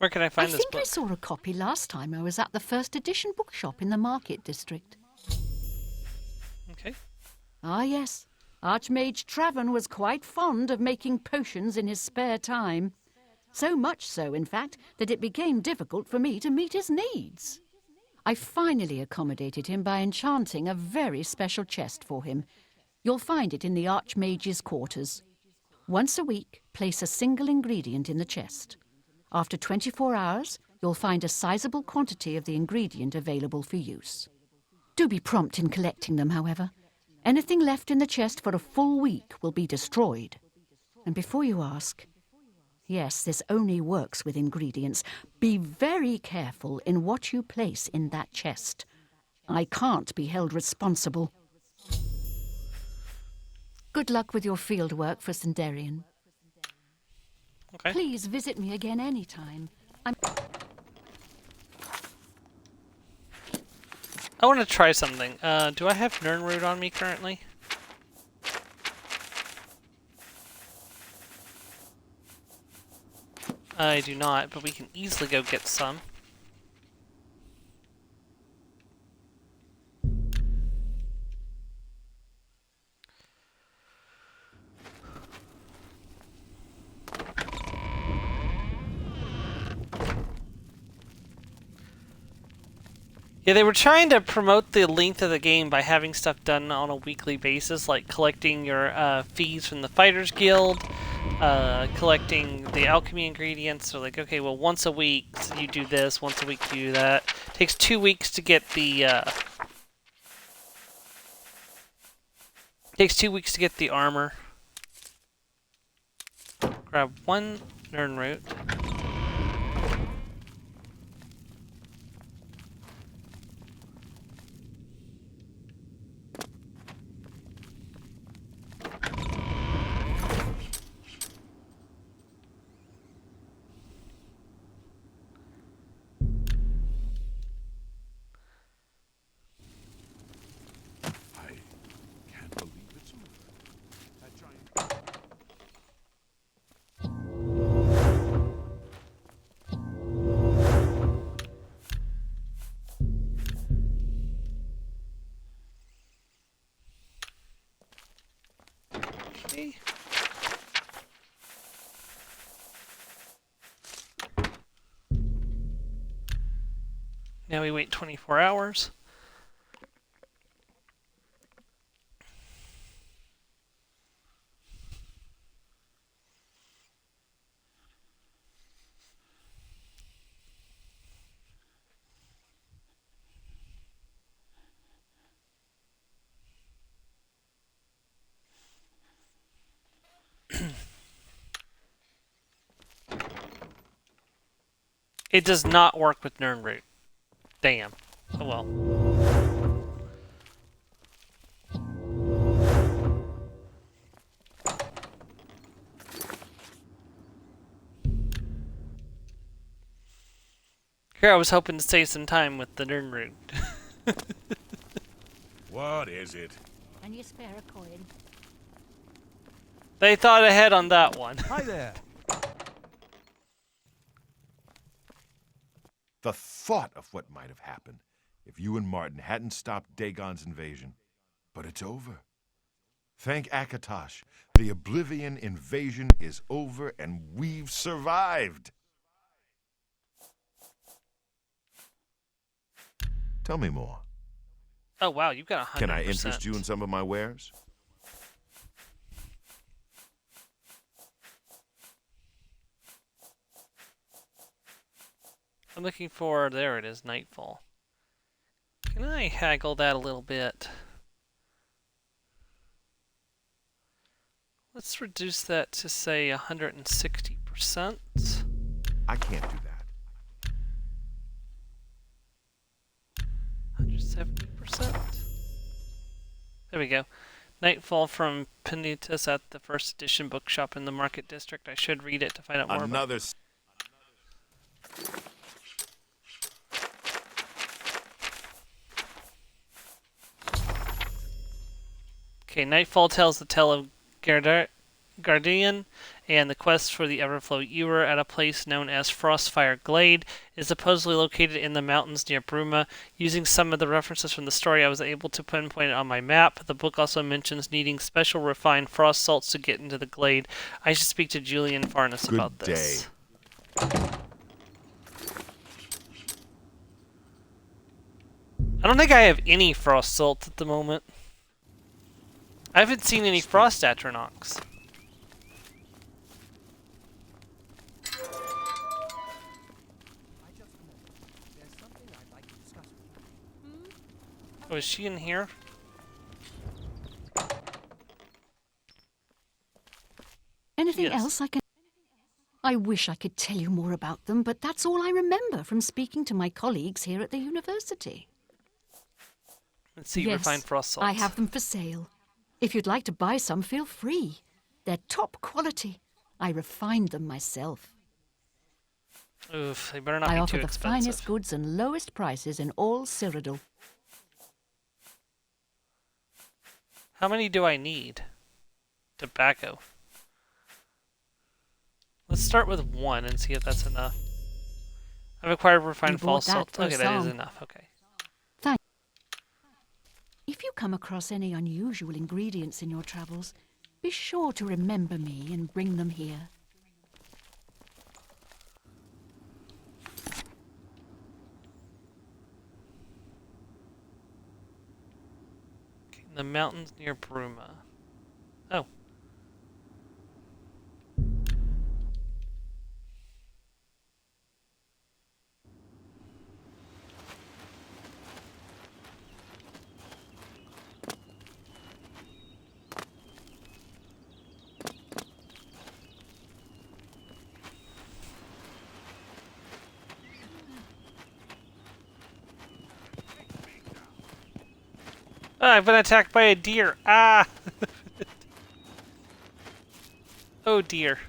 Speaker 1: Where can I find
Speaker 6: I
Speaker 1: this
Speaker 6: think
Speaker 1: book?
Speaker 6: I saw a copy last time I was at the first edition bookshop in the Market District.
Speaker 1: Okay.
Speaker 6: Ah, yes. Archmage Travern was quite fond of making potions in his spare time. So much so, in fact, that it became difficult for me to meet his needs. I finally accommodated him by enchanting a very special chest for him. You'll find it in the Archmage's quarters. Once a week, place a single ingredient in the chest. After 24 hours, you'll find a sizable quantity of the ingredient available for use. Do be prompt in collecting them, however. Anything left in the chest for a full week will be destroyed. And before you ask, yes, this only works with ingredients. Be very careful in what you place in that chest. I can't be held responsible. Good luck with your field work for Sindarian.
Speaker 1: Okay.
Speaker 6: Please visit me again anytime.
Speaker 1: I want to try something. Do I have Nirnroot on me currently? I do not, but we can easily go get some. Yeah, they were trying to promote the length of the game by having stuff done on a weekly basis, like collecting your fees from the Fighters Guild, collecting the alchemy ingredients. So like, okay, well, once a week you do this, once a week you do that. It takes 2 weeks to get the armor. Grab one Nirnroot. Now we wait 24 hours. It does not work with Nirnroot. Damn. Oh well. Here I was hoping to save some time with the Nirnroot.
Speaker 13: What is it?
Speaker 6: Can you spare a coin?
Speaker 1: They thought ahead on that one.
Speaker 2: Hi there.
Speaker 14: The thought of what might have happened if you and Martin hadn't stopped Dagon's invasion. But it's over. Thank Akatosh. The Oblivion invasion is over and we've survived. Tell me more.
Speaker 1: Oh wow, you've got 100%.
Speaker 14: Can I interest you in some of my wares?
Speaker 1: I'm looking for, there it is, Nightfall. Can I haggle that a little bit? Let's reduce that to, say, 160%.
Speaker 14: I can't do that.
Speaker 1: 170%. There we go. Nightfall from Panitas at the first edition bookshop in the Market District. I should read it to find out more about it. Okay, Nightfall tells the tale of Guardian, and the quest for the Everflow Ewer at a place known as Frostfire Glade is supposedly located in the mountains near Bruma. Using some of the references from the story, I was able to pinpoint it on my map. The book also mentions needing special refined frost salts to get into the glade. I should speak to Julian Farnes about this. I don't think I have any frost salts at the moment. I haven't seen any frost atronachs. Oh, is she in here?
Speaker 6: Anything else I can... I wish I could tell you more about them, but that's all I remember from speaking to my colleagues here at the university.
Speaker 1: Let's see,
Speaker 6: yes,
Speaker 1: refined frost salts.
Speaker 6: I have them for sale. If you'd like to buy some, feel free. They're top quality. I refined them myself.
Speaker 1: Oof, they better not
Speaker 6: I
Speaker 1: be
Speaker 6: offer
Speaker 1: too
Speaker 6: the
Speaker 1: expensive.
Speaker 6: finest goods and lowest prices in all Cyrodiil.
Speaker 1: How many do I need? Tobacco. Let's start with 1 and see if that's enough. I've acquired refined frost salts. Okay, that is enough. Okay.
Speaker 6: Thanks. If you come across any unusual ingredients in your travels, be sure to remember me and bring them here.
Speaker 1: Okay, the mountains near Bruma. Oh. Ah, I've been attacked by a deer. Ah! Oh dear.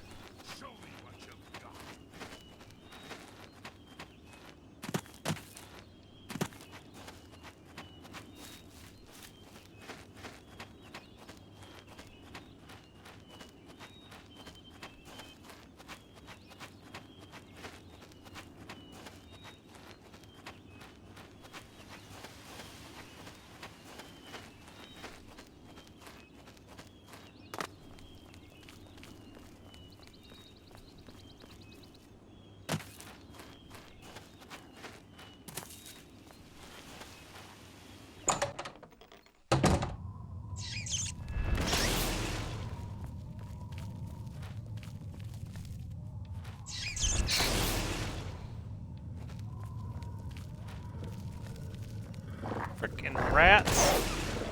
Speaker 1: Frickin' rats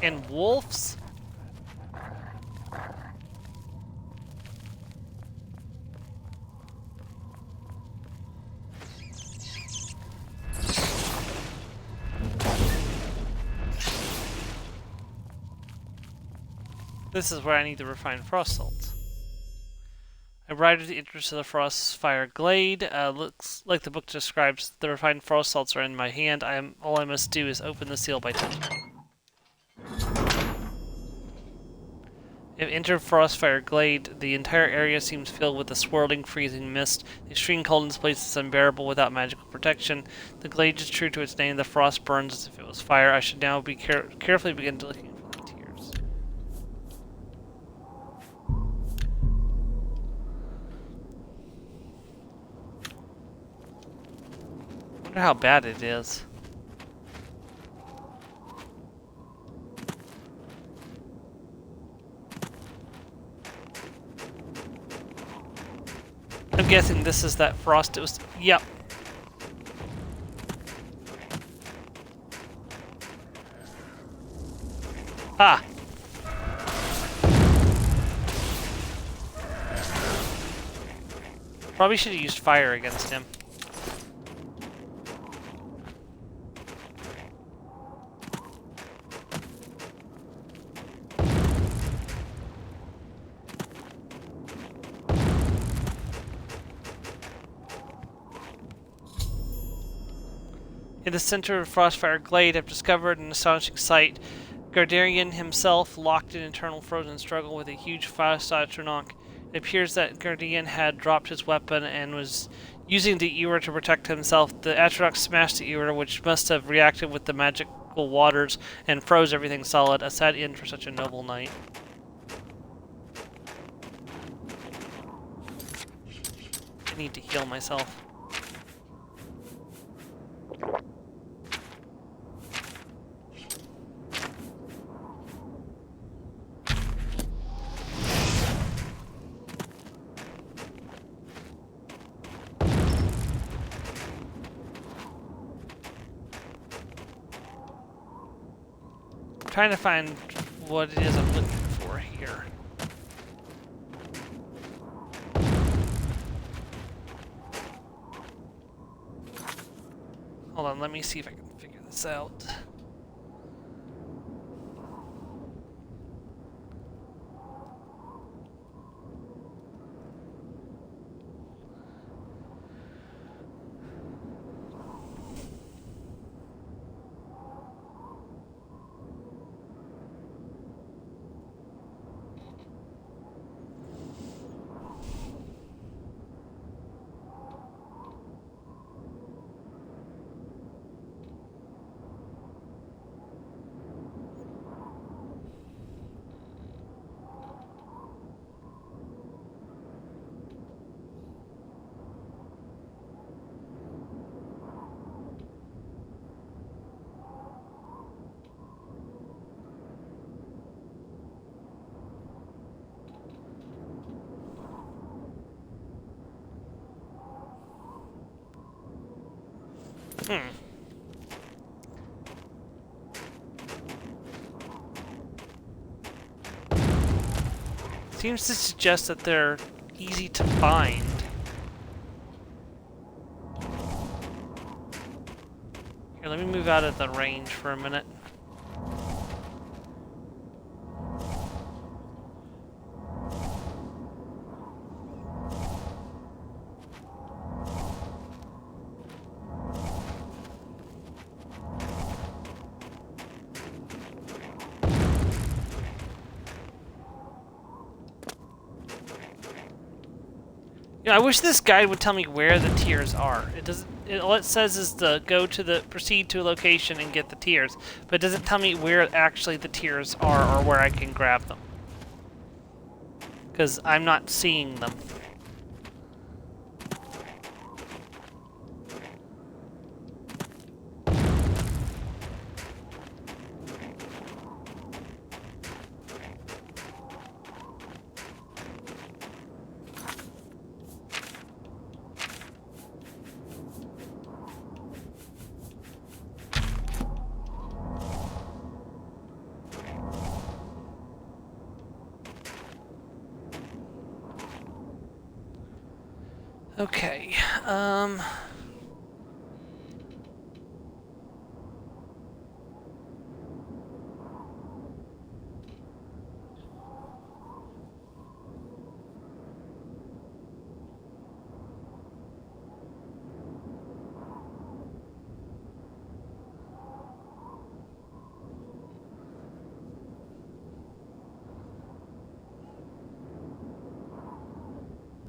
Speaker 1: and wolves. This is where I need the refined frost salts. I arrived at the entrance of the Frostfire Glade. Looks like the book describes. The refined frost salts are in my hand. All I must do is open the seal by touching it. I've entered Frostfire Glade. The entire area seems filled with a swirling, freezing mist. The extreme cold in this place is unbearable without magical protection. The glade is true to its name. The frost burns as if it was fire. I should now be carefully begin looking for the tears. I wonder how bad it is. I'm guessing this is that frost it was. Yep. Ah. Probably should have used fire against him. In the center of Frostfire Glade, I've discovered an astonishing sight. Gardarian himself, locked in eternal frozen struggle with a huge frost atronach, It appears that Guardian had dropped his weapon and was using the ewer to protect himself. The Atrox smashed the ewer, which must have reacted with the magical waters and froze everything solid. A sad end for such a noble knight. I need to heal myself. Trying to find what it is I'm looking for here. Hold on, let me see if I can figure this out. Seems to suggest that they're easy to find. Here, let me move out of the range for a minute. I wish this guide would tell me where the tiers are. It doesn't. All it says is to proceed to a location and get the tiers, but it doesn't tell me where actually the tiers are or where I can grab them. Because I'm not seeing them. Okay,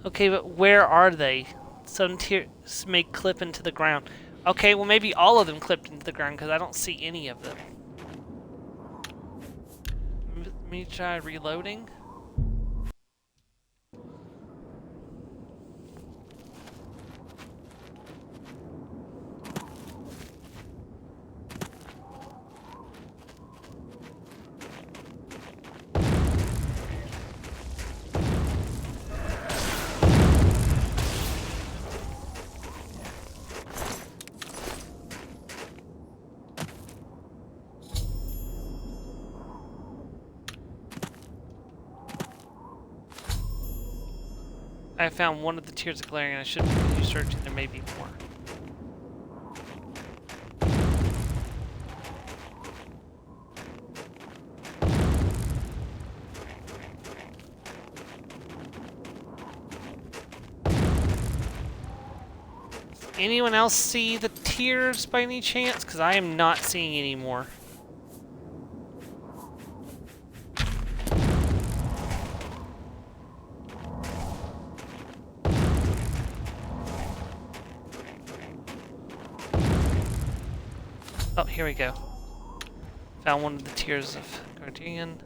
Speaker 1: okay, but where are they? Some tiers may clip into the ground. Okay, well maybe all of them clipped into the ground because I don't see any of them. Let me try reloading. I found one of the tiers of glaring. I should continue searching. There may be more. Anyone else see the tiers by any chance? Because I am not seeing any more. Oh, here we go. Found one of the Tears of Guardian.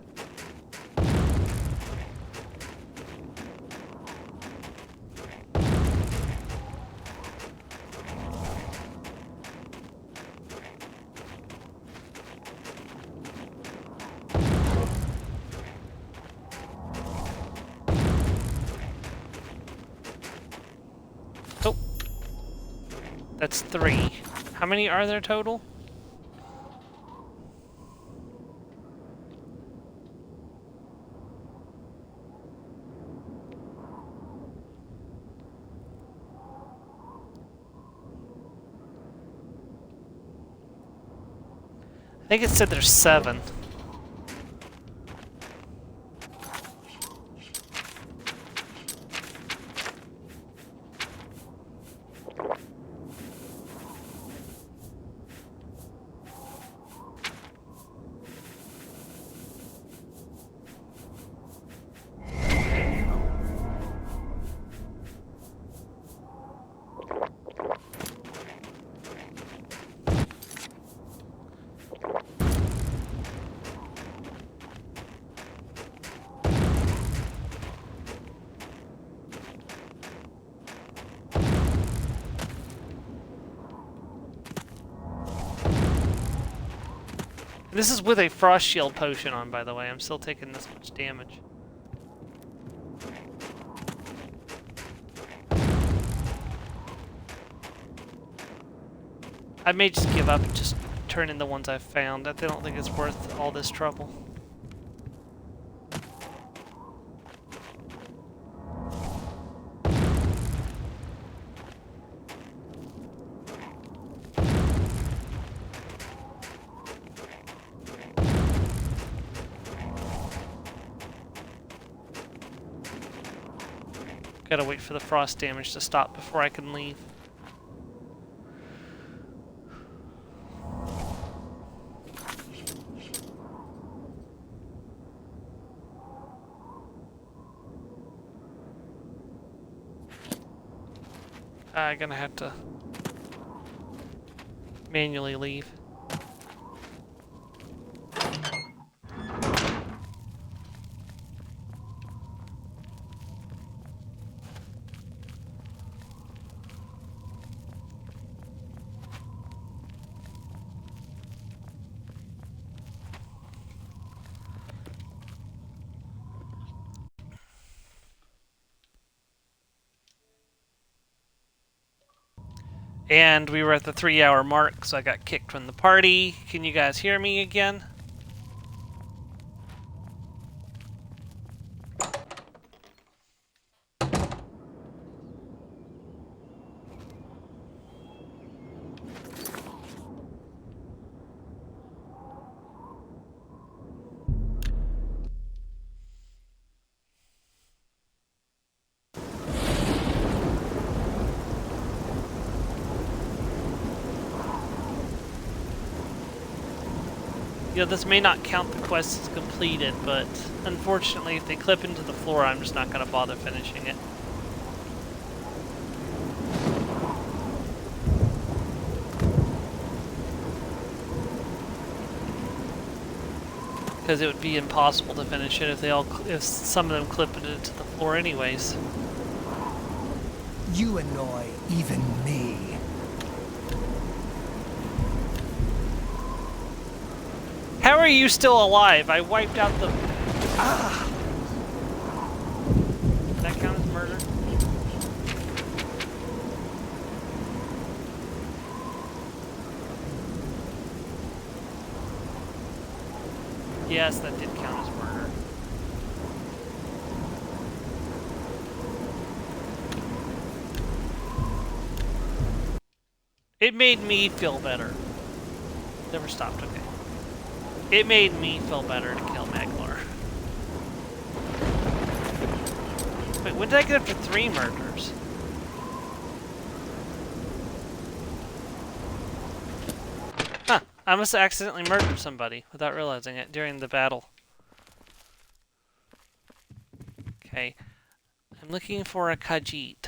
Speaker 1: Oh. That's 3. How many are there total? I think it said there's 7. This is with a frost shield potion on, by the way. I'm still taking this much damage. I may just give up and just turn in the ones I've found. I don't think it's worth all this trouble. Gotta wait for the frost damage to stop before I can leave. I'm gonna have to manually leave. And we were at the 3-hour mark, so I got kicked from the party. Can you guys hear me again? You know, this may not count the quest as completed, but unfortunately, if they clip into the floor, I'm just not going to bother finishing it. Because it would be impossible to finish it if some of them clip it into the floor anyways.
Speaker 10: You annoy even me.
Speaker 1: How are you still alive? I wiped out the...
Speaker 10: Ah!
Speaker 1: Does that count as murder? Yes, that did count as murder. It made me feel better. Never stopped, okay. It made me feel better to kill Maglar. Wait, when did I get up to 3 murders? Huh, I must have accidentally murdered somebody without realizing it during the battle. Okay, I'm looking for a Khajiit.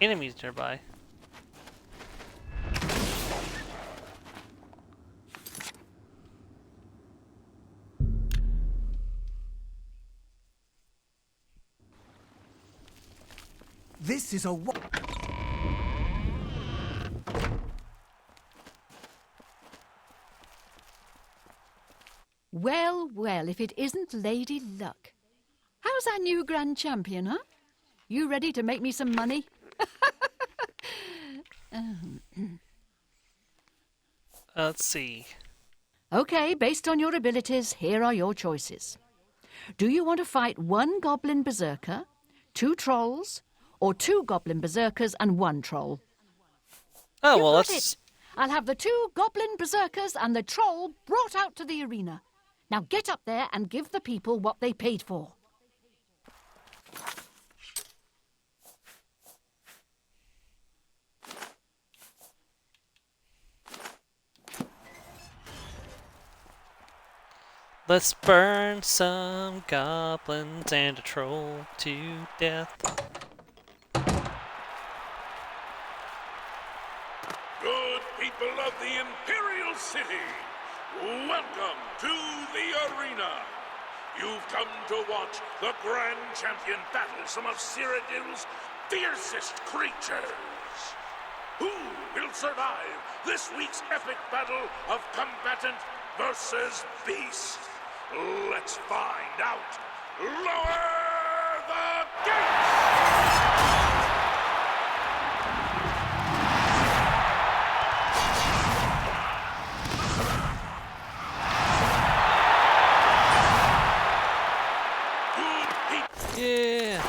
Speaker 1: enemies nearby.
Speaker 10: This is a
Speaker 6: Well, well, if it isn't Lady Luck. How's our new grand champion, huh? You ready to make me some money?
Speaker 1: Let's see.
Speaker 6: Okay, based on your abilities, here are your choices. Do you want to fight 1 goblin berserker, 2 trolls, or 2 goblin berserkers and 1 troll?
Speaker 1: Oh,
Speaker 6: You
Speaker 1: well,
Speaker 6: got
Speaker 1: let's...
Speaker 6: it. I'll have the 2 goblin berserkers and the troll brought out to the arena. Now get up there and give the people what they paid for.
Speaker 1: Let's burn some goblins and a troll to death.
Speaker 15: Good people of the Imperial City, welcome to the arena. You've come to watch the Grand Champion battle some of Cyrodiil's fiercest creatures. Who will survive this week's epic battle of combatant versus beast? Let's find out. Lower the gates!
Speaker 1: Yeah.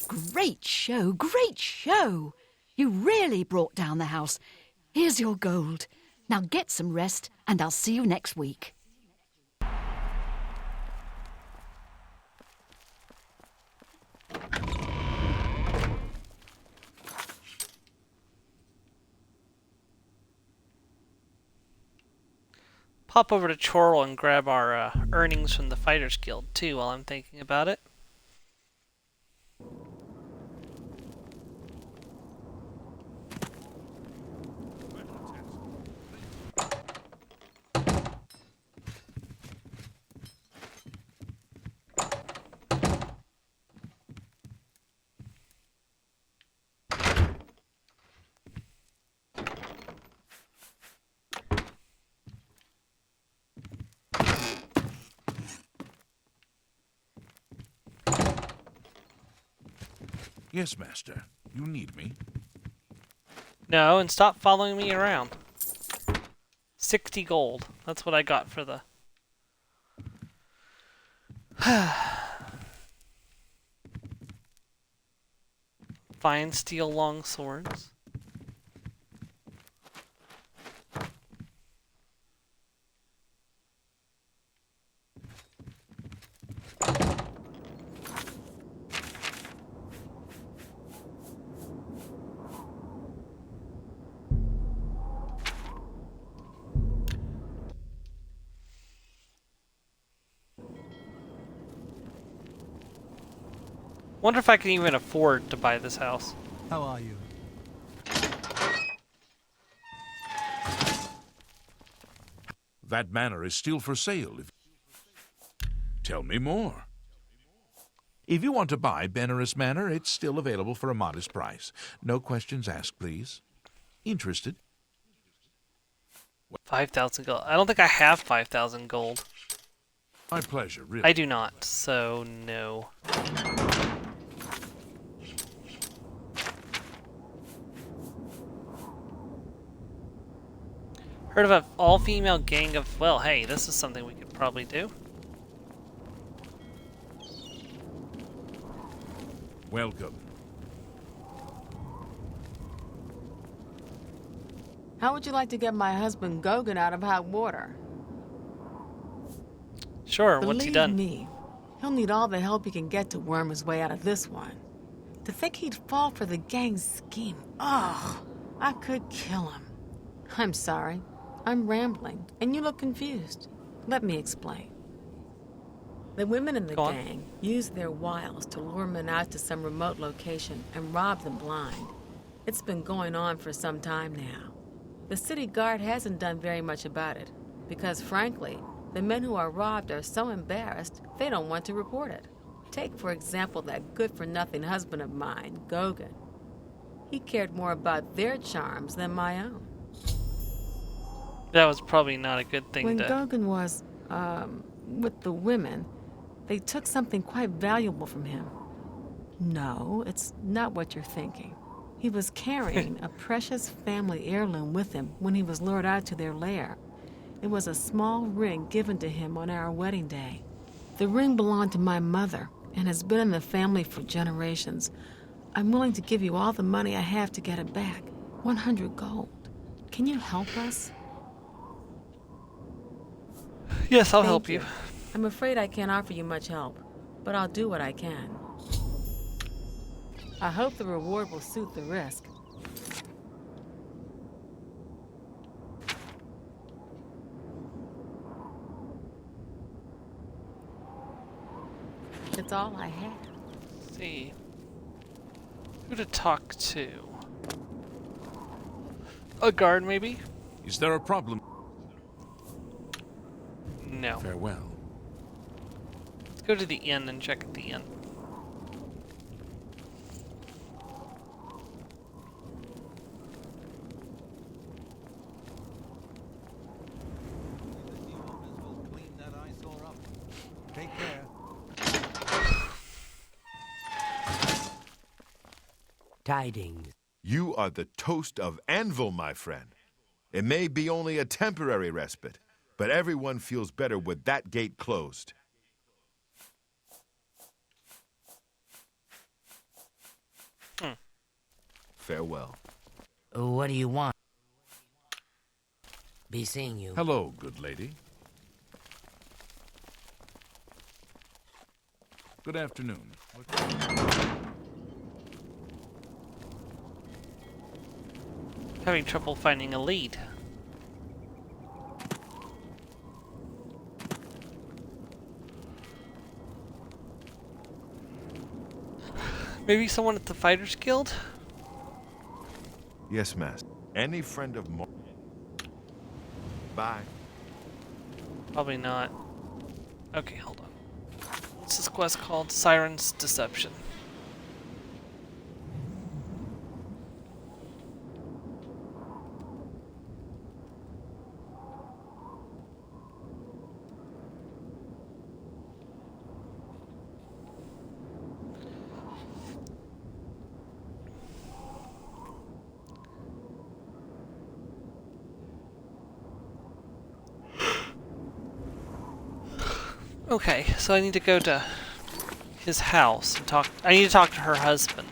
Speaker 6: Great show, great show. You really brought down the house. Here's your gold. Now get some rest, and I'll see you next week.
Speaker 1: Pop over to Chorrell and grab our earnings from the Fighters Guild, too, while I'm thinking about it.
Speaker 7: Yes, Master. You need me.
Speaker 1: No, and stop following me around. 60 gold. That's what I got for the... Fine steel long swords. Wonder if I can even afford to buy this house.
Speaker 2: How are you?
Speaker 7: That manor is still for sale. Tell me more. If you want to buy Benares Manor, it's still available for a modest price. No questions asked, please. Interested?
Speaker 1: 5,000 gold. I don't think I have 5,000 gold.
Speaker 7: My pleasure, really.
Speaker 1: I do not, so no. Heard of an all-female gang of... Well, hey, this is something we could probably do.
Speaker 7: Welcome.
Speaker 12: How would you like to get my husband Gogan out of hot water?
Speaker 1: Sure,
Speaker 12: Believe
Speaker 1: what's he done?
Speaker 12: me, he'll need all the help he can get to worm his way out of this one. To think he'd fall for the gang's scheme. Oh, I could kill him. I'm sorry. I'm rambling, and you look confused. Let me explain. The women in the gang use their wiles to lure men out to some remote location and rob them blind. It's been going on for some time now. The city guard hasn't done very much about it, because frankly, the men who are robbed are so embarrassed they don't want to report it. Take, for example, that good-for-nothing husband of mine, Gauguin. He cared more about their charms than my own.
Speaker 1: That was probably not a good thing
Speaker 12: When
Speaker 1: to...
Speaker 12: Gauguin was, with the women, they took something quite valuable from him. No, it's not what you're thinking. He was carrying a precious family heirloom with him when he was lured out to their lair. It was a small ring given to him on our wedding day. The ring belonged to my mother and has been in the family for generations. I'm willing to give you all the money I have to get it back. 100 gold. Can you help us?
Speaker 1: Yes, I'll
Speaker 12: Thank
Speaker 1: help you.
Speaker 12: I'm afraid I can't offer you much help, but I'll do what I can. I hope the reward will suit the risk. It's all I have.
Speaker 1: Let's see. Who to talk to? A guard, maybe?
Speaker 7: Is there a problem?
Speaker 1: No.
Speaker 7: Farewell.
Speaker 1: Let's go to the inn and check at the inn.
Speaker 2: Take care.
Speaker 10: Tidings.
Speaker 14: You are the toast of Anvil, my friend. It may be only a temporary respite, but everyone feels better with that gate closed. Farewell.
Speaker 16: What do you want? Be seeing you.
Speaker 7: Hello, good lady. Good afternoon.
Speaker 1: Having trouble finding a lead. Maybe someone at the Fighters Guild?
Speaker 14: Yes, Master. Any friend of mine. Bye.
Speaker 1: Probably not. Okay, hold on. What's this quest called? Siren's Deception. Okay, so I need to go to his house and talk. I need to talk to her husband.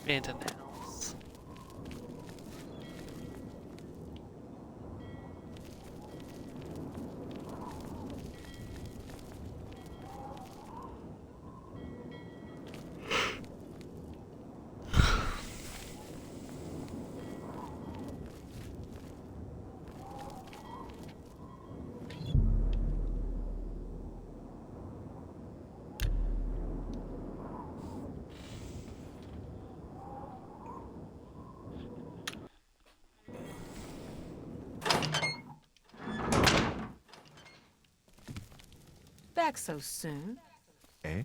Speaker 1: Abandoned house.
Speaker 12: Back so soon?
Speaker 14: Eh?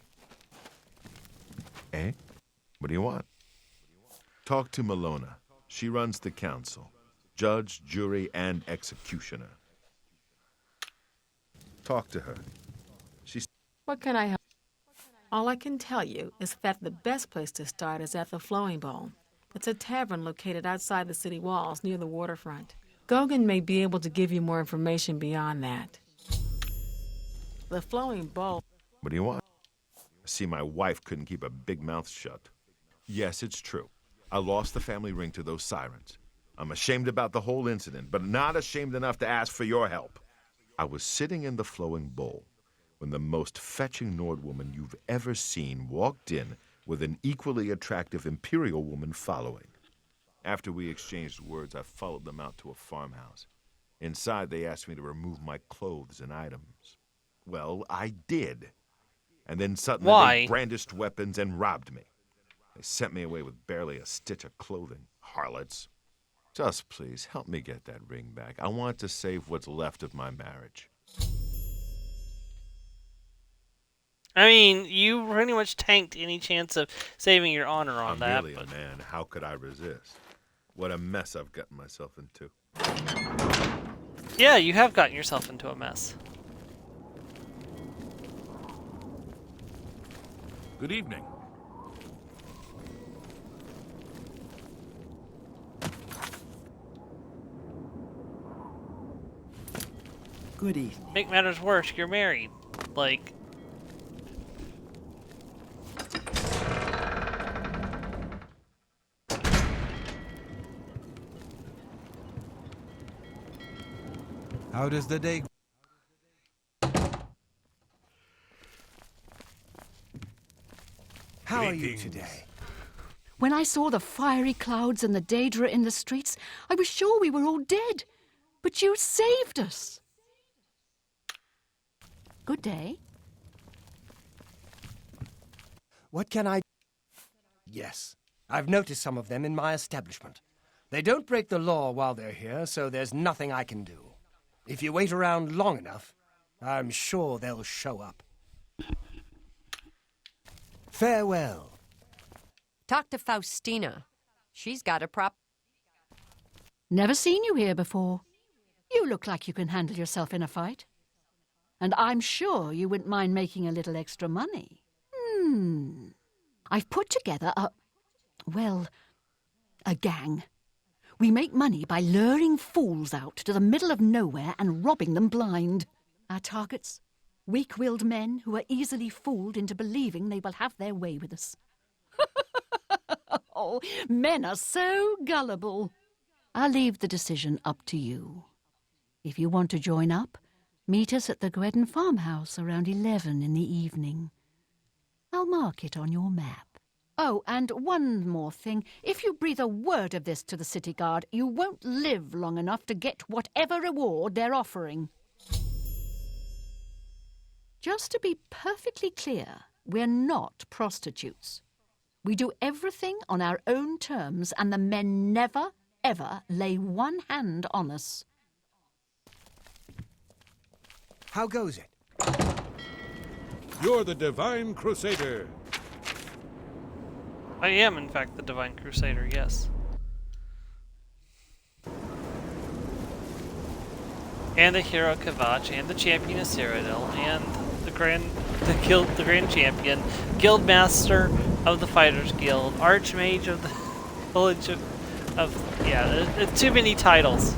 Speaker 14: Eh? What do you want? Talk to Malona. She runs the council. Judge, jury, and executioner. Talk to her. She's...
Speaker 12: What can I help? All I can tell you is that the best place to start is at the Flowing Bowl. It's a tavern located outside the city walls near the waterfront. Gogan may be able to give you more information beyond that. The Flowing Bowl...
Speaker 14: What do you want? I see my wife couldn't keep a big mouth shut. Yes, it's true. I lost the family ring to those sirens. I'm ashamed about the whole incident, but not ashamed enough to ask for your help. I was sitting in the Flowing Bowl when the most fetching Nord woman you've ever seen walked in with an equally attractive Imperial woman following. After we exchanged words, I followed them out to a farmhouse. Inside, they asked me to remove my clothes and items. Well, I did. And then suddenly they brandished weapons and robbed me. They sent me away with barely a stitch of clothing. Harlots. Just please, help me get that ring back. I want to save what's left of my marriage.
Speaker 1: I mean, you pretty much tanked any chance of saving your honor on that.
Speaker 14: I'm really a man. How could I resist? What a mess I've gotten myself into.
Speaker 1: Yeah, you have gotten yourself into a mess.
Speaker 7: Good evening.
Speaker 8: Good evening.
Speaker 1: Make matters worse, you're married. Like...
Speaker 2: How does the day...
Speaker 10: How are you today?
Speaker 6: When I saw the fiery clouds and the Daedra in the streets, I was sure we were all dead. But you saved us. Good day.
Speaker 10: What can I... Yes, I've noticed some of them in my establishment. They don't break the law while they're here, so there's nothing I can do. If you wait around long enough, I'm sure they'll show up. Farewell.
Speaker 17: Talk to Faustina. She's got a prop.
Speaker 6: Never seen you here before. You look like you can handle yourself in a fight. And I'm sure you wouldn't mind making a little extra money. I've put together a gang. We make money by luring fools out to the middle of nowhere and robbing them blind. Our targets? Weak-willed men who are easily fooled into believing they will have their way with us. Oh, men are so gullible. I'll leave the decision up to you. If you want to join up, meet us at the Gwedden farmhouse around 11 in the evening. I'll mark it on your map. Oh, and one more thing. If you breathe a word of this to the city guard, you won't live long enough to get whatever reward they're offering. Just to be perfectly clear, we're not prostitutes. We do everything on our own terms, and the men never, ever lay one hand on us.
Speaker 10: How goes it?
Speaker 13: You're the Divine Crusader.
Speaker 1: I am, in fact, the Divine Crusader, yes. And the hero Kavach, and the champion of Cyrodiil, and the Grand Champion, Guildmaster of the Fighters Guild, Archmage of the Village of yeah, too many titles.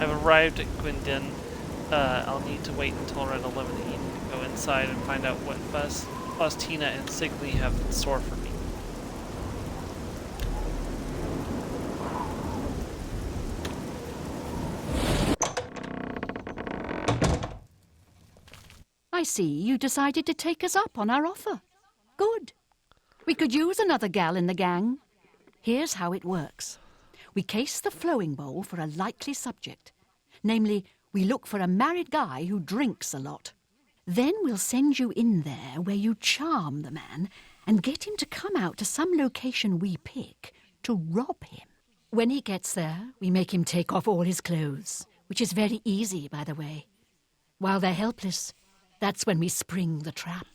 Speaker 1: I've arrived at Gwendon. I'll need to wait until around 11 in the evening to go inside and find out what Faustina and Sigly have in store for me.
Speaker 6: see you decided to take us up on our offer. Good. We could use another gal in the gang. Here's how it works. We case the flowing bowl for a likely subject. Namely, we look for a married guy who drinks a lot. Then we'll send you in there where you charm the man and get him to come out to some location we pick to rob him. When he gets there, we make him take off all his clothes, which is very easy, by the way. While they're helpless, that's when we spring the trap.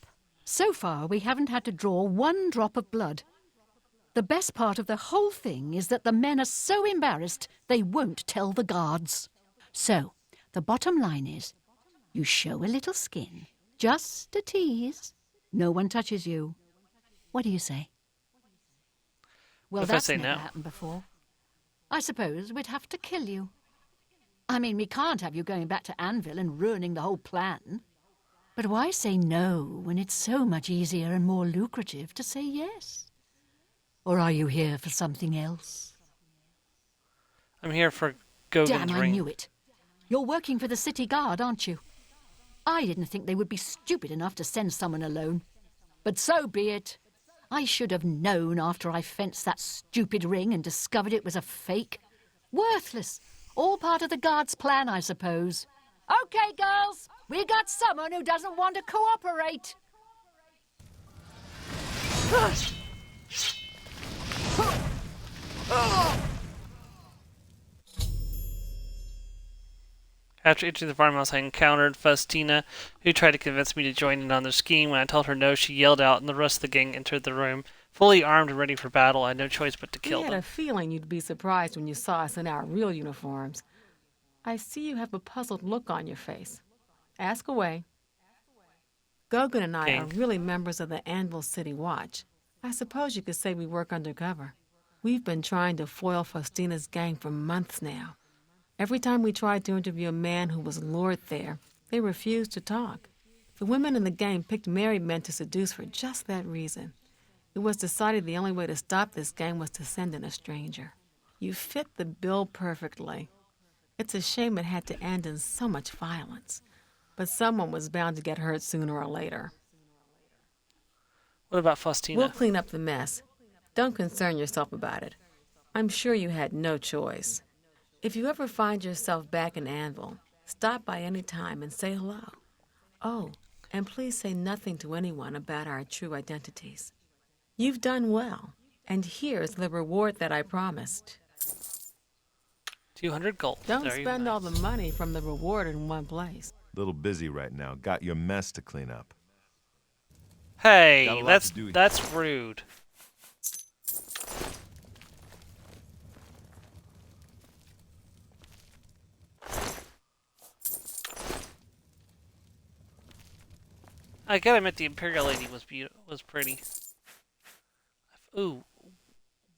Speaker 6: So far, we haven't had to draw one drop of blood. The best part of the whole thing is that the men are so embarrassed they won't tell the guards. So, the bottom line is, you show a little skin, just a tease. No one touches you. What do you say? Well,
Speaker 1: If I
Speaker 6: that's
Speaker 1: say
Speaker 6: never
Speaker 1: no?
Speaker 6: happened before. I suppose we'd have to kill you. I mean, we can't have you going back to Anvil and ruining the whole plan. But why say no when it's so much easier and more lucrative to say yes? Or are you here for something else?
Speaker 1: I'm here for Gogan's
Speaker 6: Damn, I
Speaker 1: ring.
Speaker 6: knew it. You're working for the city guard, aren't you? I didn't think they would be stupid enough to send someone alone. But so be it. I should have known after I fenced that stupid ring and discovered it was a fake. Worthless. All part of the guard's plan, I suppose. Okay, girls. We got someone who doesn't want to cooperate.
Speaker 1: After entering the farmhouse, I encountered Faustina, who tried to convince me to join in on their scheme. When I told her no, she yelled out, and the rest of the gang entered the room. Fully armed and ready for battle, I had no choice but to kill
Speaker 12: We had
Speaker 1: them.
Speaker 12: a feeling you'd be surprised when you saw us in our real uniforms. I see you have a puzzled look on your face. Ask away. Gogan and I
Speaker 1: King.
Speaker 12: are really members of the Anvil City Watch. I suppose you could say we work undercover. We've been trying to foil Faustina's gang for months now. Every time we tried to interview a man who was lured there, they refused to talk. The women in the gang picked married men to seduce for just that reason. It was decided the only way to stop this gang was to send in a stranger. You fit the bill perfectly. It's a shame it had to end in so much violence. But someone was bound to get hurt sooner or later.
Speaker 1: What about Faustina?
Speaker 12: We'll clean up the mess. Don't concern yourself about it. I'm sure you had no choice. If you ever find yourself back in Anvil, stop by any time and say hello. Oh, and please say nothing to anyone about our true identities. You've done well, and here's the reward that I promised.
Speaker 1: 200 gold.
Speaker 12: Don't
Speaker 1: Very
Speaker 12: spend all
Speaker 1: nice.
Speaker 12: the money from the reward in one place.
Speaker 14: Little busy right now. Got your mess to clean up. Got a
Speaker 1: Hey,
Speaker 14: lot
Speaker 1: that's
Speaker 14: to do.
Speaker 1: that's rude. I gotta admit, the Imperial Lady was pretty. Ooh,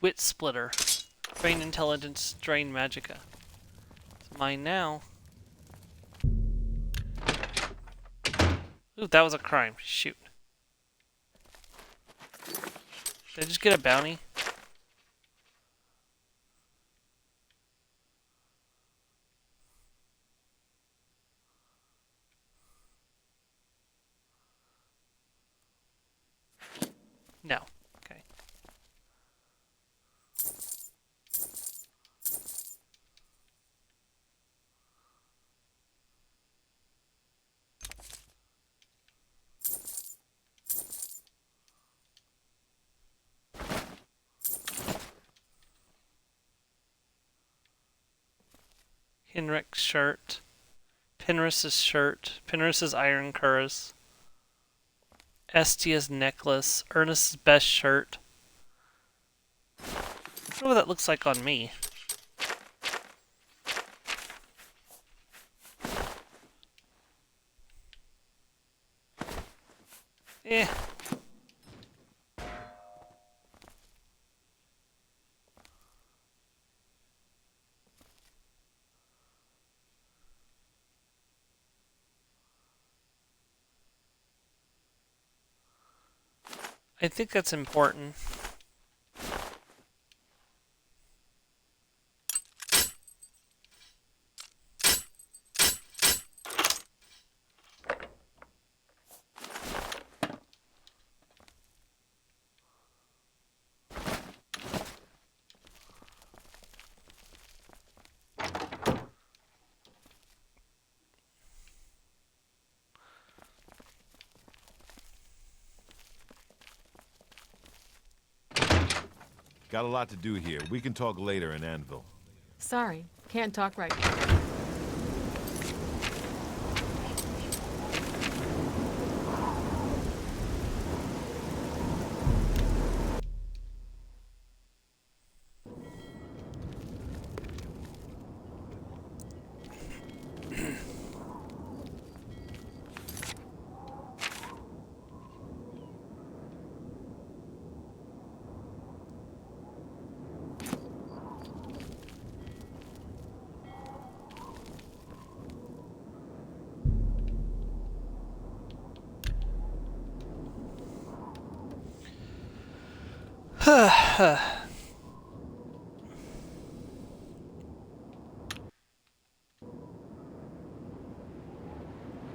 Speaker 1: Wit Splitter, Drain Intelligence, Drain Magicka. It's mine now. Ooh, that was a crime. Shoot. Did I just get a bounty? No. Okay. Henrik's shirt. Penris's shirt. Penris's iron cuirass. Estia's necklace. Ernest's best shirt. I don't know what that looks like on me. Eh. I think that's important.
Speaker 14: Got a lot to do here. We can talk later in Anvil.
Speaker 12: Sorry, can't talk right now.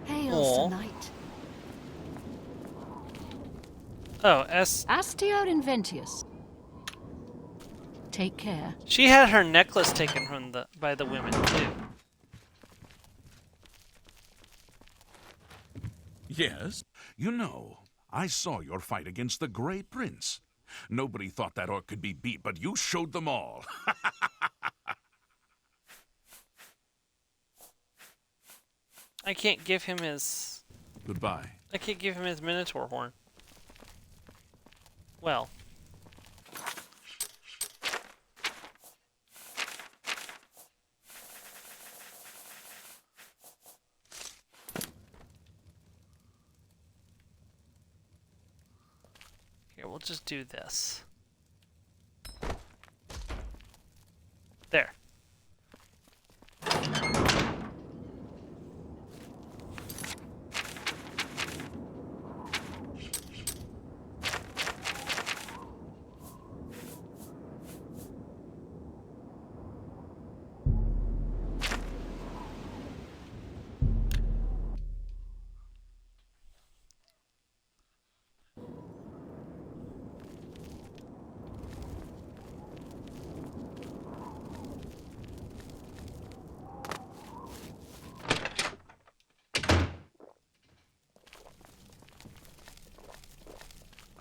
Speaker 6: Hail, Sir Knight.
Speaker 1: Oh,
Speaker 6: Astia Inventius. Take care.
Speaker 1: She had her necklace taken from by the women too.
Speaker 15: Yes? You know, I saw your fight against the Grey Prince. Nobody thought that orc could be beat, but you showed them all.
Speaker 1: I can't give him his...
Speaker 15: Goodbye.
Speaker 1: I can't give him his Minotaur horn. Well. Here, we'll just do this. There.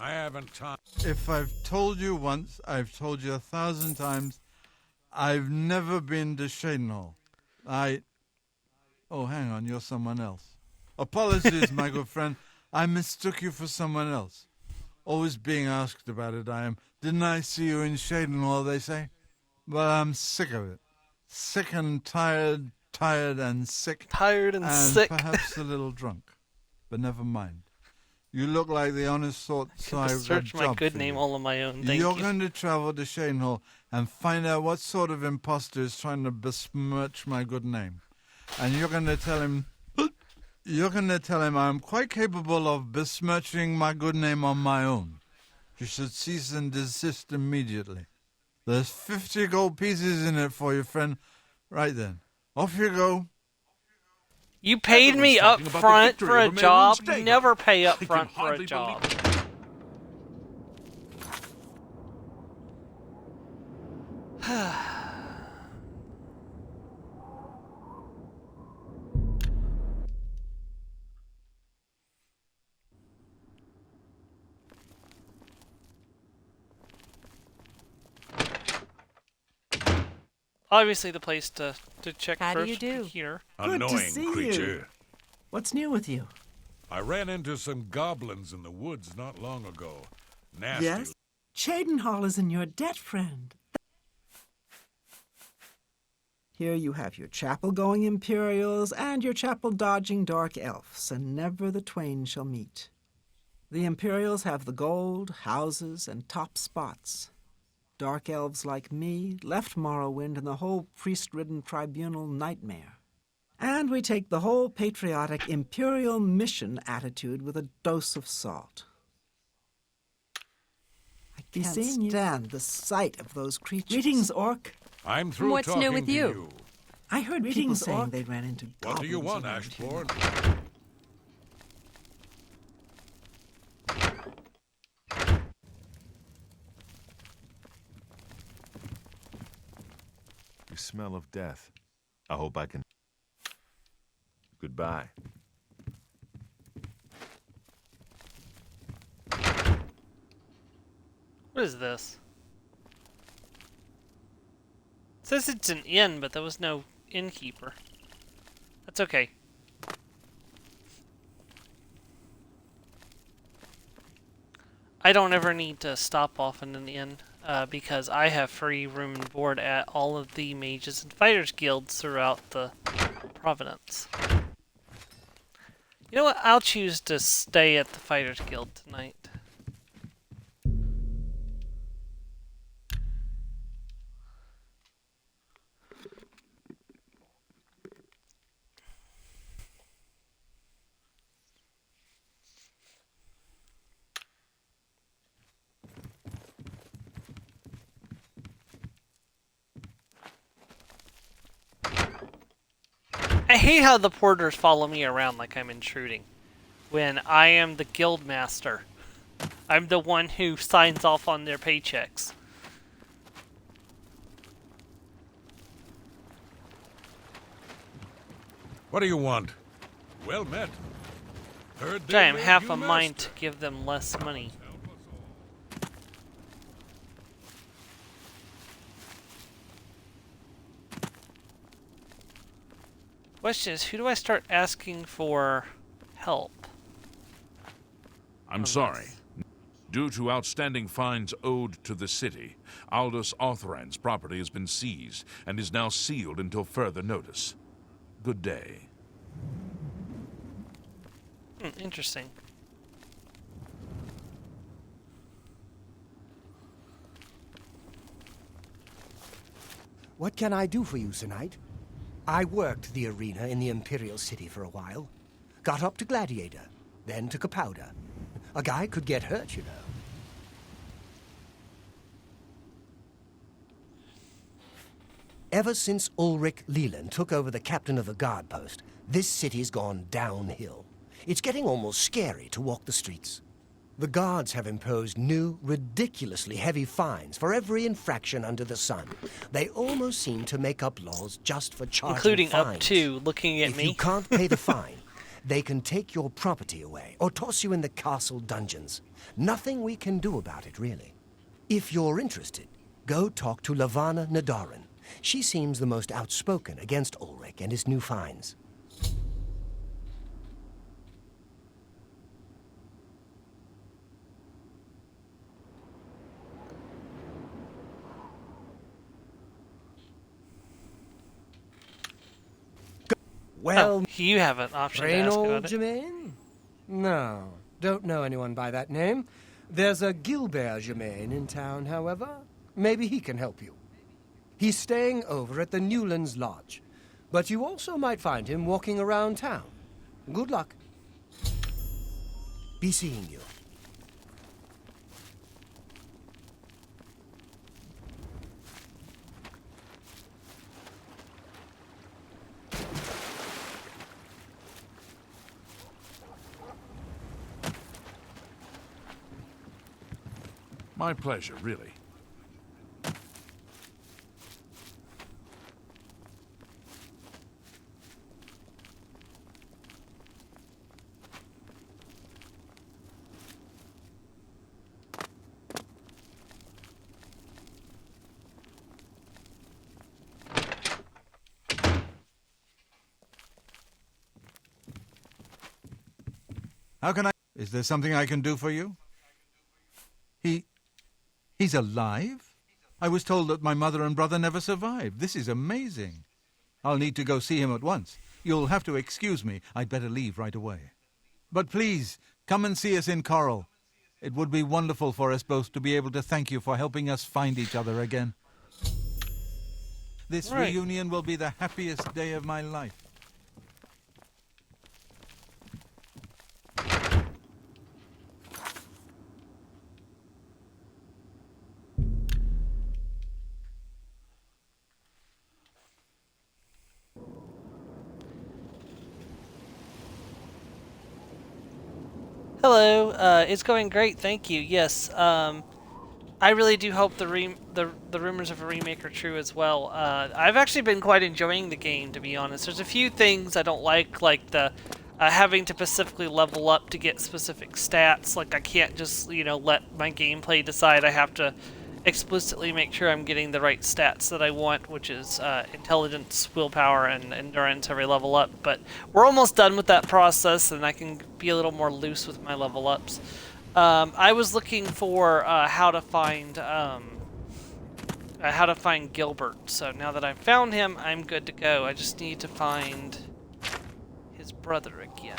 Speaker 13: I haven't time.
Speaker 2: If I've told you once, I've told you 1,000 times, I've never been to Shadenhall. Oh, hang on, you're someone else. Apologies, my good friend. I mistook you for someone else. Always being asked about it, I am. Didn't I see you in Shadenhall, they say? But I'm sick of it. Sick and tired and sick.
Speaker 1: Tired and sick.
Speaker 2: Perhaps a little drunk. But never mind. You look like the honest sort, so I've
Speaker 1: search my good name all on my own. Thank
Speaker 2: You're
Speaker 1: you.
Speaker 2: going to travel to Shadenhall and find out what sort of imposter is trying to besmirch my good name. And you're going to tell him... You're going to tell him I'm quite capable of besmirching my good name on my own. You should cease and desist immediately. There's 50 gold pieces in it for you, friend. Right then. Off you go.
Speaker 1: You paid me up front for a job. You never pay up front for a job. Obviously, the place to check
Speaker 17: How do
Speaker 1: first
Speaker 17: you do?
Speaker 1: here.
Speaker 8: Good to
Speaker 13: Annoying
Speaker 8: see
Speaker 13: creature.
Speaker 8: you. What's new with you?
Speaker 13: I ran into some goblins in the woods not long ago. Nasty.
Speaker 8: Yes? Shadenhall is in your debt, friend. Here you have your chapel-going Imperials and your chapel-dodging Dark Elves, and never the twain shall meet. The Imperials have the gold, houses, and top spots. Dark Elves like me left Morrowind and the whole priest-ridden tribunal nightmare. And we take the whole patriotic Imperial mission attitude with a dose of salt. I can't stand the sight of those creatures. Greetings, Orc.
Speaker 13: I'm through
Speaker 17: What's
Speaker 13: talking
Speaker 17: new with
Speaker 13: to
Speaker 17: you?
Speaker 8: I heard people
Speaker 13: Greetings,
Speaker 8: saying
Speaker 13: Orc.
Speaker 8: they ran into goblins.
Speaker 13: What do you want,
Speaker 8: around here.
Speaker 13: Ashborn?
Speaker 14: You smell of death. I hope I can... Goodbye.
Speaker 1: What is this? says it's an inn, but there was no innkeeper. That's okay. I don't ever need to stop off in an inn because I have free room and board at all of the mages and fighters guilds throughout the province. You know what? I'll choose to stay at the fighters guild tonight. I hate how the porters follow me around like I'm intruding, when I am the guild master. I'm the one who signs off on their paychecks.
Speaker 13: What do you want? Well met. Heard
Speaker 1: I am
Speaker 13: made
Speaker 1: half
Speaker 13: you
Speaker 1: a mind
Speaker 13: master.
Speaker 1: to give them less money. Question is, who do I start asking for help?
Speaker 15: I'm sorry. Due to outstanding fines owed to the city, Aldous Othran's property has been seized and is now sealed until further notice. Good day.
Speaker 1: Interesting.
Speaker 10: What can I do for you, Sir Knight? I worked the arena in the Imperial City for a while. Got up to Gladiator, then to Capowder. A guy could get hurt, you know. Ever since Ulrich Leland took over the captain of the guard post, this city's gone downhill. It's getting almost scary to walk the streets. The guards have imposed new, ridiculously heavy fines for every infraction under the sun. They almost seem to make up laws just for charging
Speaker 1: Including
Speaker 10: fines.
Speaker 1: up to looking at
Speaker 10: If
Speaker 1: me.
Speaker 10: you can't pay the fine, they can take your property away or toss you in the castle dungeons. Nothing we can do about it, really. If you're interested, go talk to Lavana Nadarin. She seems the most outspoken against Ulrich and his new fines. Well,
Speaker 1: you have an option to ask
Speaker 10: Reynold
Speaker 1: about it.
Speaker 10: Germain? No, don't know anyone by that name. There's a Gilbert Germain in town, however. Maybe he can help you. He's staying over at the Newlands Lodge, but you also might find him walking around town. Good luck. Be seeing you.
Speaker 15: My pleasure, really.
Speaker 2: How can I... Is there something I can do for you? He's alive? I was told that my mother and brother never survived. This is amazing. I'll need to go see him at once. You'll have to excuse me. I'd better leave right away. But please, come and see us in Coral. It would be wonderful for us both to be able to thank you for helping us find each other again. This reunion will be the happiest day of my life.
Speaker 1: Hello, it's going great, thank you. Yes, I really do hope the rumors of a remake are true as well. I've actually been quite enjoying the game, to be honest. There's a few things I don't like the having to specifically level up to get specific stats. Like, I can't just, let my gameplay decide I have to explicitly make sure I'm getting the right stats that I want, which is intelligence, willpower, and endurance every level up. But we're almost done with that process, and I can be a little more loose with my level ups. I was looking for how to find Gilbert. So now that I've found him, I'm good to go. I just need to find his brother again.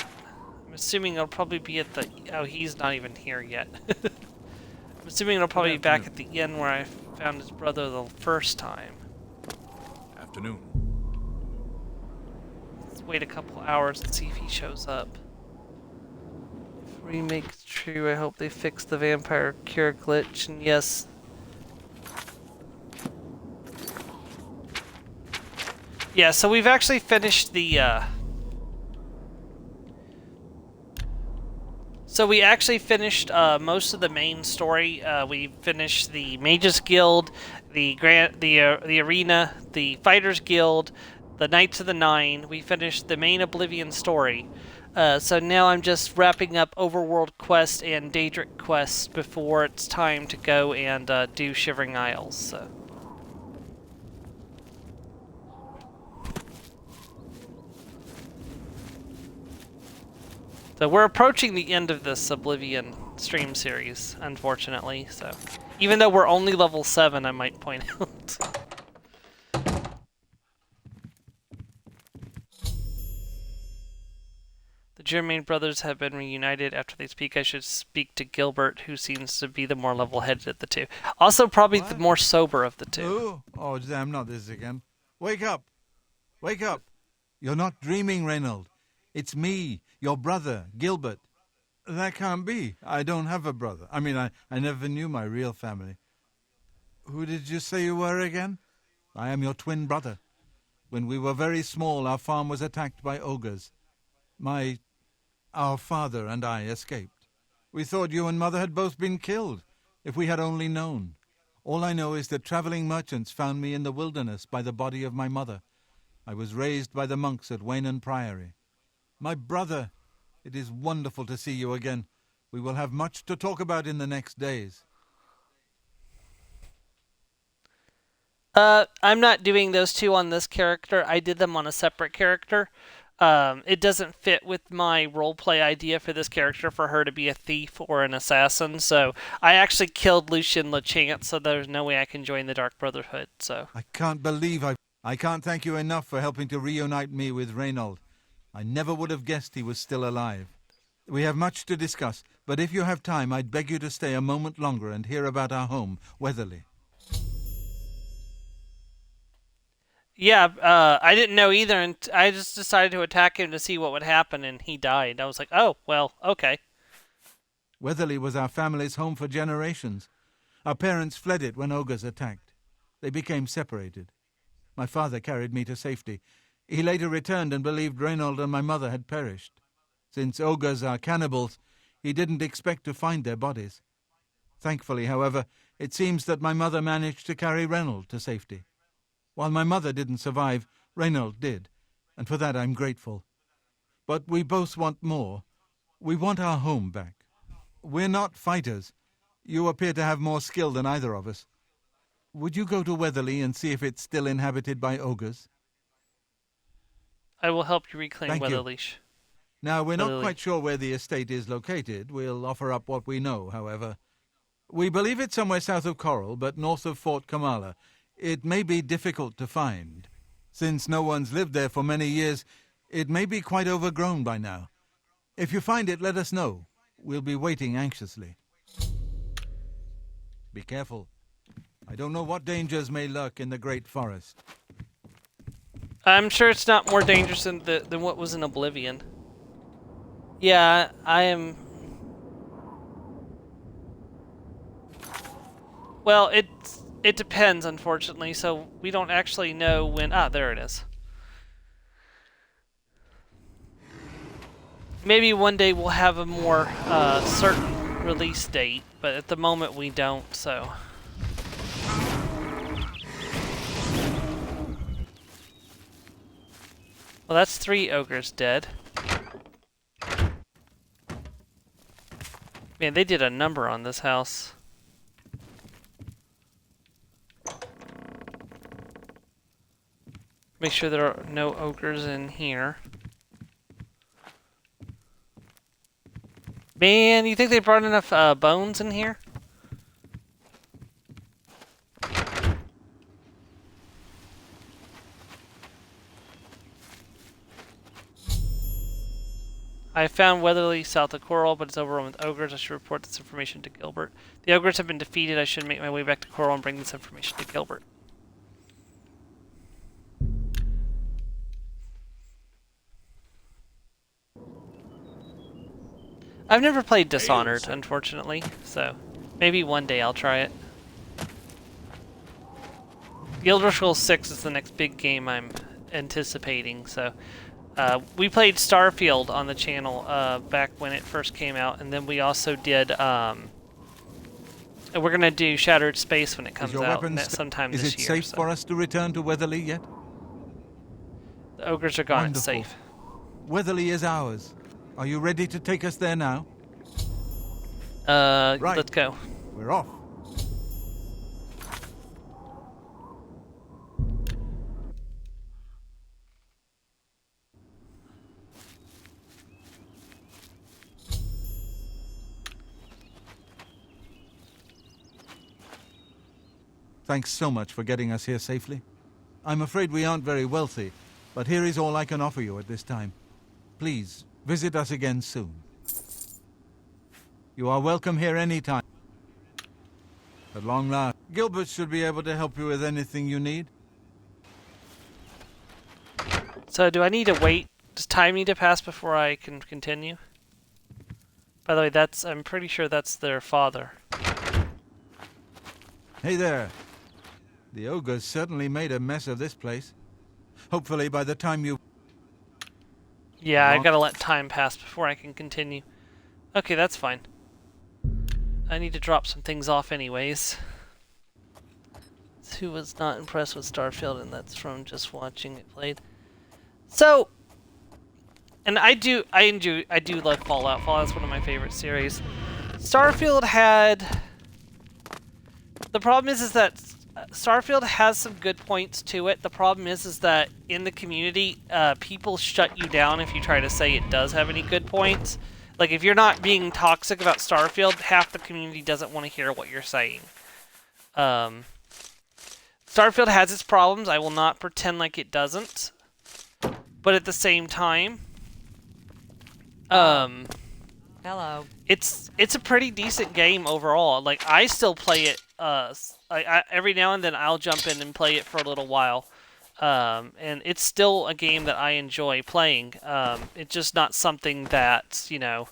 Speaker 1: I'm assuming it'll probably be at the... Oh, he's not even here yet. I'm assuming it'll probably be back at the inn where I found his brother the first time.
Speaker 15: Afternoon.
Speaker 1: Let's wait a couple hours and see if he shows up. If remake's true, I hope they fix the vampire cure glitch. And yes... Yeah, so we've actually finished the, So we actually finished most of the main story. We finished the Mages Guild, the Arena, the Fighters Guild, the Knights of the Nine. We finished the main Oblivion story. So now I'm just wrapping up Overworld Quest and Daedric Quest before it's time to go and do Shivering Isles. So we're approaching the end of this Oblivion stream series, unfortunately. So even though we're only level 7, I might point out. The Germain brothers have been reunited. After they speak, I should speak to Gilbert, who seems to be the more level-headed of the two. Also, probably the more sober of the two.
Speaker 2: Ooh. Oh, damn, not this again. Wake up! Wake up! You're not dreaming, Reynold. It's me, your brother, Gilbert. That can't be. I don't have a brother. I mean, I never knew my real family. Who did you say you were again? I am your twin brother. When we were very small, our farm was attacked by ogres. Our father and I escaped. We thought you and Mother had both been killed, if we had only known. All I know is that traveling merchants found me in the wilderness by the body of my mother. I was raised by the monks at Waynon Priory. My brother, it is wonderful to see you again. We will have much to talk about in the next days.
Speaker 1: I'm not doing those two on this character. I did them on a separate character. It doesn't fit with my roleplay idea for this character for her to be a thief or an assassin. So I actually killed Lucian LeChant, so there's no way I can join the Dark Brotherhood. So
Speaker 2: I can't believe I can't thank you enough for helping to reunite me with Reynold. I never would have guessed he was still alive. We have much to discuss, but if you have time, I'd beg you to stay a moment longer and hear about our home, Weatherly.
Speaker 1: yeah, I didn't know either, and I just decided to attack him to see what would happen, and he died. I was like, oh, well, okay.
Speaker 2: Weatherly was our family's home for generations. Our parents fled it when ogres attacked. They became separated. My father carried me to safety. He later returned and believed Reynold and my mother had perished. Since ogres are cannibals, he didn't expect to find their bodies. Thankfully, however, it seems that my mother managed to carry Reynold to safety. While my mother didn't survive, Reynold did, and for that I'm grateful. But we both want more. We want our home back. We're not fighters. You appear to have more skill than either of us. Would you go to Weatherly and see if it's still inhabited by ogres?
Speaker 1: I will help you reclaim
Speaker 2: Thank you.
Speaker 1: Weatherly.
Speaker 2: Now, we're not quite sure where the estate is located. We'll offer up what we know, however. We believe it's somewhere south of Coral, but north of Fort Kamala. It may be difficult to find. Since no one's lived there for many years, it may be quite overgrown by now. If you find it, let us know. We'll be waiting anxiously. Be careful. I don't know what dangers may lurk in the Great Forest.
Speaker 1: I'm sure it's not more dangerous than what was in Oblivion. Yeah, I am... Well, it depends, unfortunately, so we don't actually know when... Ah, there it is. Maybe one day we'll have a more certain release date, but at the moment we don't, so... Well, that's 3 ogres dead. Man, they did a number on this house. Make sure there are no ogres in here. Man, you think they brought enough bones in here? I found Weatherly south of Coral, but it's overrun with ogres. I should report this information to Gilbert. The ogres have been defeated. I should make my way back to Coral and bring this information to Gilbert. I've never played Dishonored, unfortunately, so maybe one day I'll try it. The Elder Scrolls 6 is the next big game I'm anticipating, so... we played Starfield on the channel back when it first came out, and then we also did... we're going to do Shattered Space when it comes out sometime this year.
Speaker 2: Is it safe for us to return to Weatherly yet?
Speaker 1: The ogres are gone.
Speaker 2: Wonderful.
Speaker 1: It's safe.
Speaker 2: Weatherly is ours. Are you ready to take us there now?
Speaker 1: Right. Let's go.
Speaker 2: We're off. Thanks so much for getting us here safely. I'm afraid we aren't very wealthy, but here is all I can offer you at this time. Please, visit us again soon. You are welcome here anytime. At long last, Gilbert should be able to help you with anything you need.
Speaker 1: So do I need to wait? Does time need to pass before I can continue? By the way, I'm pretty sure that's their father.
Speaker 2: Hey there. The ogres certainly made a mess of this place. Hopefully by the time you...
Speaker 1: Yeah, I gotta let time pass before I can continue. Okay, that's fine. I need to drop some things off anyways. Who was not impressed with Starfield, and that's from just watching it played. So, and I do love Fallout. Fallout's one of my favorite series. Starfield had... The problem is that Starfield has some good points to it. The problem is that in the community, people shut you down if you try to say it does have any good points. Like, if you're not being toxic about Starfield, half the community doesn't want to hear what you're saying. Starfield has its problems. I will not pretend like it doesn't. But at the same time,
Speaker 17: hello.
Speaker 1: It's a pretty decent game overall. Like, I still play it. Every now and then I'll jump in and play it for a little while. And it's still a game that I enjoy playing. It's just not something that, you know,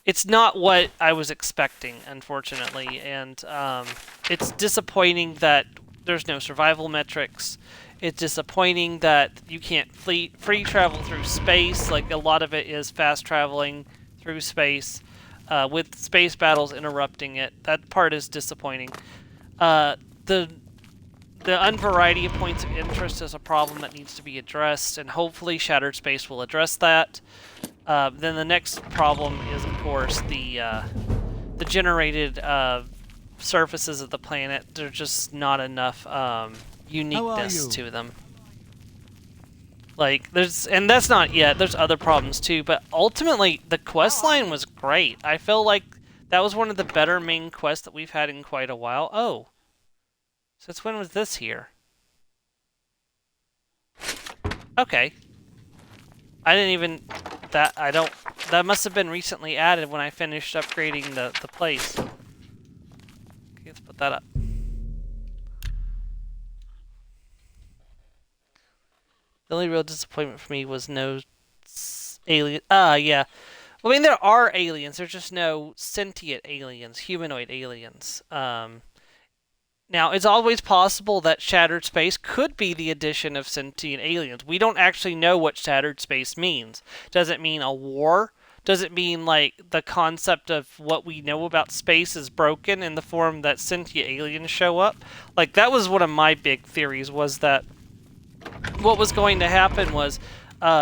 Speaker 1: it's not what I was expecting, unfortunately. And it's disappointing that there's no survival metrics. It's disappointing that you can't free travel through space. Like, a lot of it is fast traveling through space, with space battles interrupting it. That part is disappointing. The unvariety of points of interest is a problem that needs to be addressed, and hopefully Shattered Space will address that. Then the next problem is, of course, the generated surfaces of the planet. There's just not enough uniqueness to them. Like, and that's not yet. There's other problems too, but ultimately the quest line was great. I feel like that was one of the better main quests that we've had in quite a while. Oh. Since when was this here? Okay. I didn't even... That must have been recently added when I finished upgrading the place. Okay, let's put that up. The only real disappointment for me was no alien... yeah. Well, I mean, there are aliens. There's just no sentient aliens, humanoid aliens. Now, it's always possible that Shattered Space could be the addition of sentient aliens. We don't actually know what Shattered Space means. Does it mean a war? Does it mean, like, the concept of what we know about space is broken in the form that sentient aliens show up? Like, that was one of my big theories, was that what was going to happen was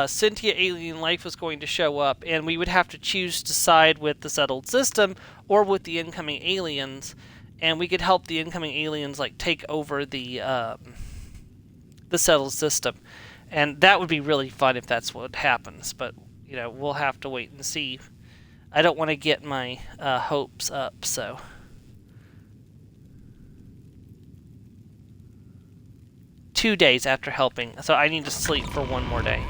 Speaker 1: sentient alien life was going to show up, and we would have to choose to side with the settled system or with the incoming aliens. And we could help the incoming aliens, like, take over the settled system. And that would be really fun if that's what happens, but, you know, we'll have to wait and see. I don't want to get my hopes up, so... 2 days after helping, so I need to sleep for 1 more day.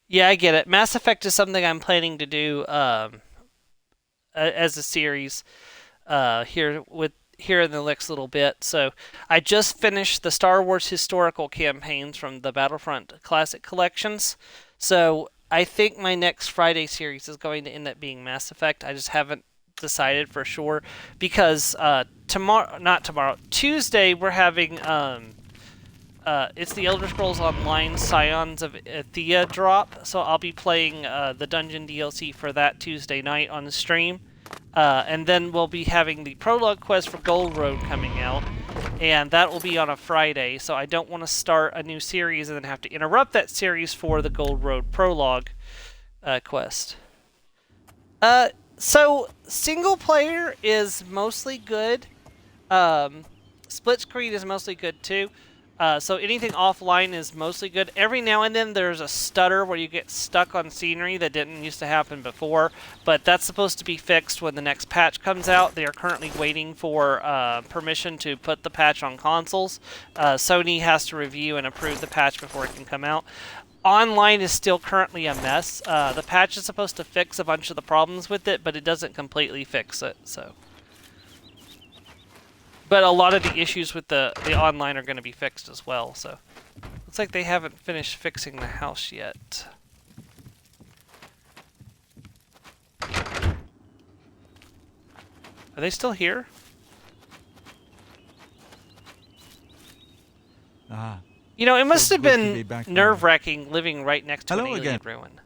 Speaker 1: Yeah, I get it. Mass Effect is something I'm planning to do as a series here in the next little bit. So I just finished the Star Wars historical campaigns from the Battlefront Classic collections. So I think my next Friday series is going to end up being Mass Effect. I just haven't decided for sure because Tuesday we're having it's the Elder Scrolls Online Scions of Athea drop, so I'll be playing the Dungeon DLC for that Tuesday night on the stream. And then we'll be having the prologue quest for Gold Road coming out, and that will be on a Friday, so I don't want to start a new series and then have to interrupt that series for the Gold Road prologue quest. So, single player is mostly good. Split screen is mostly good too. So anything offline is mostly good. Every now and then there's a stutter where you get stuck on scenery that didn't used to happen before, but that's supposed to be fixed when the next patch comes out. They are currently waiting for permission to put the patch on consoles. Sony has to review and approve the patch before it can come out. Online is still currently a mess. The patch is supposed to fix a bunch of the problems with it, but it doesn't completely fix it, so... But a lot of the issues with the online are going to be fixed as well, so... Looks like they haven't finished fixing the house yet. Are they still here? You know, it must have been nerve-wracking living right next to an alien ruin.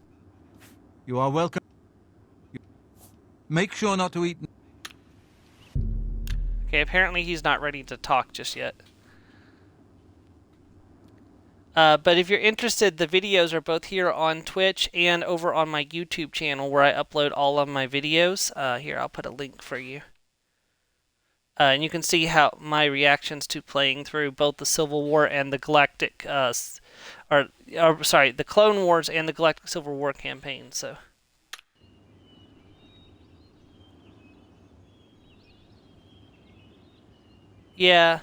Speaker 2: You are welcome. Make sure not to eat...
Speaker 1: Okay, apparently he's not ready to talk just yet. But if you're interested, the videos are both here on Twitch and over on my YouTube channel where I upload all of my videos. Here, I'll put a link for you. And you can see how my reactions to playing through both the Civil War and the Galactic, the Clone Wars and the Galactic Civil War campaign. So. Yeah.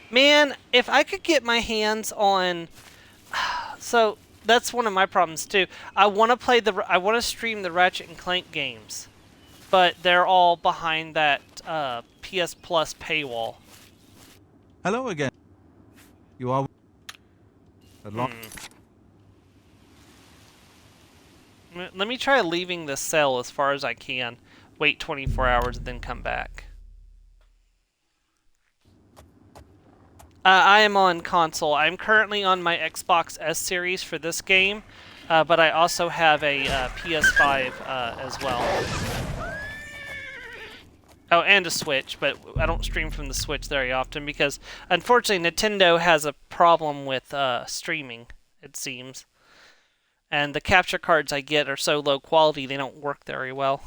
Speaker 1: Man, if I could get my hands on... So, that's one of my problems, too. I want to stream the Ratchet and Clank games. But they're all behind that PS Plus paywall.
Speaker 2: Hello again. You are...
Speaker 1: Let me try leaving the cell as far as I can. Wait 24 hours and then come back. I am on console. I'm currently on my Xbox S series for this game, but I also have a PS5 as well. Oh, and a Switch, but I don't stream from the Switch very often because, unfortunately, Nintendo has a problem with streaming, it seems. And the capture cards I get are so low quality, they don't work very well.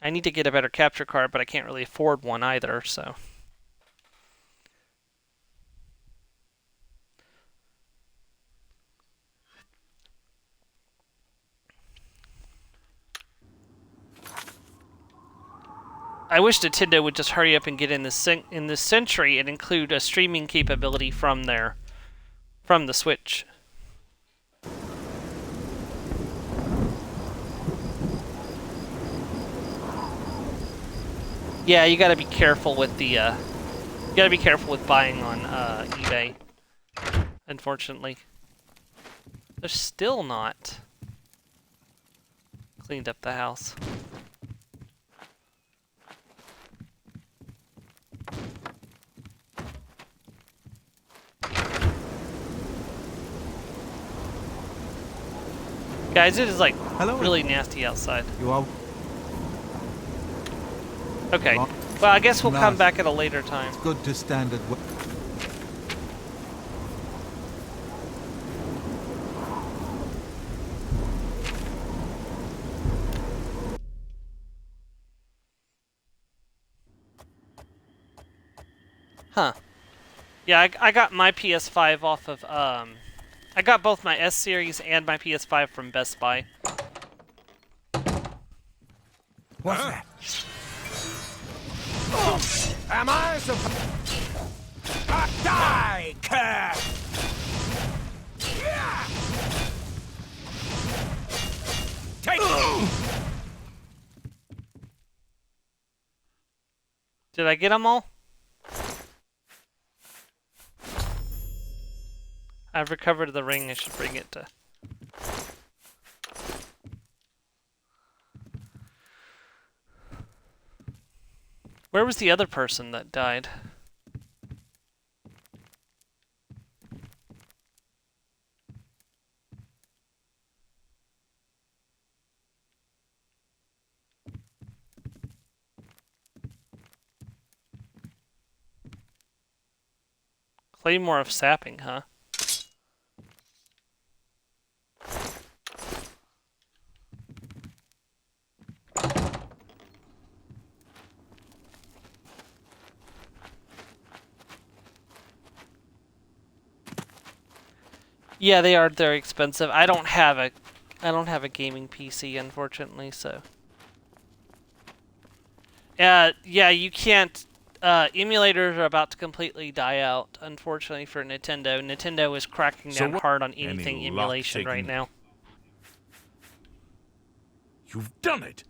Speaker 1: I need to get a better capture card, but I can't really afford one either, so... I wish Nintendo would just hurry up and get in this century and include a streaming capability from the Switch. Yeah, you gotta be careful with the you gotta be careful with buying on eBay. Unfortunately, they're still not cleaned up the house. Guys, it is like really nasty outside.
Speaker 2: You are...
Speaker 1: Okay. Well, I guess we'll come back at a later time.
Speaker 2: It's good to stand at...
Speaker 1: Huh. Yeah, I got my PS5 off of, I got both my S series and my PS5 from Best Buy.
Speaker 10: What's that? Am I supposed... Die, cat!
Speaker 9: Take
Speaker 1: Did I get them all? I've recovered the ring. I should bring it to... Where was the other person that died? Claymore of sapping, huh? Yeah, they are very expensive. I don't have a gaming PC, unfortunately, so. Yeah, you can't. Emulators are about to completely die out, unfortunately for Nintendo. Nintendo is cracking down hard on anything emulation right now.
Speaker 15: You've done it!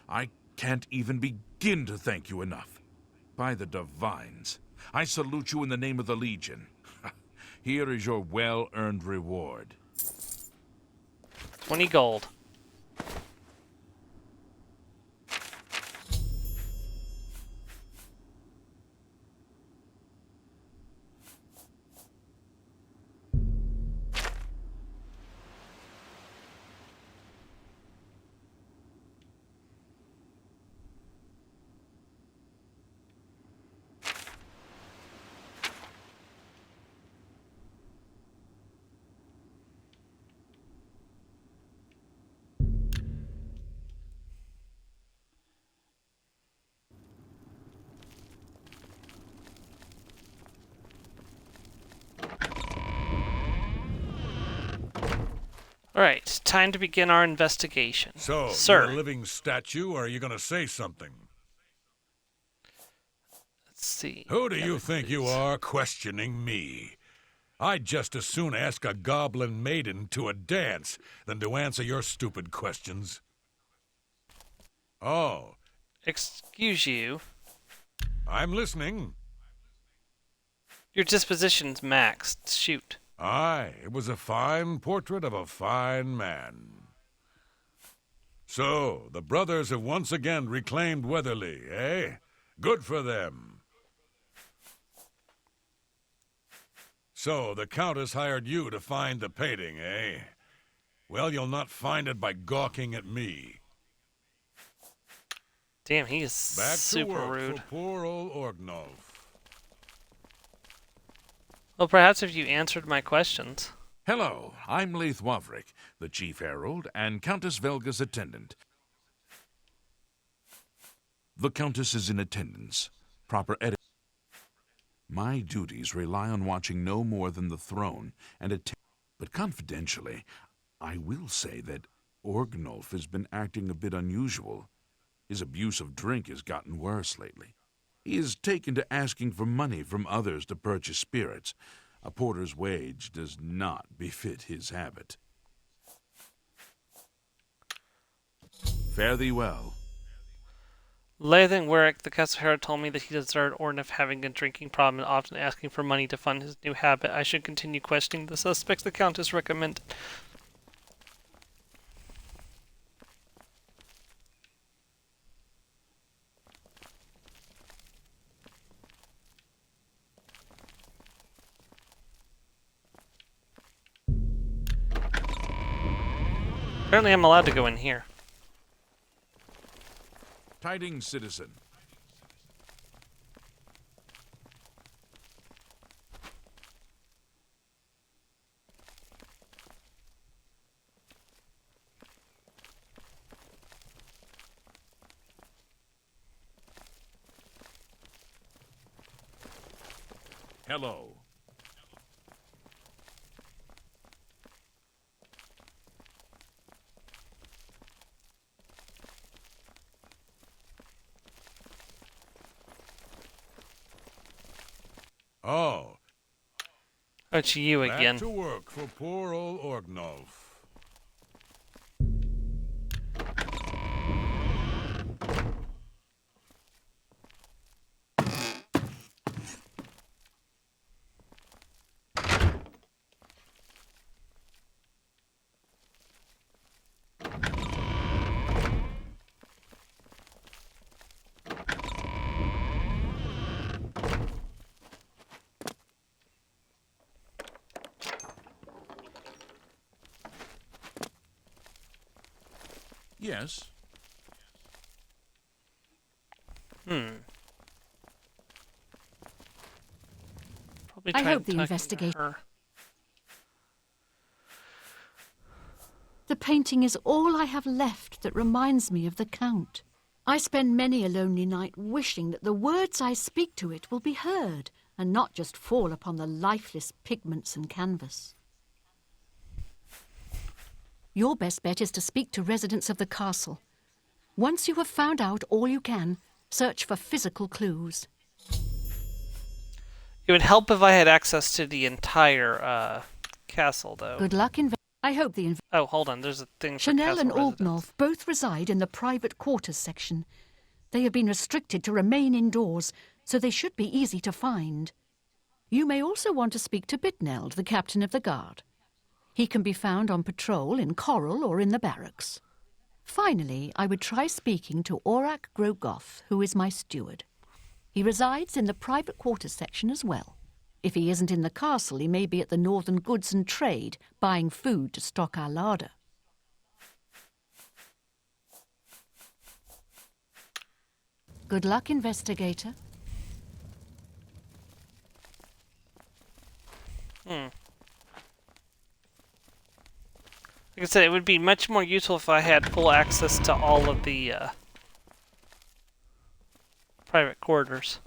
Speaker 15: I can't even begin to thank you enough. By the divines, I salute you in the name of the Legion. Here is your well-earned reward.
Speaker 1: 20 gold. Alright, time to begin our investigation.
Speaker 13: So,
Speaker 1: Sir.
Speaker 13: you're a living statue, or are you going to say something?
Speaker 1: Let's see.
Speaker 13: Who do you think you are questioning me? I'd just as soon ask a goblin maiden to a dance than to answer your stupid questions. Oh.
Speaker 1: Excuse you.
Speaker 13: I'm listening.
Speaker 1: Your disposition's maxed. Shoot.
Speaker 13: Aye, it was a fine portrait of a fine man. So, the brothers have once again reclaimed Weatherly, eh? Good for them. So, the Countess hired you to find the painting, eh? Well, you'll not find it by gawking at me.
Speaker 1: Damn, he is super
Speaker 13: Back to work
Speaker 1: rude.
Speaker 13: for poor old Orgnolf.
Speaker 1: Well, perhaps if you answered my questions.
Speaker 15: Hello, I'm Leith Wavrik, the Chief Herald and Countess Velga's attendant. The Countess is in attendance. Proper etiquette. My duties rely on watching no more than the throne and but confidentially, I will say that Orgnolf has been acting a bit unusual. His abuse of drink has gotten worse lately. He has taken to asking for money from others to purchase spirits. A porter's wage does not befit his habit. Fare thee well.
Speaker 1: Lathan Warwick, the Castle Herald, told me that he observed Orgnolf having a drinking problem and often asking for money to fund his new habit. I should continue questioning the suspects the Countess recommended. Apparently I'm allowed to go in here.
Speaker 15: Tidings, citizen.
Speaker 13: Hello. Oh.
Speaker 1: It's you
Speaker 13: Back
Speaker 1: again.
Speaker 13: to work for poor old Orgnolf.
Speaker 7: Yes.
Speaker 1: Probably
Speaker 6: I
Speaker 1: try
Speaker 6: hope the
Speaker 1: talking to
Speaker 6: investigation.
Speaker 1: her.
Speaker 6: The painting is all I have left that reminds me of the Count. I spend many a lonely night wishing that the words I speak to it will be heard and not just fall upon the lifeless pigments and canvas. Your best bet is to speak to residents of the castle. Once you have found out all you can, search for physical clues.
Speaker 1: It would help if I had access to the entire castle, though.
Speaker 6: Good luck in. I hope the.
Speaker 1: Oh, hold on. There's a thing for
Speaker 6: Chanel
Speaker 1: castle
Speaker 6: and
Speaker 1: residents.
Speaker 6: Orgnolf both reside in the private quarters section. They have been restricted to remain indoors, so they should be easy to find. You may also want to speak to Bitneld, the captain of the guard. He can be found on patrol in Coral or in the barracks. Finally, I would try speaking to Orak Grogoth, who is my steward. He resides in the private quarters section as well. If he isn't in the castle, he may be at the Northern Goods and Trade, buying food to stock our larder. Good luck, investigator.
Speaker 1: Like I said, it would be much more useful if I had full access to all of the private quarters.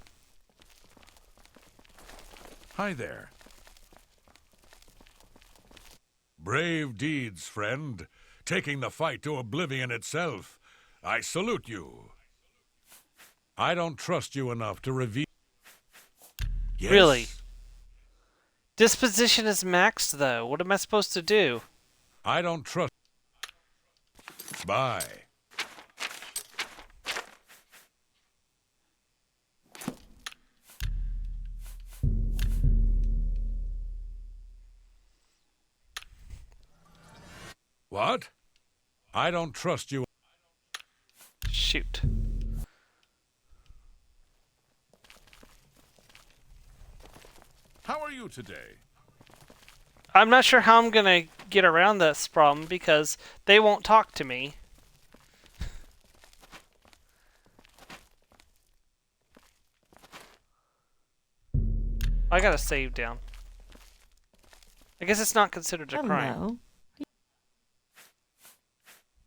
Speaker 13: Hi there. Brave deeds, friend. Taking the fight to Oblivion itself. I salute you. I don't trust you enough to reveal... Yes.
Speaker 1: Really? Disposition is maxed, though. What am I supposed to do?
Speaker 13: I don't trust... Bye. What? I don't trust you.
Speaker 1: Shoot.
Speaker 7: How are you today?
Speaker 1: I'm not sure how I'm gonna get around this problem because they won't talk to me. I gotta save down. I guess it's not considered a crime.
Speaker 12: Hello.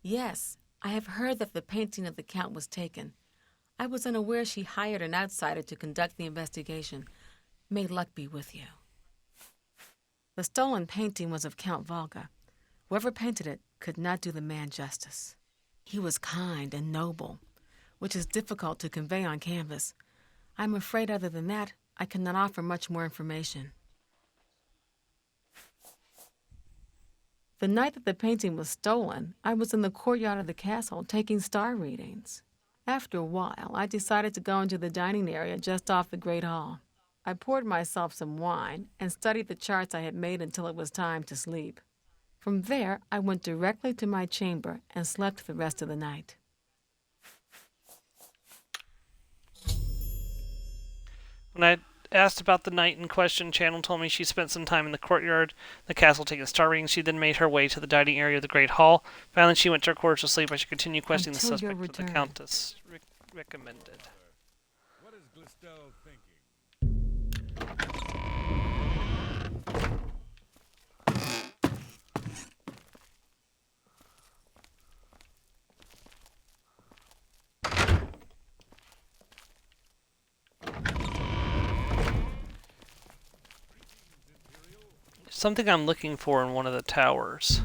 Speaker 12: Yes, I have heard that the painting of the Count was taken. I was unaware she hired an outsider to conduct the investigation. May luck be with you. The stolen painting was of Count Volga. Whoever painted it could not do the man justice. He was kind and noble, which is difficult to convey on canvas. I'm afraid other than that, I cannot offer much more information. The night that the painting was stolen, I was in the courtyard of the castle taking star readings. After a while, I decided to go into the dining area just off the Great Hall. I poured myself some wine and studied the charts I had made until it was time to sleep. From there, I went directly to my chamber and slept the rest of the night.
Speaker 1: When I asked about the night in question, Channel told me she spent some time in the courtyard, the castle taking star readings. She then made her way to the dining area of the Great Hall. Finally, she went to her quarters to sleep. I should continue questioning the
Speaker 12: Until your
Speaker 1: suspect that the
Speaker 12: return.
Speaker 1: Countess recommended.
Speaker 13: What is Glistel thinking?
Speaker 1: something I'm looking for in one of the towers.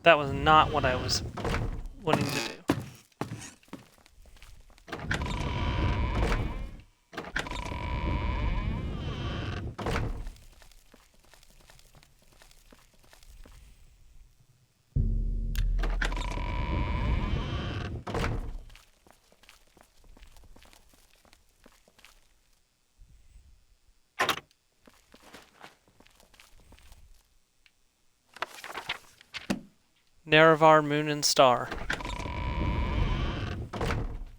Speaker 1: That was not what I was wanting to do. Nerevar, Moon, and Star.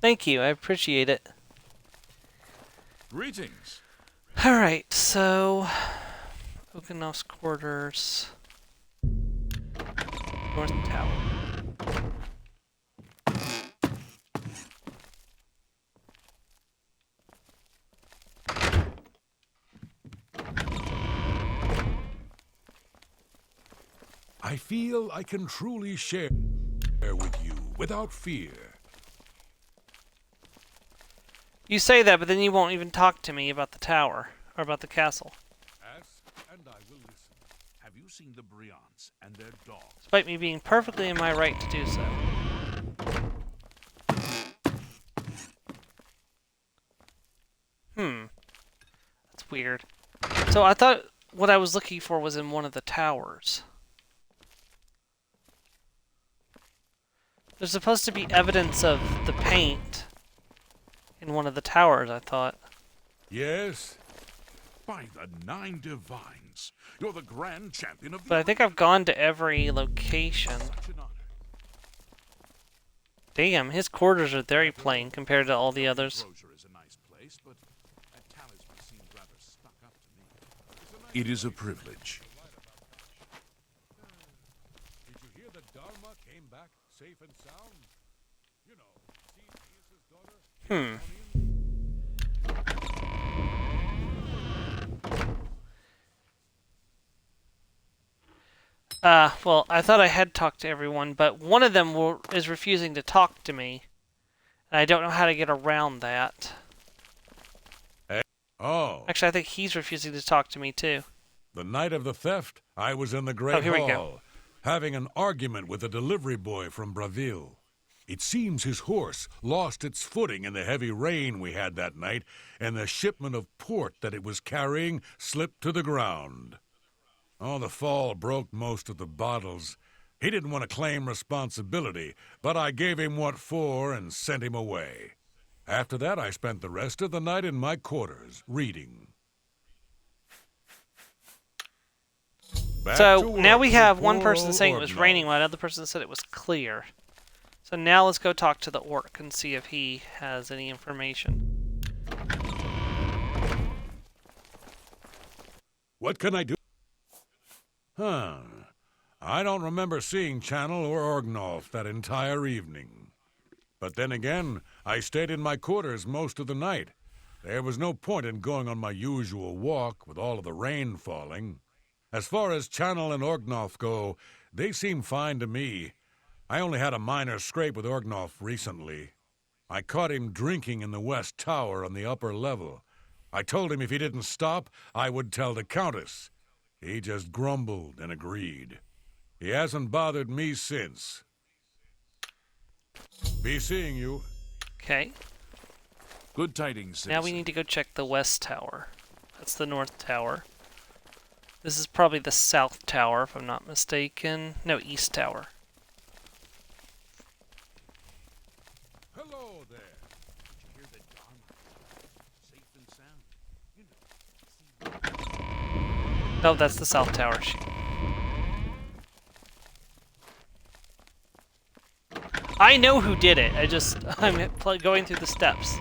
Speaker 1: Thank you, I appreciate it.
Speaker 7: Greetings.
Speaker 1: Alright, so... Oganov's quarters... North Tower.
Speaker 13: I feel I can truly share with you without fear.
Speaker 1: You say that, but then you won't even talk to me about the tower, or about the castle.
Speaker 13: Ask, and I will listen.
Speaker 7: Have you seen the Brians and their dogs?
Speaker 1: Despite me being perfectly in my right to do so. That's weird. So I thought what I was looking for was in one of the towers. There's supposed to be evidence of the paint in one of the towers, I thought.
Speaker 13: Yes?
Speaker 7: By the 9 divines, you're the grand champion of the...
Speaker 1: But I think I've gone to every location. Damn, his quarters are very plain compared to all the others.
Speaker 7: It is a privilege.
Speaker 13: Did you hear that Dharma came back safe and sound? You know, Theseus' daughter...
Speaker 1: Well, I thought I had talked to everyone, but one of them is refusing to talk to me. And I don't know how to get around that.
Speaker 13: Hey. Oh.
Speaker 1: Actually, I think he's refusing to talk to me, too.
Speaker 13: The night of the theft, I was in the Great
Speaker 1: Here we
Speaker 13: Hall,
Speaker 1: go.
Speaker 13: having an argument with a delivery boy from Braville. It seems his horse lost its footing in the heavy rain we had that night, and the shipment of port that it was carrying slipped to the ground. Oh, the fall broke most of the bottles. He didn't want to claim responsibility, but I gave him what for and sent him away. After that, I spent the rest of the night in my quarters, reading.
Speaker 1: So now we have one person saying it was raining while another person said it was clear. So now let's go talk to the orc and see if he has any information.
Speaker 13: What can I do? I don't remember seeing Channel or Orgnolf that entire evening. But then again, I stayed in my quarters most of the night. There was no point in going on my usual walk with all of the rain falling. As far as Channel and Orgnolf go, they seem fine to me. I only had a minor scrape with Orgnolf recently. I caught him drinking in the West Tower on the upper level. I told him if he didn't stop, I would tell the Countess. He just grumbled and agreed. He hasn't bothered me since. Be seeing you.
Speaker 1: Okay.
Speaker 7: Good tidings, citizen.
Speaker 1: Now we need to go check the West Tower. That's the North Tower. This is probably the South Tower, if I'm not mistaken. No, East Tower.
Speaker 13: Hello there.
Speaker 7: Did you hear that Dharma? Safe and sound. You know.
Speaker 1: Oh, that's the South Tower. I know who did it. I'm going through the steps.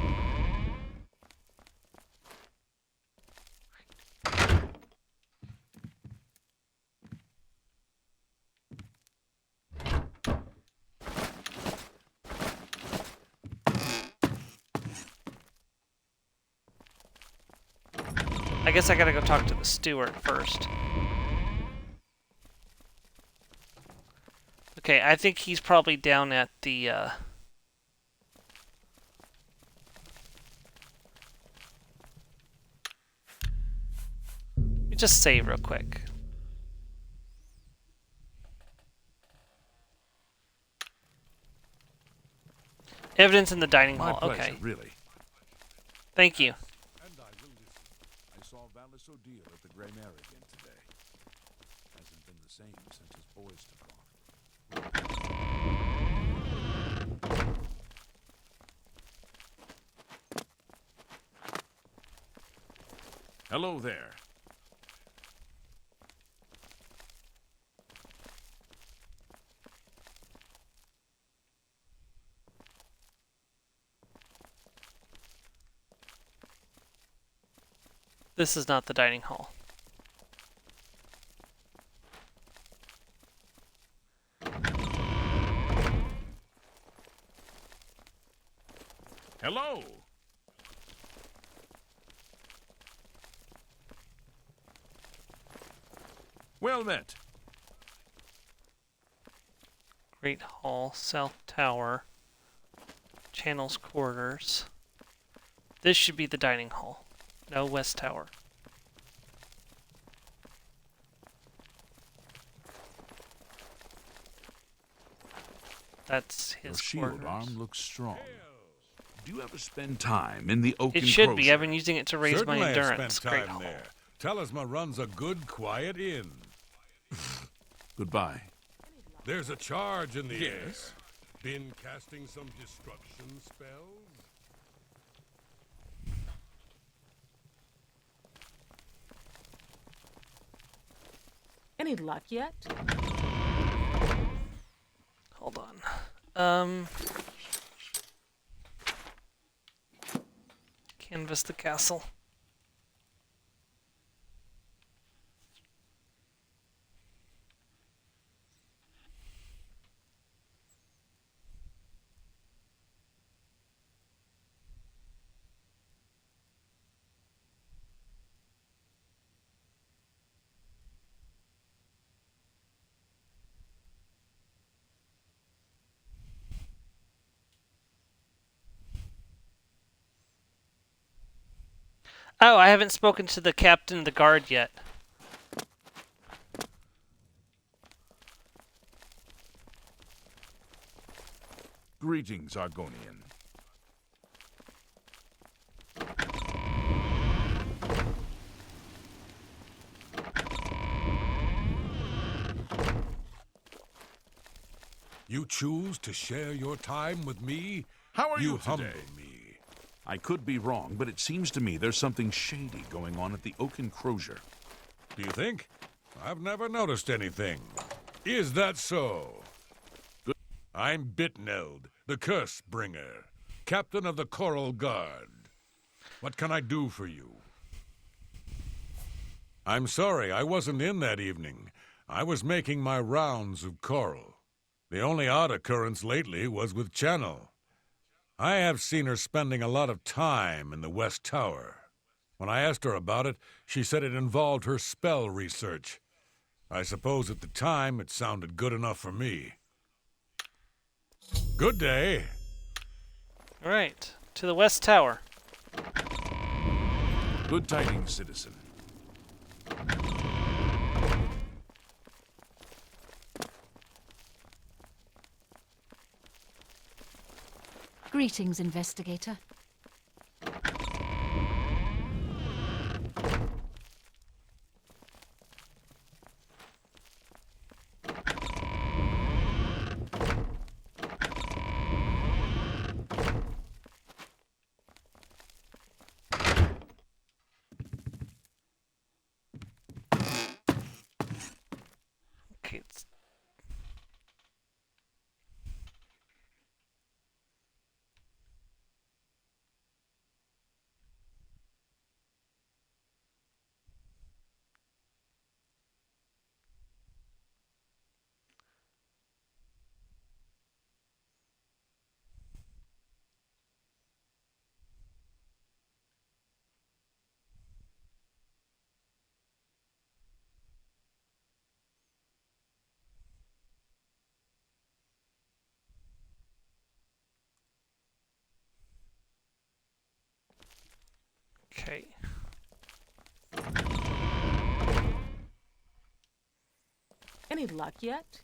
Speaker 1: I guess I gotta go talk to the steward first. Okay, I think he's probably down at the, Let me just save real quick. Evidence in the dining hall.
Speaker 7: My pleasure,
Speaker 1: Okay.
Speaker 7: really.
Speaker 1: Thank you.
Speaker 7: And I will listen. I saw Valis O'Deal at the Grey Mare again today. Hasn't been the same since his boys took off. Hello there.
Speaker 1: This is not the dining hall.
Speaker 7: Hello. Well met.
Speaker 1: Great Hall, South Tower, Channel's Quarters. This should be the dining hall. No, West Tower. That's his
Speaker 7: Your shield
Speaker 1: quarters.
Speaker 7: arm looks strong. Do you ever spend time in the oaken
Speaker 1: It should be.
Speaker 7: crosier?
Speaker 1: I've been using it to raise
Speaker 13: Certainly
Speaker 1: my
Speaker 13: I've
Speaker 1: endurance.
Speaker 13: spent
Speaker 1: Great
Speaker 13: time
Speaker 1: Hall.
Speaker 13: there. Talisman runs a good, quiet inn.
Speaker 7: Goodbye.
Speaker 13: There's a charge in the air.
Speaker 7: Yes?
Speaker 13: Been casting some destruction spells?
Speaker 12: Any luck yet?
Speaker 1: Hold on. Canvas the castle. Oh, I haven't spoken to the captain of the guard yet.
Speaker 7: Greetings, Argonian.
Speaker 13: You choose to share your time with me?
Speaker 7: How are you
Speaker 13: humble
Speaker 7: today?
Speaker 13: me.
Speaker 7: I could be wrong, but it seems to me there's something shady going on at the Oaken Crozier.
Speaker 13: Do you think? I've never noticed anything. Is that so?
Speaker 7: Good.
Speaker 13: I'm Bitneld, the Curse Bringer, captain of the Coral Guard. What can I do for you? I'm sorry, I wasn't in that evening. I was making my rounds of coral. The only odd occurrence lately was with Channel. I have seen her spending a lot of time in the West Tower. When I asked her about it, she said it involved her spell research. I suppose at the time it sounded good enough for me. Good day.
Speaker 1: All right, to the West Tower.
Speaker 7: Good tidings, citizen.
Speaker 6: Greetings, investigator.
Speaker 1: Okay, Okay.
Speaker 12: Any luck yet?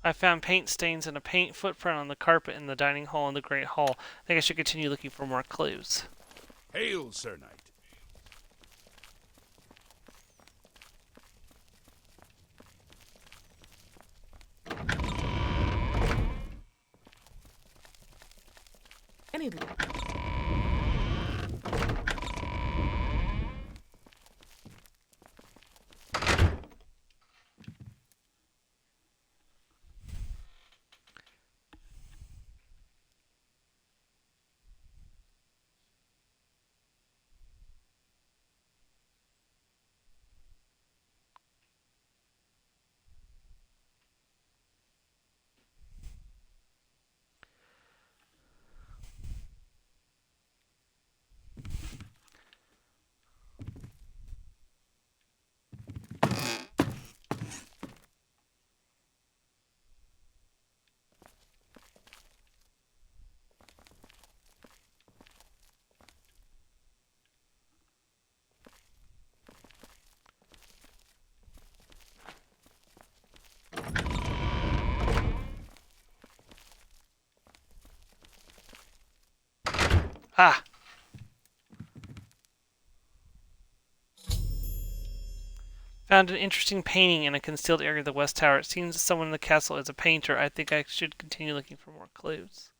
Speaker 1: I found paint stains and a paint footprint on the carpet in the dining hall in the Great Hall. I think I should continue looking for more clues.
Speaker 7: Hail, Sir Knight.
Speaker 12: Any luck?
Speaker 1: Ah! Found an interesting painting in a concealed area of the West Tower. It seems that someone in the castle is a painter. I think I should continue looking for more clues.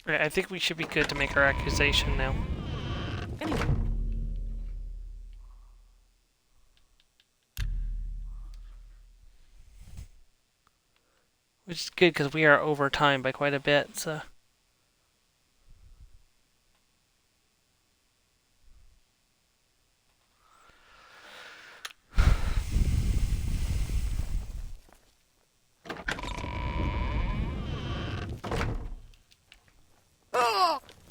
Speaker 1: Right, I think we should be good to make our accusation now. Which is good because we are over time by quite a bit, so.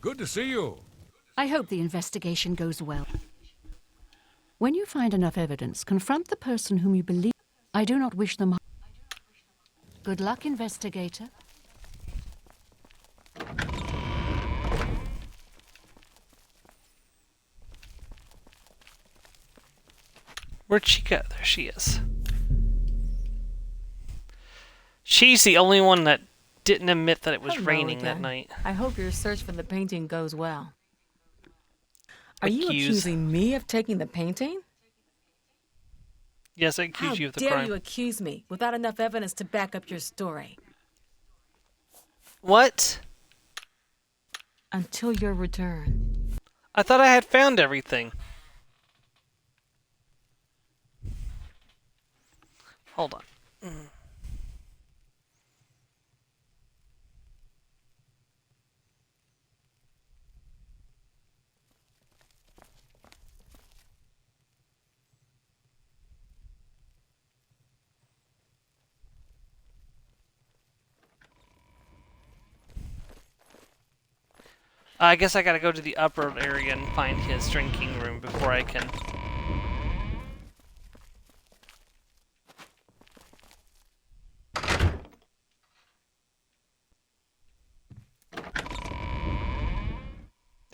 Speaker 13: Good to see you.
Speaker 6: I hope the investigation goes well. When you find enough evidence, confront the person whom you believe. I do not wish them harm. Good luck, investigator.
Speaker 1: Where'd she go? There she is. She's the only one that didn't admit that it was
Speaker 12: Hello
Speaker 1: raining
Speaker 12: again.
Speaker 1: that night.
Speaker 12: I hope your search for the painting goes well. Are you
Speaker 1: Accused.
Speaker 12: accusing me of taking the painting?
Speaker 1: Yes, I accuse
Speaker 12: How
Speaker 1: you of the
Speaker 12: dare
Speaker 1: crime.
Speaker 12: you accuse me without enough evidence to back up your story?
Speaker 1: What?
Speaker 12: Until your return.
Speaker 1: I thought I had found everything. Hold on. I guess I gotta go to the upper area and find his drinking room before I can...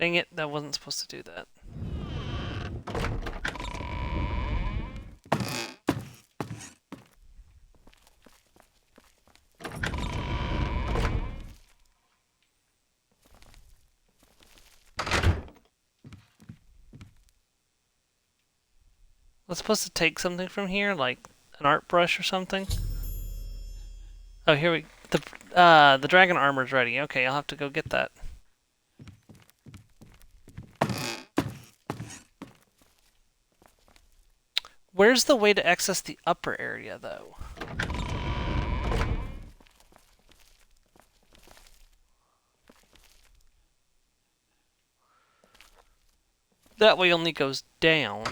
Speaker 1: Dang it, that wasn't supposed to do that. I was supposed to take something from here, like an art brush or something. Oh, here we... The dragon armor's ready. Okay, I'll have to go get that. Where's the way to access the upper area, though? That way only goes down.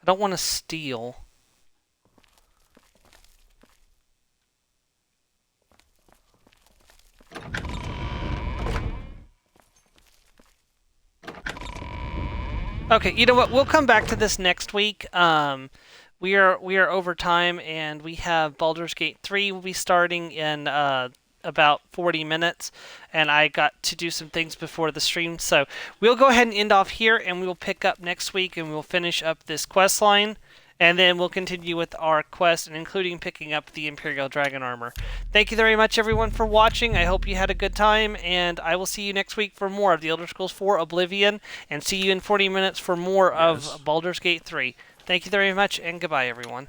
Speaker 1: I don't want to steal. Okay, you know what? We'll come back to this next week. We are over time, and we have Baldur's Gate 3 will be starting in about 40 minutes, and I got to do some things before the stream, so we'll go ahead and end off here, and we will pick up next week, and we'll finish up this quest line, and then we'll continue with our quest, and including picking up the Imperial Dragon Armor. Thank you very much, everyone, for watching. I hope you had a good time, and I will see you next week for more of The Elder Scrolls 4 Oblivion, and see you in 40 minutes for more of Baldur's Gate 3. Thank you very much, and goodbye, everyone.